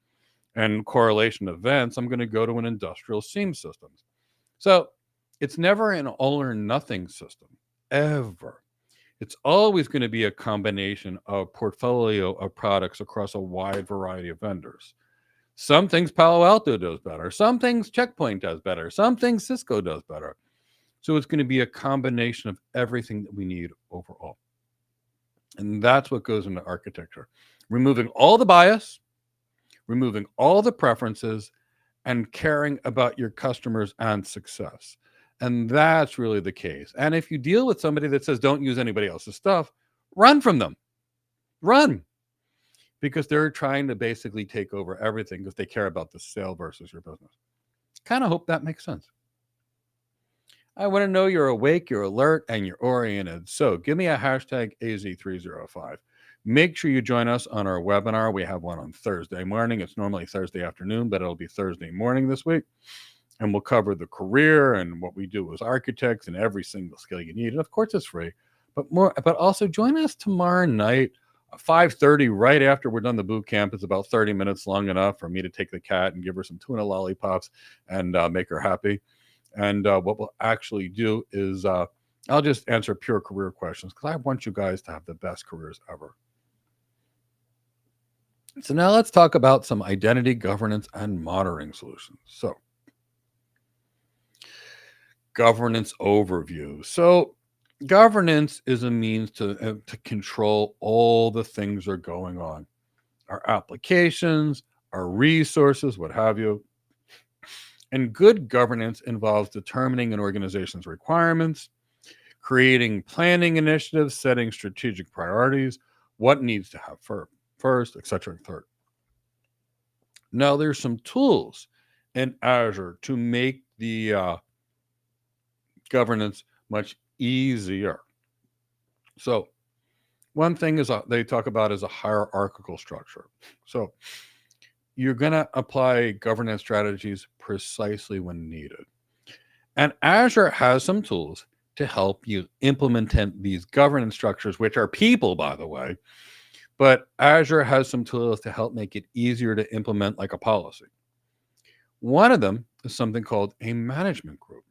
and correlation events. I'm going to go to an industrial SIEM system. So it's never an all or nothing system, ever. It's always going to be a combination of portfolio of products across a wide variety of vendors. Some things Palo Alto does better. Some things Checkpoint does better. Some things Cisco does better. So it's going to be a combination of everything that we need overall. And that's what goes into architecture. Removing all the bias, removing all the preferences, and caring about your customers and success. And that's really the case. And if you deal with somebody that says, don't use anybody else's stuff, run from them. Run. Because they're trying to basically take over everything because they care about the sale versus your business. Kind of hope that makes sense. I want to know you're awake, you're alert, and you're oriented. So give me a hashtag AZ305. Make sure you join us on our webinar. We have one on Thursday morning. It's normally Thursday afternoon, but it'll be Thursday morning this week. And we'll cover the career and what we do as architects and every single skill you need. And of course, it's free. But also join us tomorrow night, 5:30, right after we're done the boot camp. It's about 30 minutes long enough for me to take the cat and give her some tuna lollipops and make her happy. And what we'll actually do is I'll just answer pure career questions because I want you guys to have the best careers ever. So now let's talk about some identity governance and monitoring solutions. So governance overview. So governance is a means to control all the things that are going on. Our applications, our resources, what have you. And good governance involves determining an organization's requirements, creating planning initiatives, setting strategic priorities, what needs to have first, etc. and third. Now, there's some tools in Azure to make the governance much easier. So one thing is they talk about is a hierarchical structure. So you're going to apply governance strategies precisely when needed. And Azure has some tools to help you implement these governance structures, which are people, by the way. But Azure has some tools to help make it easier to implement like a policy. One of them is something called a management group.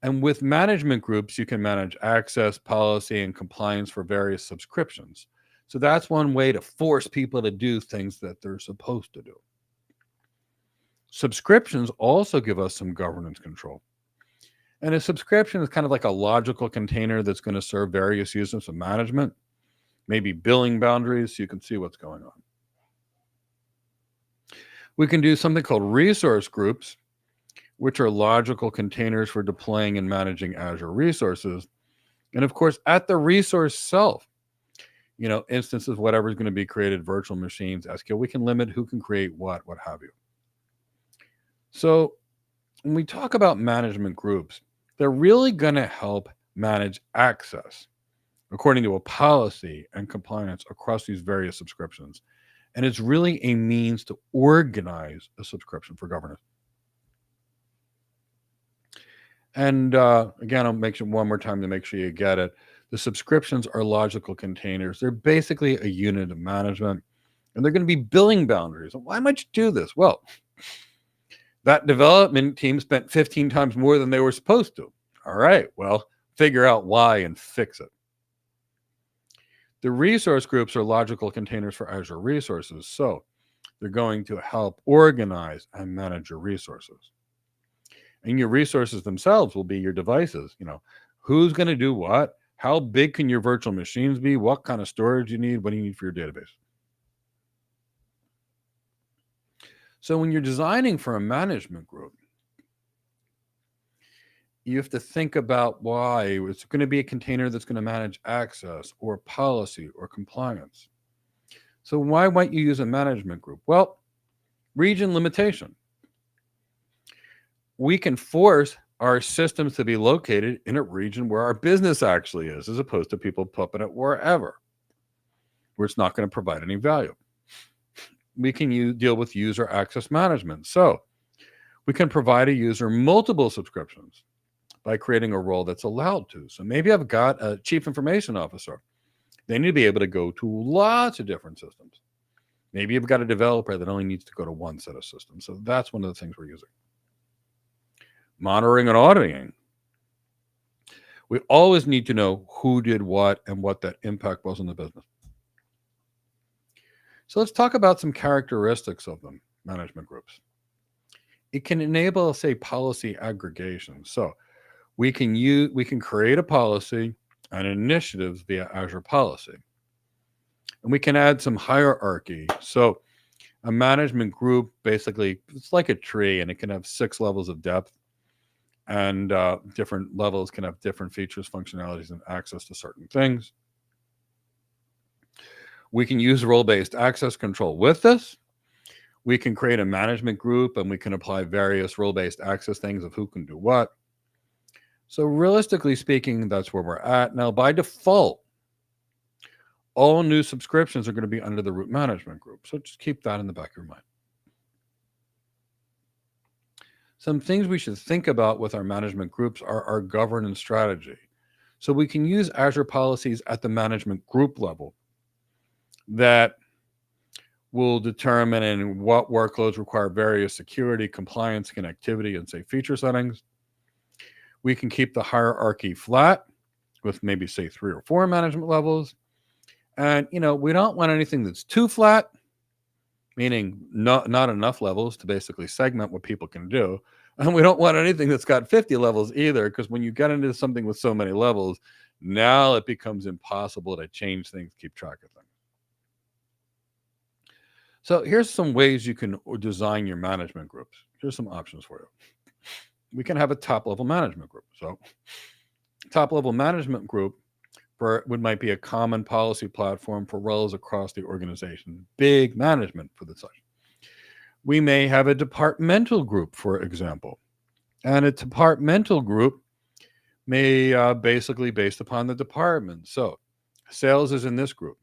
And with management groups, you can manage access, policy, and compliance for various subscriptions. So that's one way to force people to do things that they're supposed to do. Subscriptions also give us some governance control. And a subscription is kind of like a logical container that's going to serve various uses of management, maybe billing boundaries, so you can see what's going on. We can do something called resource groups, which are logical containers for deploying and managing Azure resources. And of course, at the resource itself, instances, whatever is going to be created, virtual machines, SQL, we can limit who can create what have you. So when we talk about management groups, they're really going to help manage access according to a policy and compliance across these various subscriptions. And it's really a means to organize a subscription for governance. And again, I'll make sure one more time to make sure you get it. The subscriptions are logical containers. They're basically a unit of management, and they're going to be billing boundaries. Why might you do this? Well, that development team spent 15 times more than they were supposed to. All right, well, figure out why and fix it. The resource groups are logical containers for Azure resources, so they're going to help organize and manage your resources. And your resources themselves will be your devices. Who's going to do what? How big can your virtual machines be? What kind of storage you need? What do you need for your database? So when you're designing for a management group, you have to think about why it's going to be a container that's going to manage access or policy or compliance. So why might you use a management group? Well, region limitation. We can force our systems to be located in a region where our business actually is, as opposed to people pumping it wherever, where it's not going to provide any value. We can deal with user access management. So we can provide a user multiple subscriptions by creating a role that's allowed to. So maybe I've got a chief information officer. They need to be able to go to lots of different systems. Maybe you've got a developer that only needs to go to one set of systems. So that's one of the things we're using. Monitoring and auditing. We always need to know who did what and what that impact was on the business. So let's talk about some characteristics of them, management groups. It can enable, say, policy aggregation. So we can create a policy and initiatives via Azure Policy. And we can add some hierarchy. So a management group, basically, it's like a tree, and it can have 6 levels of depth. And different levels can have different features, functionalities, and access to certain things. We can use role-based access control with this. We can create a management group, and we can apply various role-based access things of who can do what. So realistically speaking, that's where we're at. Now, by default, all new subscriptions are going to be under the root management group. So just keep that in the back of your mind. Some things we should think about with our management groups are our governance strategy. So we can use Azure policies at the management group level that will determine what workloads require various security, compliance, connectivity, and say feature settings. We can keep the hierarchy flat with maybe say 3 or 4 management levels. And, we don't want anything that's too flat, meaning not enough levels to basically segment what people can do. And we don't want anything that's got 50 levels either, because when you get into something with so many levels, now it becomes impossible to change things, keep track of things. So here's some ways you can design your management groups. Here's some options for you. We can have a top-level management group. So top-level management group might be a common policy platform for roles across the organization. Big management for the such. We may have a departmental group, for example. And a departmental group may basically based upon the department. So sales is in this group.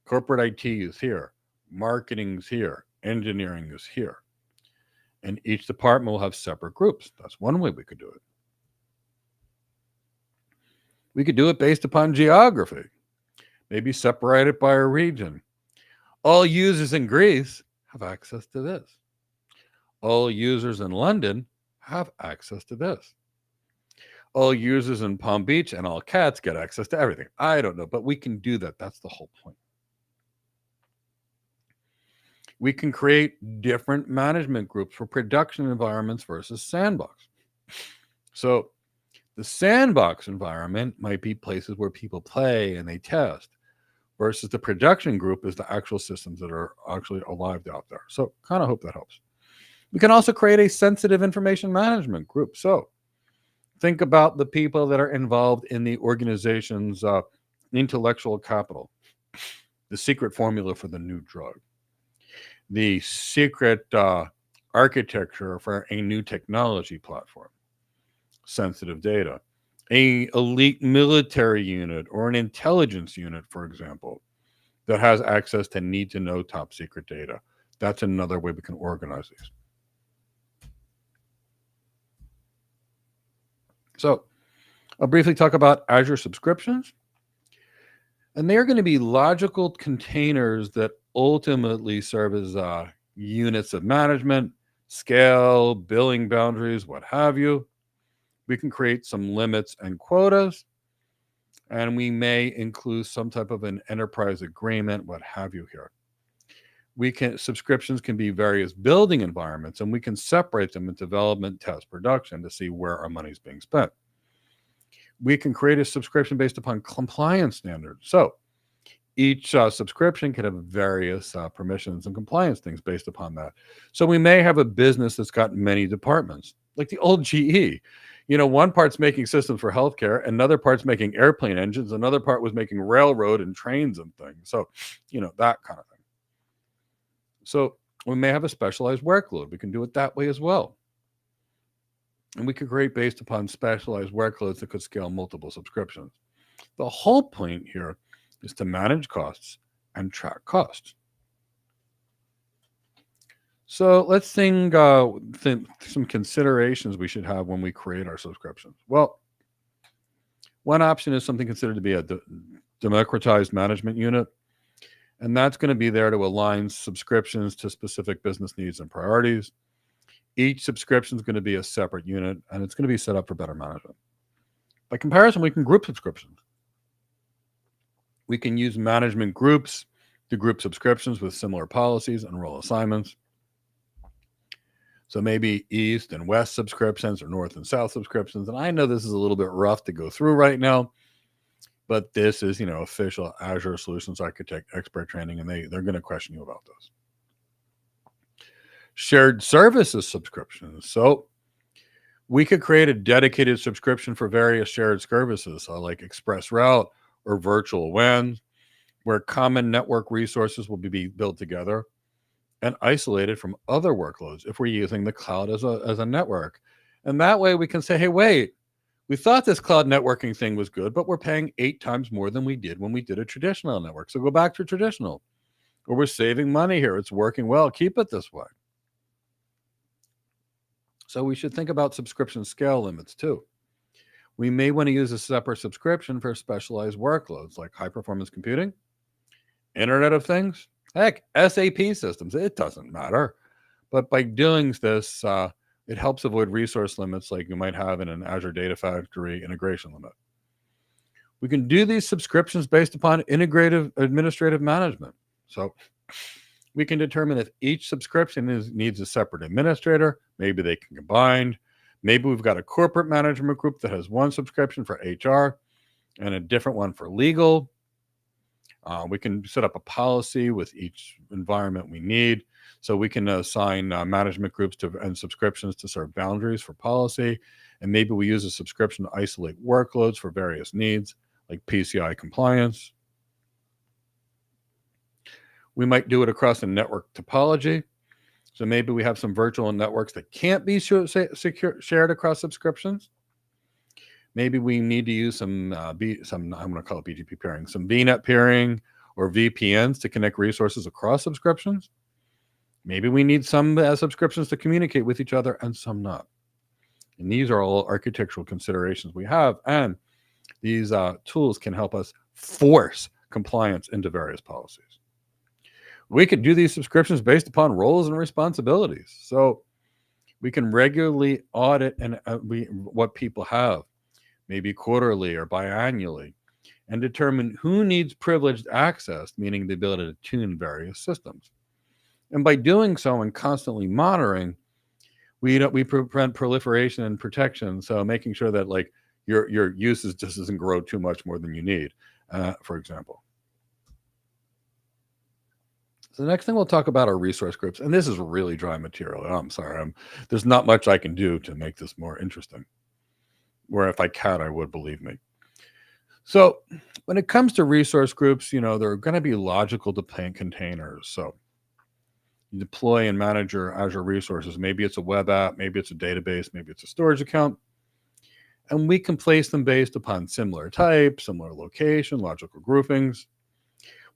Corporate IT is here. Marketing's here. Engineering is here. And each department will have separate groups. That's one way we could do it. We could do it based upon geography. Maybe separate it by a region. All users in Greece have access to this. All users in London have access to this. All users in Palm Beach and all cats get access to everything. I don't know, but we can do that. That's the whole point. We can create different management groups for production environments versus sandbox. So the sandbox environment might be places where people play and they test, versus the production group is the actual systems that are actually alive out there. So kind of hope that helps. We can also create a sensitive information management group. So think about the people that are involved in the organization's intellectual capital, the secret formula for the new drug, the secret architecture for a new technology platform, sensitive data, a elite military unit or an intelligence unit, for example, that has access to need to know top secret data. That's another way we can organize these. So I'll briefly talk about Azure subscriptions. And they're going to be logical containers that ultimately serve as units of management, scale, billing boundaries, what have you. We can create some limits and quotas, and we may include some type of an enterprise agreement, what have you here. Subscriptions can be various building environments, and we can separate them in development, test, production to see where our money is being spent. We can create a subscription based upon compliance standards. So each subscription can have various permissions and compliance things based upon that. So we may have a business that's got many departments, like the old GE. One part's making systems for healthcare, another part's making airplane engines, another part was making railroad and trains and things. So, that kind of thing. So we may have a specialized workload. We can do it that way as well. And we could create based upon specialized workloads that could scale multiple subscriptions. The whole point here is to manage costs and track costs. So let's think some considerations we should have when we create our subscriptions. Well, one option is something considered to be a democratized management unit. And that's going to be there to align subscriptions to specific business needs and priorities. Each subscription is going to be a separate unit, and it's going to be set up for better management. By comparison, we can group subscriptions. We can use management groups to group subscriptions with similar policies and role assignments. So maybe East and West subscriptions or North and South subscriptions. And I know this is a little bit rough to go through right now, but this is, official Azure Solutions Architect expert training, and they're going to question you about this. Shared services subscriptions. So we could create a dedicated subscription for various shared services, like Express Route or Virtual WAN, where common network resources will be built together and isolated from other workloads if we're using the cloud as a network. And that way we can say, hey, wait, we thought this cloud networking thing was good, but we're paying 8 times more than we did when we did a traditional network. So go back to traditional. Or we're saving money here. It's working well. Keep it this way. So we should think about subscription scale limits too. We may want to use a separate subscription for specialized workloads like high performance computing, Internet of Things, heck, SAP systems. It doesn't matter. But by doing this, it helps avoid resource limits like you might have in an Azure Data Factory integration limit. We can do these subscriptions based upon integrative administrative management. So we can determine if each subscription needs a separate administrator. Maybe they can combine. Maybe we've got a corporate management group that has one subscription for HR and a different one for legal. We can set up a policy with each environment we need. So we can assign management groups and subscriptions to serve boundaries for policy. And maybe we use a subscription to isolate workloads for various needs, like PCI compliance. We might do it across a network topology. So maybe we have some virtual networks that can't be shared across subscriptions. Maybe we need to use some I'm going to call it BGP peering, some VNet peering or VPNs to connect resources across subscriptions. Maybe we need some subscriptions to communicate with each other and some not. And these are all architectural considerations we have. And these tools can help us force compliance into various policies. We could do these subscriptions based upon roles and responsibilities. So we can regularly audit what people have, maybe quarterly or biannually, and determine who needs privileged access, meaning the ability to tune various systems. And by doing so and constantly monitoring, we prevent proliferation and protection. So making sure that like your usage just doesn't grow too much more than you need, for example. So the next thing we'll talk about are resource groups, and this is really dry material. I'm sorry, there's not much I can do to make this more interesting. Where if I can, I would, believe me. So when it comes to resource groups, they're going to be logical containers. So you deploy and manage your Azure resources. Maybe it's a web app, maybe it's a database, maybe it's a storage account. And we can place them based upon similar type, similar location, logical groupings.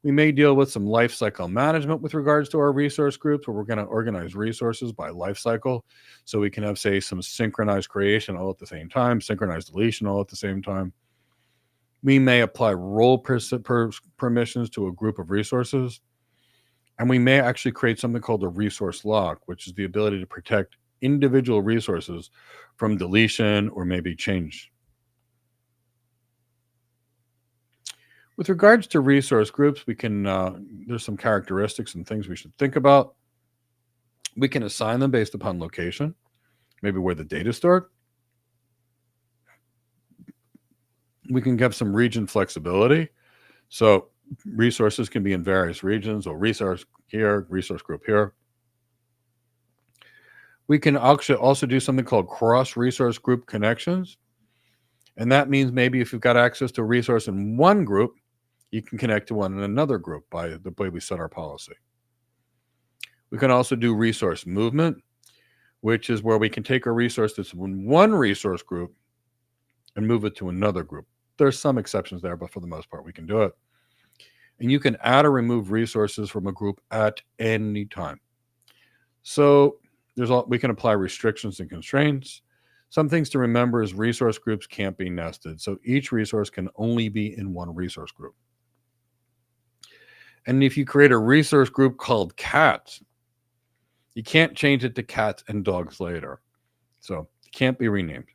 We may deal with some lifecycle management with regards to our resource groups, where we're going to organize resources by lifecycle. So we can have, say, some synchronized creation all at the same time, synchronized deletion all at the same time. We may apply role permissions to a group of resources. And we may actually create something called a resource lock, which is the ability to protect individual resources from deletion or maybe change. With regards to resource groups, we can there's some characteristics and things we should think about. We can assign them based upon location, maybe where the data is stored. We can give some region flexibility. So resources can be in various regions, or resource here, resource group here. We can also do something called cross-resource group connections. And that means maybe if you've got access to a resource in one group, you can connect to one in another group by the way we set our policy. We can also do resource movement, which is where we can take a resource that's in one resource group and move it to another group. There's some exceptions there, but for the most part, we can do it. And you can add or remove resources from a group at any time. So we can apply restrictions and constraints. Some things to remember is resource groups can't be nested. So each resource can only be in one resource group. And if you create a resource group called cats, you can't change it to cats and dogs later. So it can't be renamed.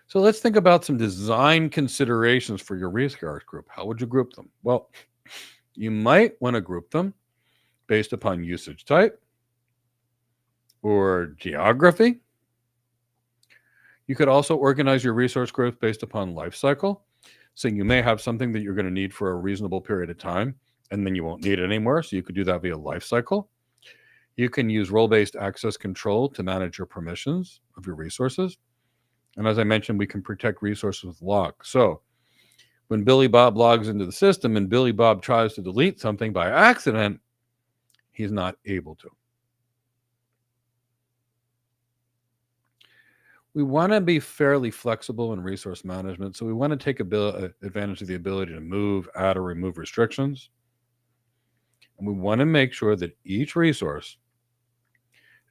So let's think about some design considerations for your resource group. How would you group them? Well, you might want to group them based upon usage type or geography. You could also organize your resource groups based upon life cycle. So you may have something that you're going to need for a reasonable period of time, and then you won't need it anymore. So you could do that via life cycle. You can use role-based access control to manage your permissions of your resources. And as I mentioned, we can protect resources with lock. So when Billy Bob logs into the system and Billy Bob tries to delete something by accident, he's not able to. We want to be fairly flexible in resource management. So we want to take advantage of the ability to move, add, or remove restrictions. And we want to make sure that each resource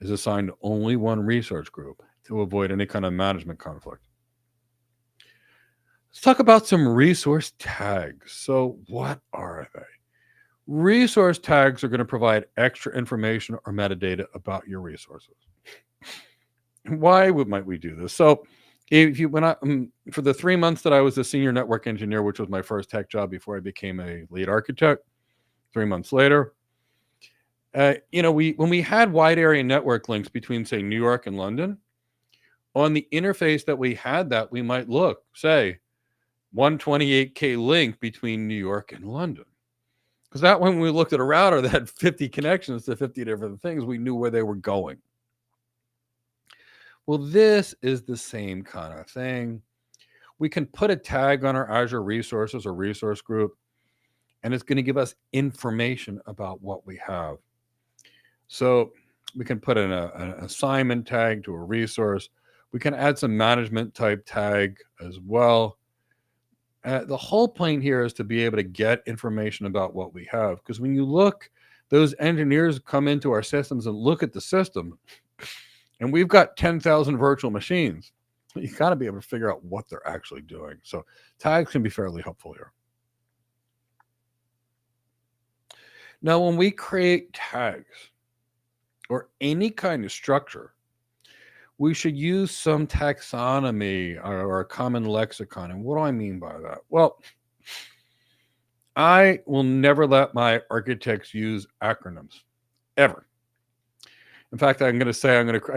is assigned to only one resource group to avoid any kind of management conflict. Let's talk about some resource tags. So what are they? Resource tags are going to provide extra information or metadata about your resources. Why might we do this? So for the 3 months that I was a senior network engineer, which was my first tech job before I became a lead architect, 3 months later, when we had wide area network links between, say, New York and London, on the interface that we had we might look, say, 128K link between New York and London. Because that when we looked at a router that had 50 connections to 50 different things, we knew where they were going. Well, this is the same kind of thing. We can put a tag on our Azure resources or resource group, and it's going to give us information about what we have. So we can put in an assignment tag to a resource. We can add some management type tag as well. The whole point here is to be able to get information about what we have. Because when you look, those engineers come into our systems and look at the system, and we've got 10,000 virtual machines. You got to be able to figure out what they're actually doing. So tags can be fairly helpful here. Now, when we create tags or any kind of structure, we should use some taxonomy or a common lexicon. And what do I mean by that? Well, I will never let my architects use acronyms, ever. In fact, I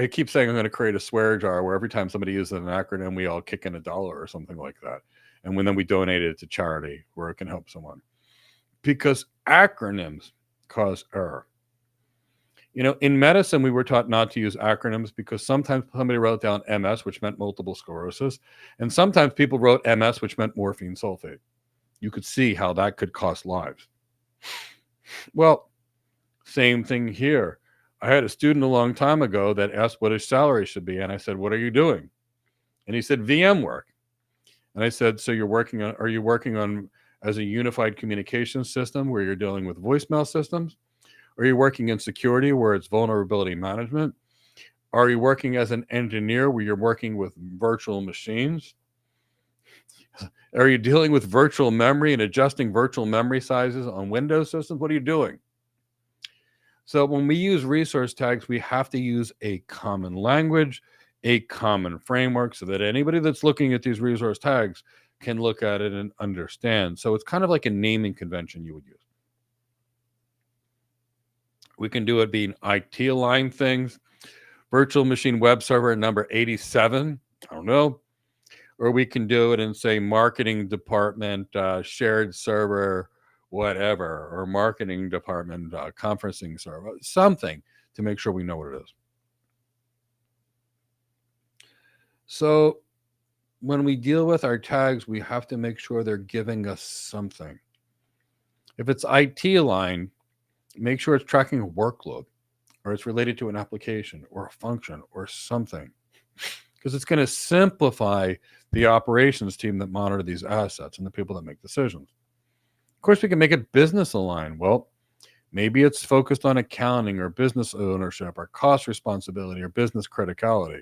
keep saying I'm going to create a swear jar where every time somebody uses an acronym, we all kick in $1 or something like that. And then we donate it to charity where it can help someone. Because acronyms cause error. In medicine, we were taught not to use acronyms because sometimes somebody wrote down MS, which meant multiple sclerosis. And sometimes people wrote MS, which meant morphine sulfate. You could see how that could cost lives. Well, same thing here. I had a student a long time ago that asked what his salary should be. And I said, "What are you doing?" And he said, "VM work." And I said, "So are you working on as a unified communication system where you're dealing with voicemail systems? Are you working in security where it's vulnerability management? Are you working as an engineer where you're working with virtual machines? Are you dealing with virtual memory and adjusting virtual memory sizes on Windows systems? What are you doing?" So when we use resource tags, we have to use a common language, a common framework, so that anybody that's looking at these resource tags can look at it and understand. So it's kind of like a naming convention you would use. We can do it being IT aligned things, virtual machine web server number 87, I don't know. Or we can do it in, say, marketing department, shared server, whatever, or marketing department, conferencing server, something to make sure we know what it is. So when we deal with our tags, we have to make sure they're giving us something. If it's IT aligned, make sure it's tracking a workload or it's related to an application or a function or something, because it's going to simplify the operations team that monitor these assets and the people that make decisions. Of course, we can make it business aligned. Well, maybe it's focused on accounting or business ownership or cost responsibility or business criticality.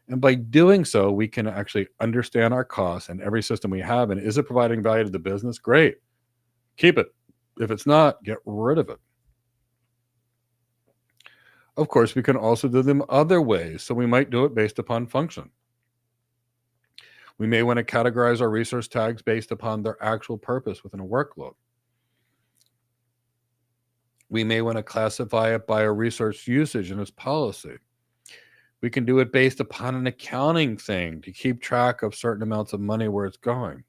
And by doing so, we can actually understand our costs and every system we have. And is it providing value to the business? Great. Keep it. If it's not, get rid of it. Of course, we can also do them other ways. So we might do it based upon function. We may want to categorize our resource tags based upon their actual purpose within a workload. We may want to classify it by a resource usage and its policy. We can do it based upon an accounting thing to keep track of certain amounts of money where it's going.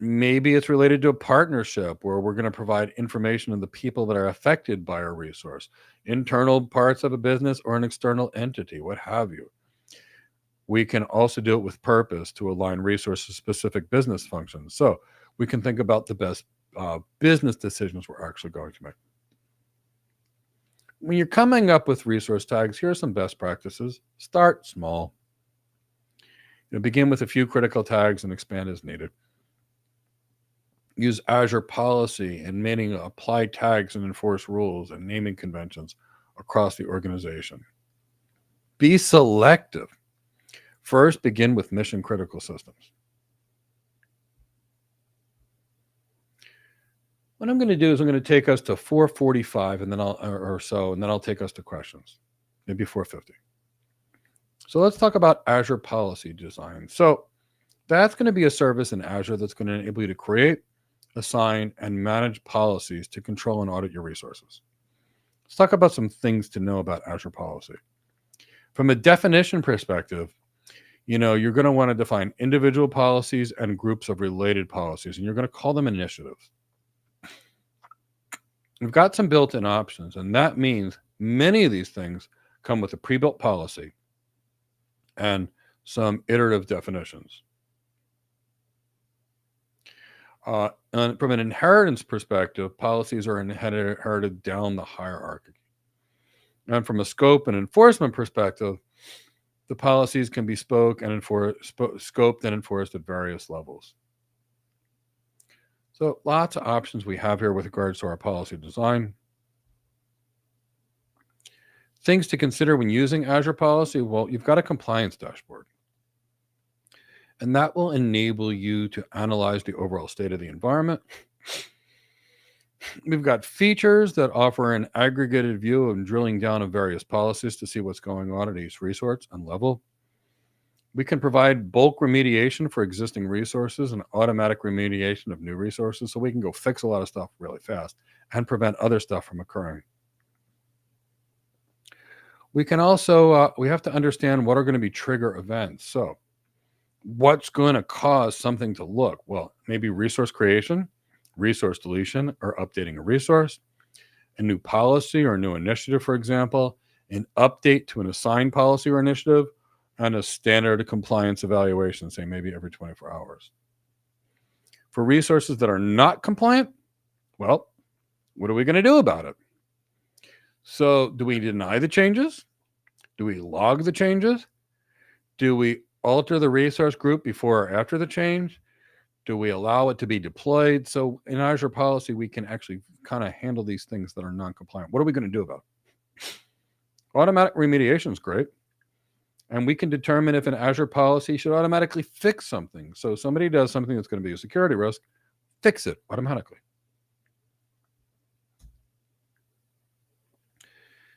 Maybe it's related to a partnership where we're going to provide information to the people that are affected by our resource, internal parts of a business or an external entity, what have you. We can also do it with purpose to align resources to specific business functions. So we can think about the best business decisions we're actually going to make. When you're coming up with resource tags, here are some best practices. Start small. Begin with a few critical tags and expand as needed. Use Azure policy and meaning apply tags and enforce rules and naming conventions across the organization. Be selective. First, begin with mission critical systems. What I'm going to do is I'm going to take us to 445 and then I'll take us to questions, maybe 450. So let's talk about Azure policy design. So that's going to be a service in Azure that's going to enable you to create, assign, and manage policies to control and audit your resources. Let's talk about some things to know about Azure policy. From a definition perspective, you're going to want to define individual policies and groups of related policies, and you're going to call them initiatives. We've got some built-in options, and that means many of these things come with a pre-built policy and some iterative definitions. And from an inheritance perspective, policies are inherited down the hierarchy. And from a scope and enforcement perspective, the policies can be scoped and enforced at various levels. So lots of options we have here with regards to our policy design. Things to consider when using Azure policy. Well, you've got a compliance dashboard. And that will enable you to analyze the overall state of the environment. We've got features that offer an aggregated view of drilling down of various policies to see what's going on at each resource and level. We can provide bulk remediation for existing resources and automatic remediation of new resources, so we can go fix a lot of stuff really fast and prevent other stuff from occurring. We can also, we have to understand what are going to be trigger events. So what's going to cause something to look? Well, maybe resource creation, resource deletion, or updating a resource, a new policy or a new initiative, for example, an update to an assigned policy or initiative, and a standard compliance evaluation, say maybe every 24 hours. For resources that are not compliant, well, what are we going to do about it? So do we deny the changes? Do we log the changes? Do we alter the resource group before or after the change? Do we allow it to be deployed? So in Azure policy, we can actually kind of handle these things that are non-compliant. What are we going to do about it? Automatic remediation is great. And we can determine if an Azure policy should automatically fix something. So somebody does something that's going to be a security risk, fix it automatically.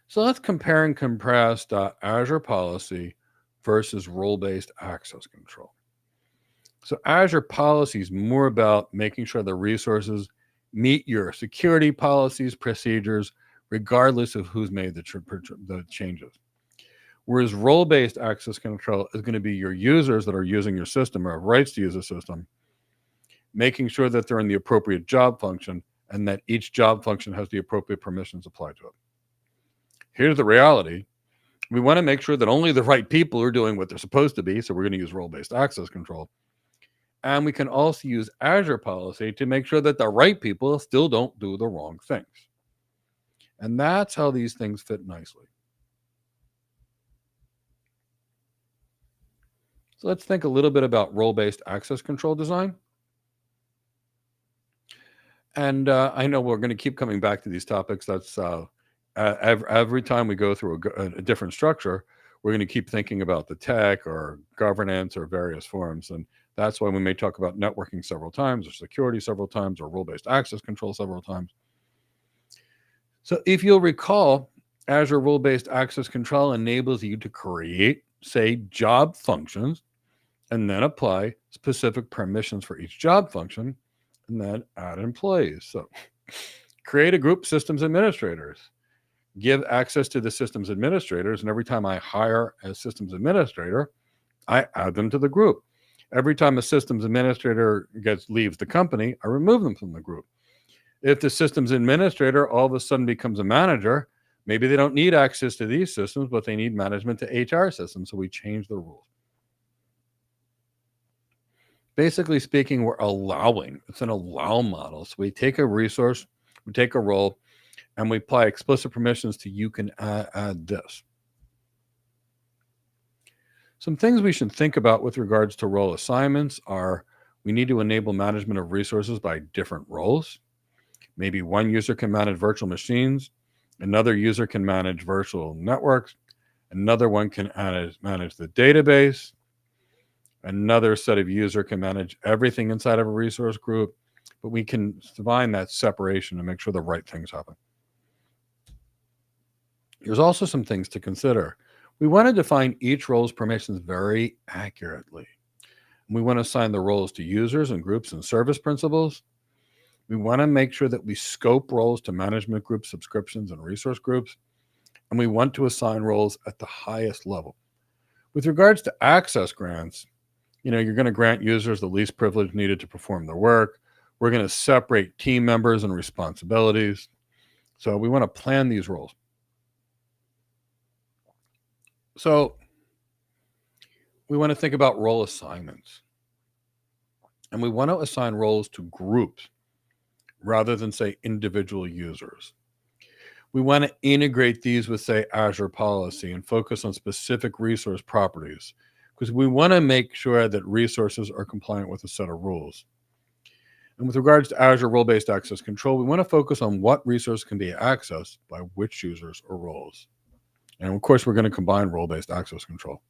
So let's compare and contrast Azure policy versus role-based access control. So Azure policy is more about making sure the resources meet your security policies, procedures, regardless of who's made the changes. Whereas role-based access control is going to be your users that are using your system or have rights to use a system, making sure that they're in the appropriate job function and that each job function has the appropriate permissions applied to it. Here's the reality. We want to make sure that only the right people are doing what they're supposed to be, so we're going to use role-based access control. And we can also use Azure policy to make sure that the right people still don't do the wrong things. And that's how these things fit nicely. So let's think a little bit about role-based access control design. And I know we're going to keep coming back to these topics. That's every time we go through a different structure, we're going to keep thinking about the tech or governance or various forms. And that's why we may talk about networking several times or security several times or role-based access control several times. So if you'll recall, Azure role-based access control enables you to create, say, job functions and then apply specific permissions for each job function and then add employees. So create a group systems administrators. Give access to the systems administrators, and every time I hire a systems administrator, I add them to the group. Every time a systems administrator leaves the company, I remove them from the group. If the systems administrator all of a sudden becomes a manager, maybe they don't need access to these systems, but they need management to HR systems, so we change the rules. Basically speaking, we're allowing. It's an allow model. So we take a resource, we take a role, and we apply explicit permissions to you can add this. Some things we should think about with regards to role assignments are we need to enable management of resources by different roles. Maybe one user can manage virtual machines, another user can manage virtual networks, another one can manage the database, another set of user can manage everything inside of a resource group, but we can define that separation and make sure the right things happen. There's also some things to consider. We want to define each role's permissions very accurately. We want to assign the roles to users and groups and service principals. We want to make sure that we scope roles to management groups, subscriptions, and resource groups. And we want to assign roles at the highest level. With regards to access grants, you're going to grant users the least privilege needed to perform their work. We're going to separate team members and responsibilities. So we want to plan these roles. So we want to think about role assignments. And we want to assign roles to groups rather than, say, individual users. We want to integrate these with, say, Azure policy and focus on specific resource properties because we want to make sure that resources are compliant with a set of rules. And with regards to Azure role-based access control, we want to focus on what resource can be accessed by which users or roles. And of course, we're going to combine role-based access control.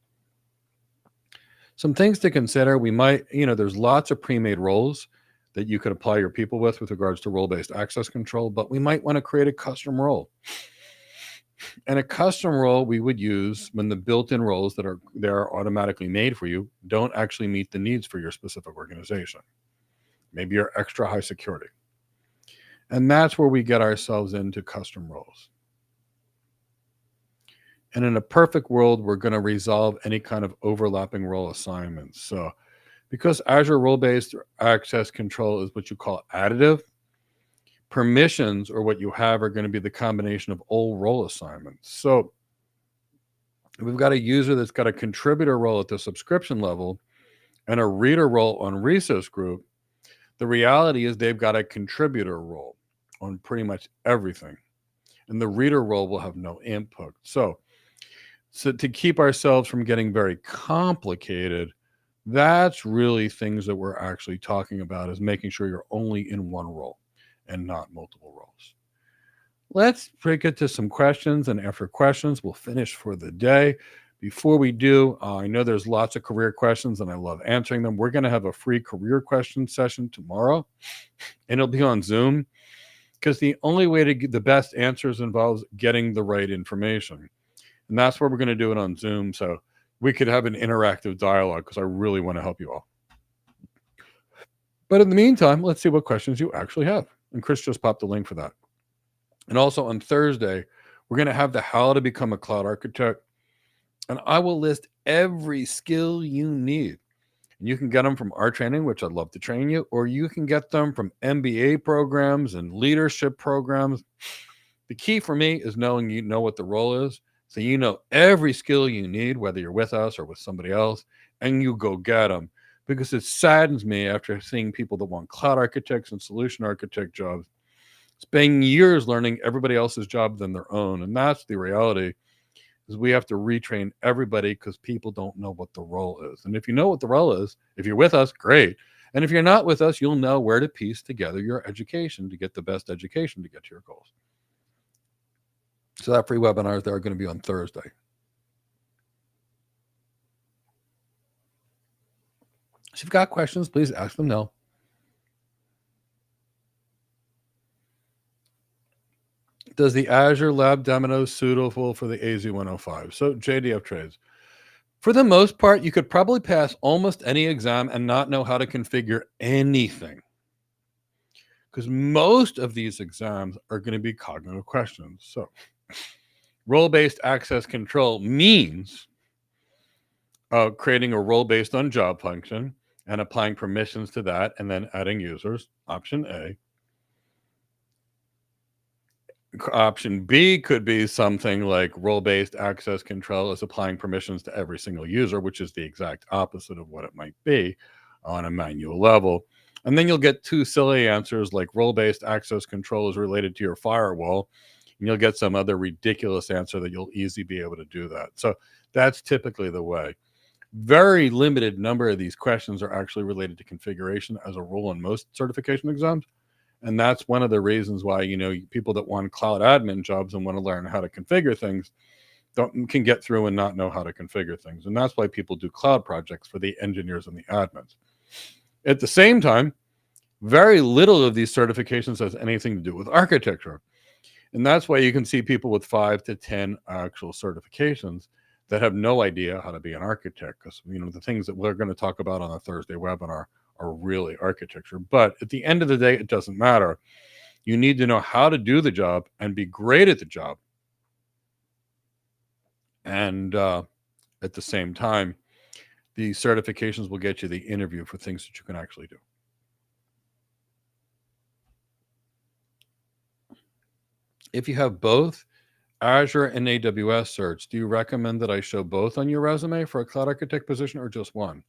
Some things to consider, we might, there's lots of pre-made roles that you could apply your people with regards to role-based access control, but we might want to create a custom role. And a custom role we would use when the built-in roles that are there automatically made for you don't actually meet the needs for your specific organization. Maybe you're extra high security. And that's where we get ourselves into custom roles. And in a perfect world, we're going to resolve any kind of overlapping role assignments. So because Azure role-based access control is what you call additive, permissions or what you have are going to be the combination of all role assignments. So we've got a user that's got a contributor role at the subscription level and a reader role on resource group. The reality is they've got a contributor role on pretty much everything. And the reader role will have no input. So to keep ourselves from getting very complicated, that's really things that we're actually talking about, is making sure you're only in one role and not multiple roles. Let's break it to some questions, and after questions, we'll finish for the day. Before we do, I know there's lots of career questions and I love answering them. We're going to have a free career question session tomorrow, and it'll be on Zoom, because the only way to get the best answers involves getting the right information. And that's where we're going to do it on Zoom, so we could have an interactive dialogue, because I really want to help you all. But in the meantime, let's see what questions you actually have. And Chris just popped a link for that. And also on Thursday, we're going to have the how to become a cloud architect. And I will list every skill you need. And you can get them from our training, which I'd love to train you, or you can get them from MBA programs and leadership programs. The key for me is knowing you know what the role is. So you know every skill you need, whether you're with us or with somebody else, and you go get them. Because it saddens me after seeing people that want cloud architects and solution architect jobs spending years learning everybody else's job than their own. And that's the reality, is we have to retrain everybody, because people don't know what the role is. And if you know what the role is, if you're with us, great. And if you're not with us, you'll know where to piece together your education to get the best education to get to your goals. So that free webinars there are going to be on Thursday. So if you've got questions, please ask them now. Does the Azure Lab demo suitable for the AZ-105? So JDF trades. For the most part, you could probably pass almost any exam and not know how to configure anything, because most of these exams are going to be cognitive questions. So role-based access control means creating a role based on job function and applying permissions to that, and then adding users, option A. Option B could be something like role-based access control is applying permissions to every single user, which is the exact opposite of what it might be on a manual level. And then you'll get two silly answers like role-based access control is related to your firewall, and you'll get some other ridiculous answer that you'll easily be able to do that. So that's typically the way. Very limited number of these questions are actually related to configuration as a rule in most certification exams. And that's one of the reasons why, people that want cloud admin jobs and want to learn how to configure things can get through and not know how to configure things. And that's why people do cloud projects for the engineers and the admins. At the same time, very little of these certifications has anything to do with architecture. And that's why you can see people with 5 to 10 actual certifications that have no idea how to be an architect, because the things that we're going to talk about on the Thursday webinar are really architecture. But at the end of the day, it doesn't matter. You need to know how to do the job and be great at the job. And at the same time, the certifications will get you the interview for things that you can actually do. If you have both Azure and AWS certs, do you recommend that I show both on your resume for a cloud architect position, or just one?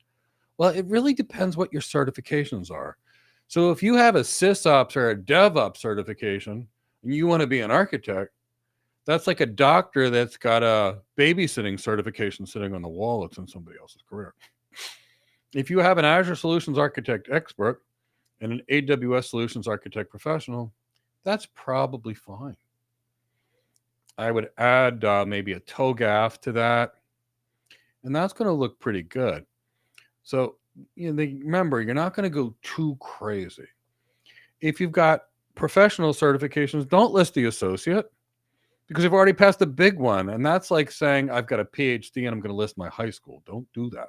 Well, it really depends what your certifications are. So if you have a SysOps or a DevOps certification and you want to be an architect, that's like a doctor that's got a babysitting certification sitting on the wall that's in somebody else's career. If you have an Azure Solutions Architect Expert and an AWS Solutions Architect Professional, that's probably fine. I would add maybe a TOGAF to that, and that's going to look pretty good. So, remember, you're not going to go too crazy. If you've got professional certifications, don't list the associate. because you've already passed a big one. And that's like saying, I've got a PhD and I'm going to list my high school. Don't do that.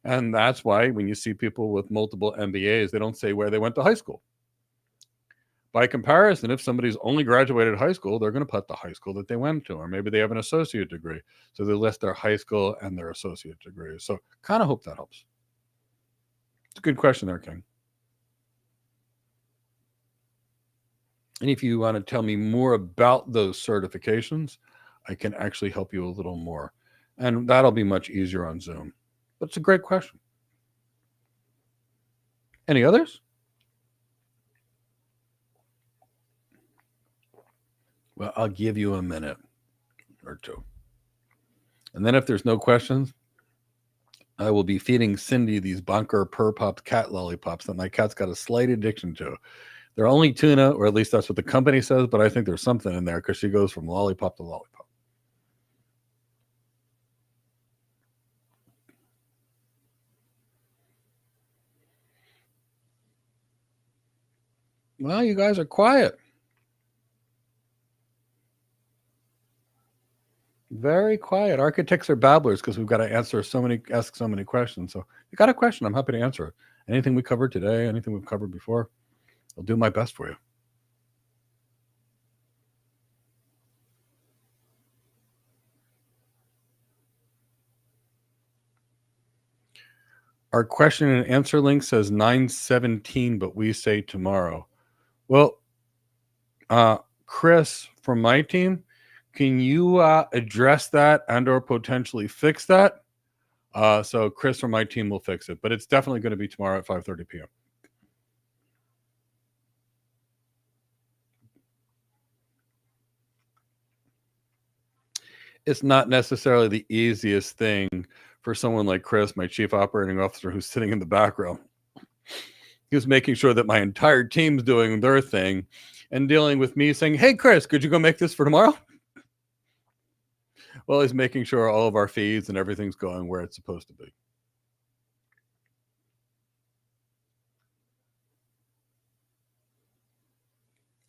And that's why when you see people with multiple MBAs, they don't say where they went to high school. By comparison, if somebody's only graduated high school, they're going to put the high school that they went to, or maybe they have an associate degree. So they list their high school and their associate degree. So kind of hope that helps. It's a good question there, King. And if you want to tell me more about those certifications, I can actually help you a little more. And that'll be much easier on Zoom. But it's a great question. Any others? Well, I'll give you a minute or two. And then if there's no questions, I will be feeding Cindy these Bonker Purr Pops cat lollipops that my cat's got a slight addiction to. They're only tuna, or at least that's what the company says, but I think there's something in there because she goes from lollipop to lollipop. Well, you guys are quiet. Very quiet. Architects are babblers because we've got to ask so many questions. So if you got a question, I'm happy to answer it. Anything we covered today, anything we've covered before, I'll do my best for you. Our question and answer link says 9:17, but we say tomorrow. Well, Chris from my team, can you address that and or potentially fix that? So Chris from my team will fix it, but it's definitely going to be tomorrow at 5:30 p.m. It's not necessarily the easiest thing for someone like Chris, my chief operating officer, who's sitting in the background. He's making sure that my entire team's doing their thing and dealing with me saying, hey, Chris, could you go make this for tomorrow? Well, he's making sure all of our feeds and everything's going where it's supposed to be.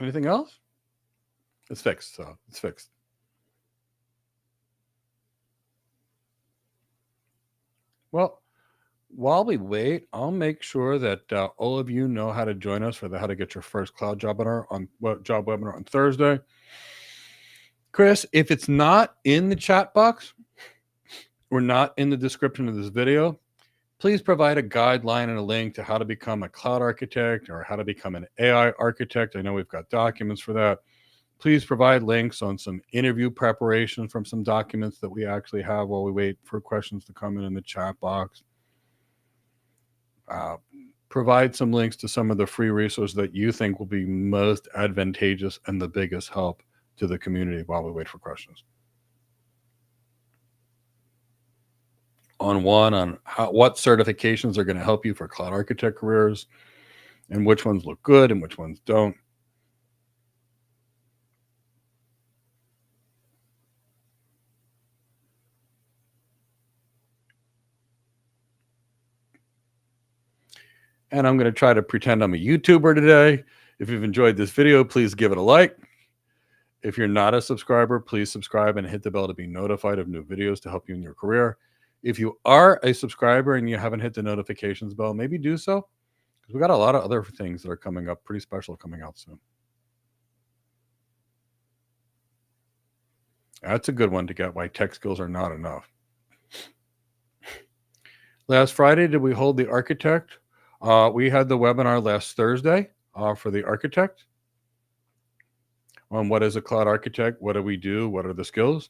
Anything else? It's fixed. So it's fixed. Well, while we wait, I'll make sure that all of you know how to join us for the How to Get Your First Cloud Job webinar on Thursday. Chris, if it's not in the chat box or not in the description of this video, please provide a guideline and a link to how to become a cloud architect or how to become an AI architect. I know we've got documents for that. Please provide links on some interview preparation from some documents that we actually have while we wait for questions to come in the chat box. Provide some links to some of the free resources that you think will be most advantageous and the biggest help to the community while we wait for questions. On what certifications are going to help you for cloud architect careers and which ones look good and which ones don't. And I'm going to try to pretend I'm a YouTuber today. If you've enjoyed this video, please give it a like. If you're not a subscriber, please subscribe and hit the bell to be notified of new videos to help you in your career. If you are a subscriber and you haven't hit the notifications bell, maybe do so, because we got a lot of other things that are coming up, pretty special, coming out soon. That's a good one to get, why tech skills are not enough. Last Friday, did we hold the architect? We had the webinar last Thursday for the architect on what is a cloud architect, what do we do, what are the skills,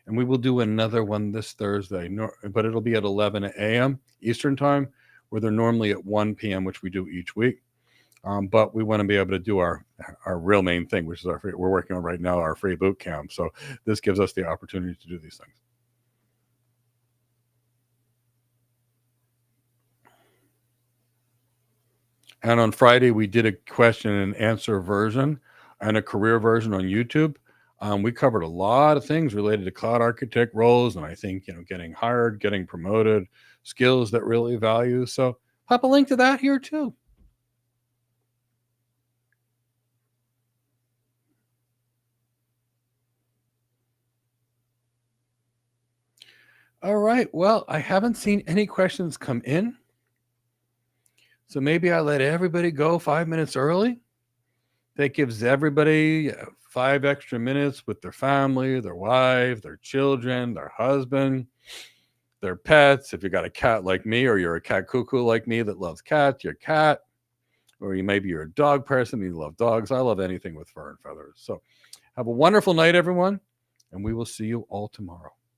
and we will do another one this Thursday, but it'll be at 11 a.m. Eastern time, where they're normally at 1 p.m., which we do each week. But we want to be able to do our real main thing, which is we're working on right now, our free boot camp. So this gives us the opportunity to do these things. And on Friday, we did a question and answer version and a career version on YouTube. We covered a lot of things related to cloud architect roles, and I think, getting hired, getting promoted, skills that really value. So pop a link to that here too. All right. Well, I haven't seen any questions come in. So maybe I let everybody go 5 minutes early. That gives everybody 5 extra minutes with their family, their wife, their children, their husband, their pets. If you got a cat like me, or you're a cat cuckoo like me that loves cats, your cat, or maybe you're a dog person and you love dogs. I love anything with fur and feathers. So have a wonderful night, everyone, and we will see you all tomorrow.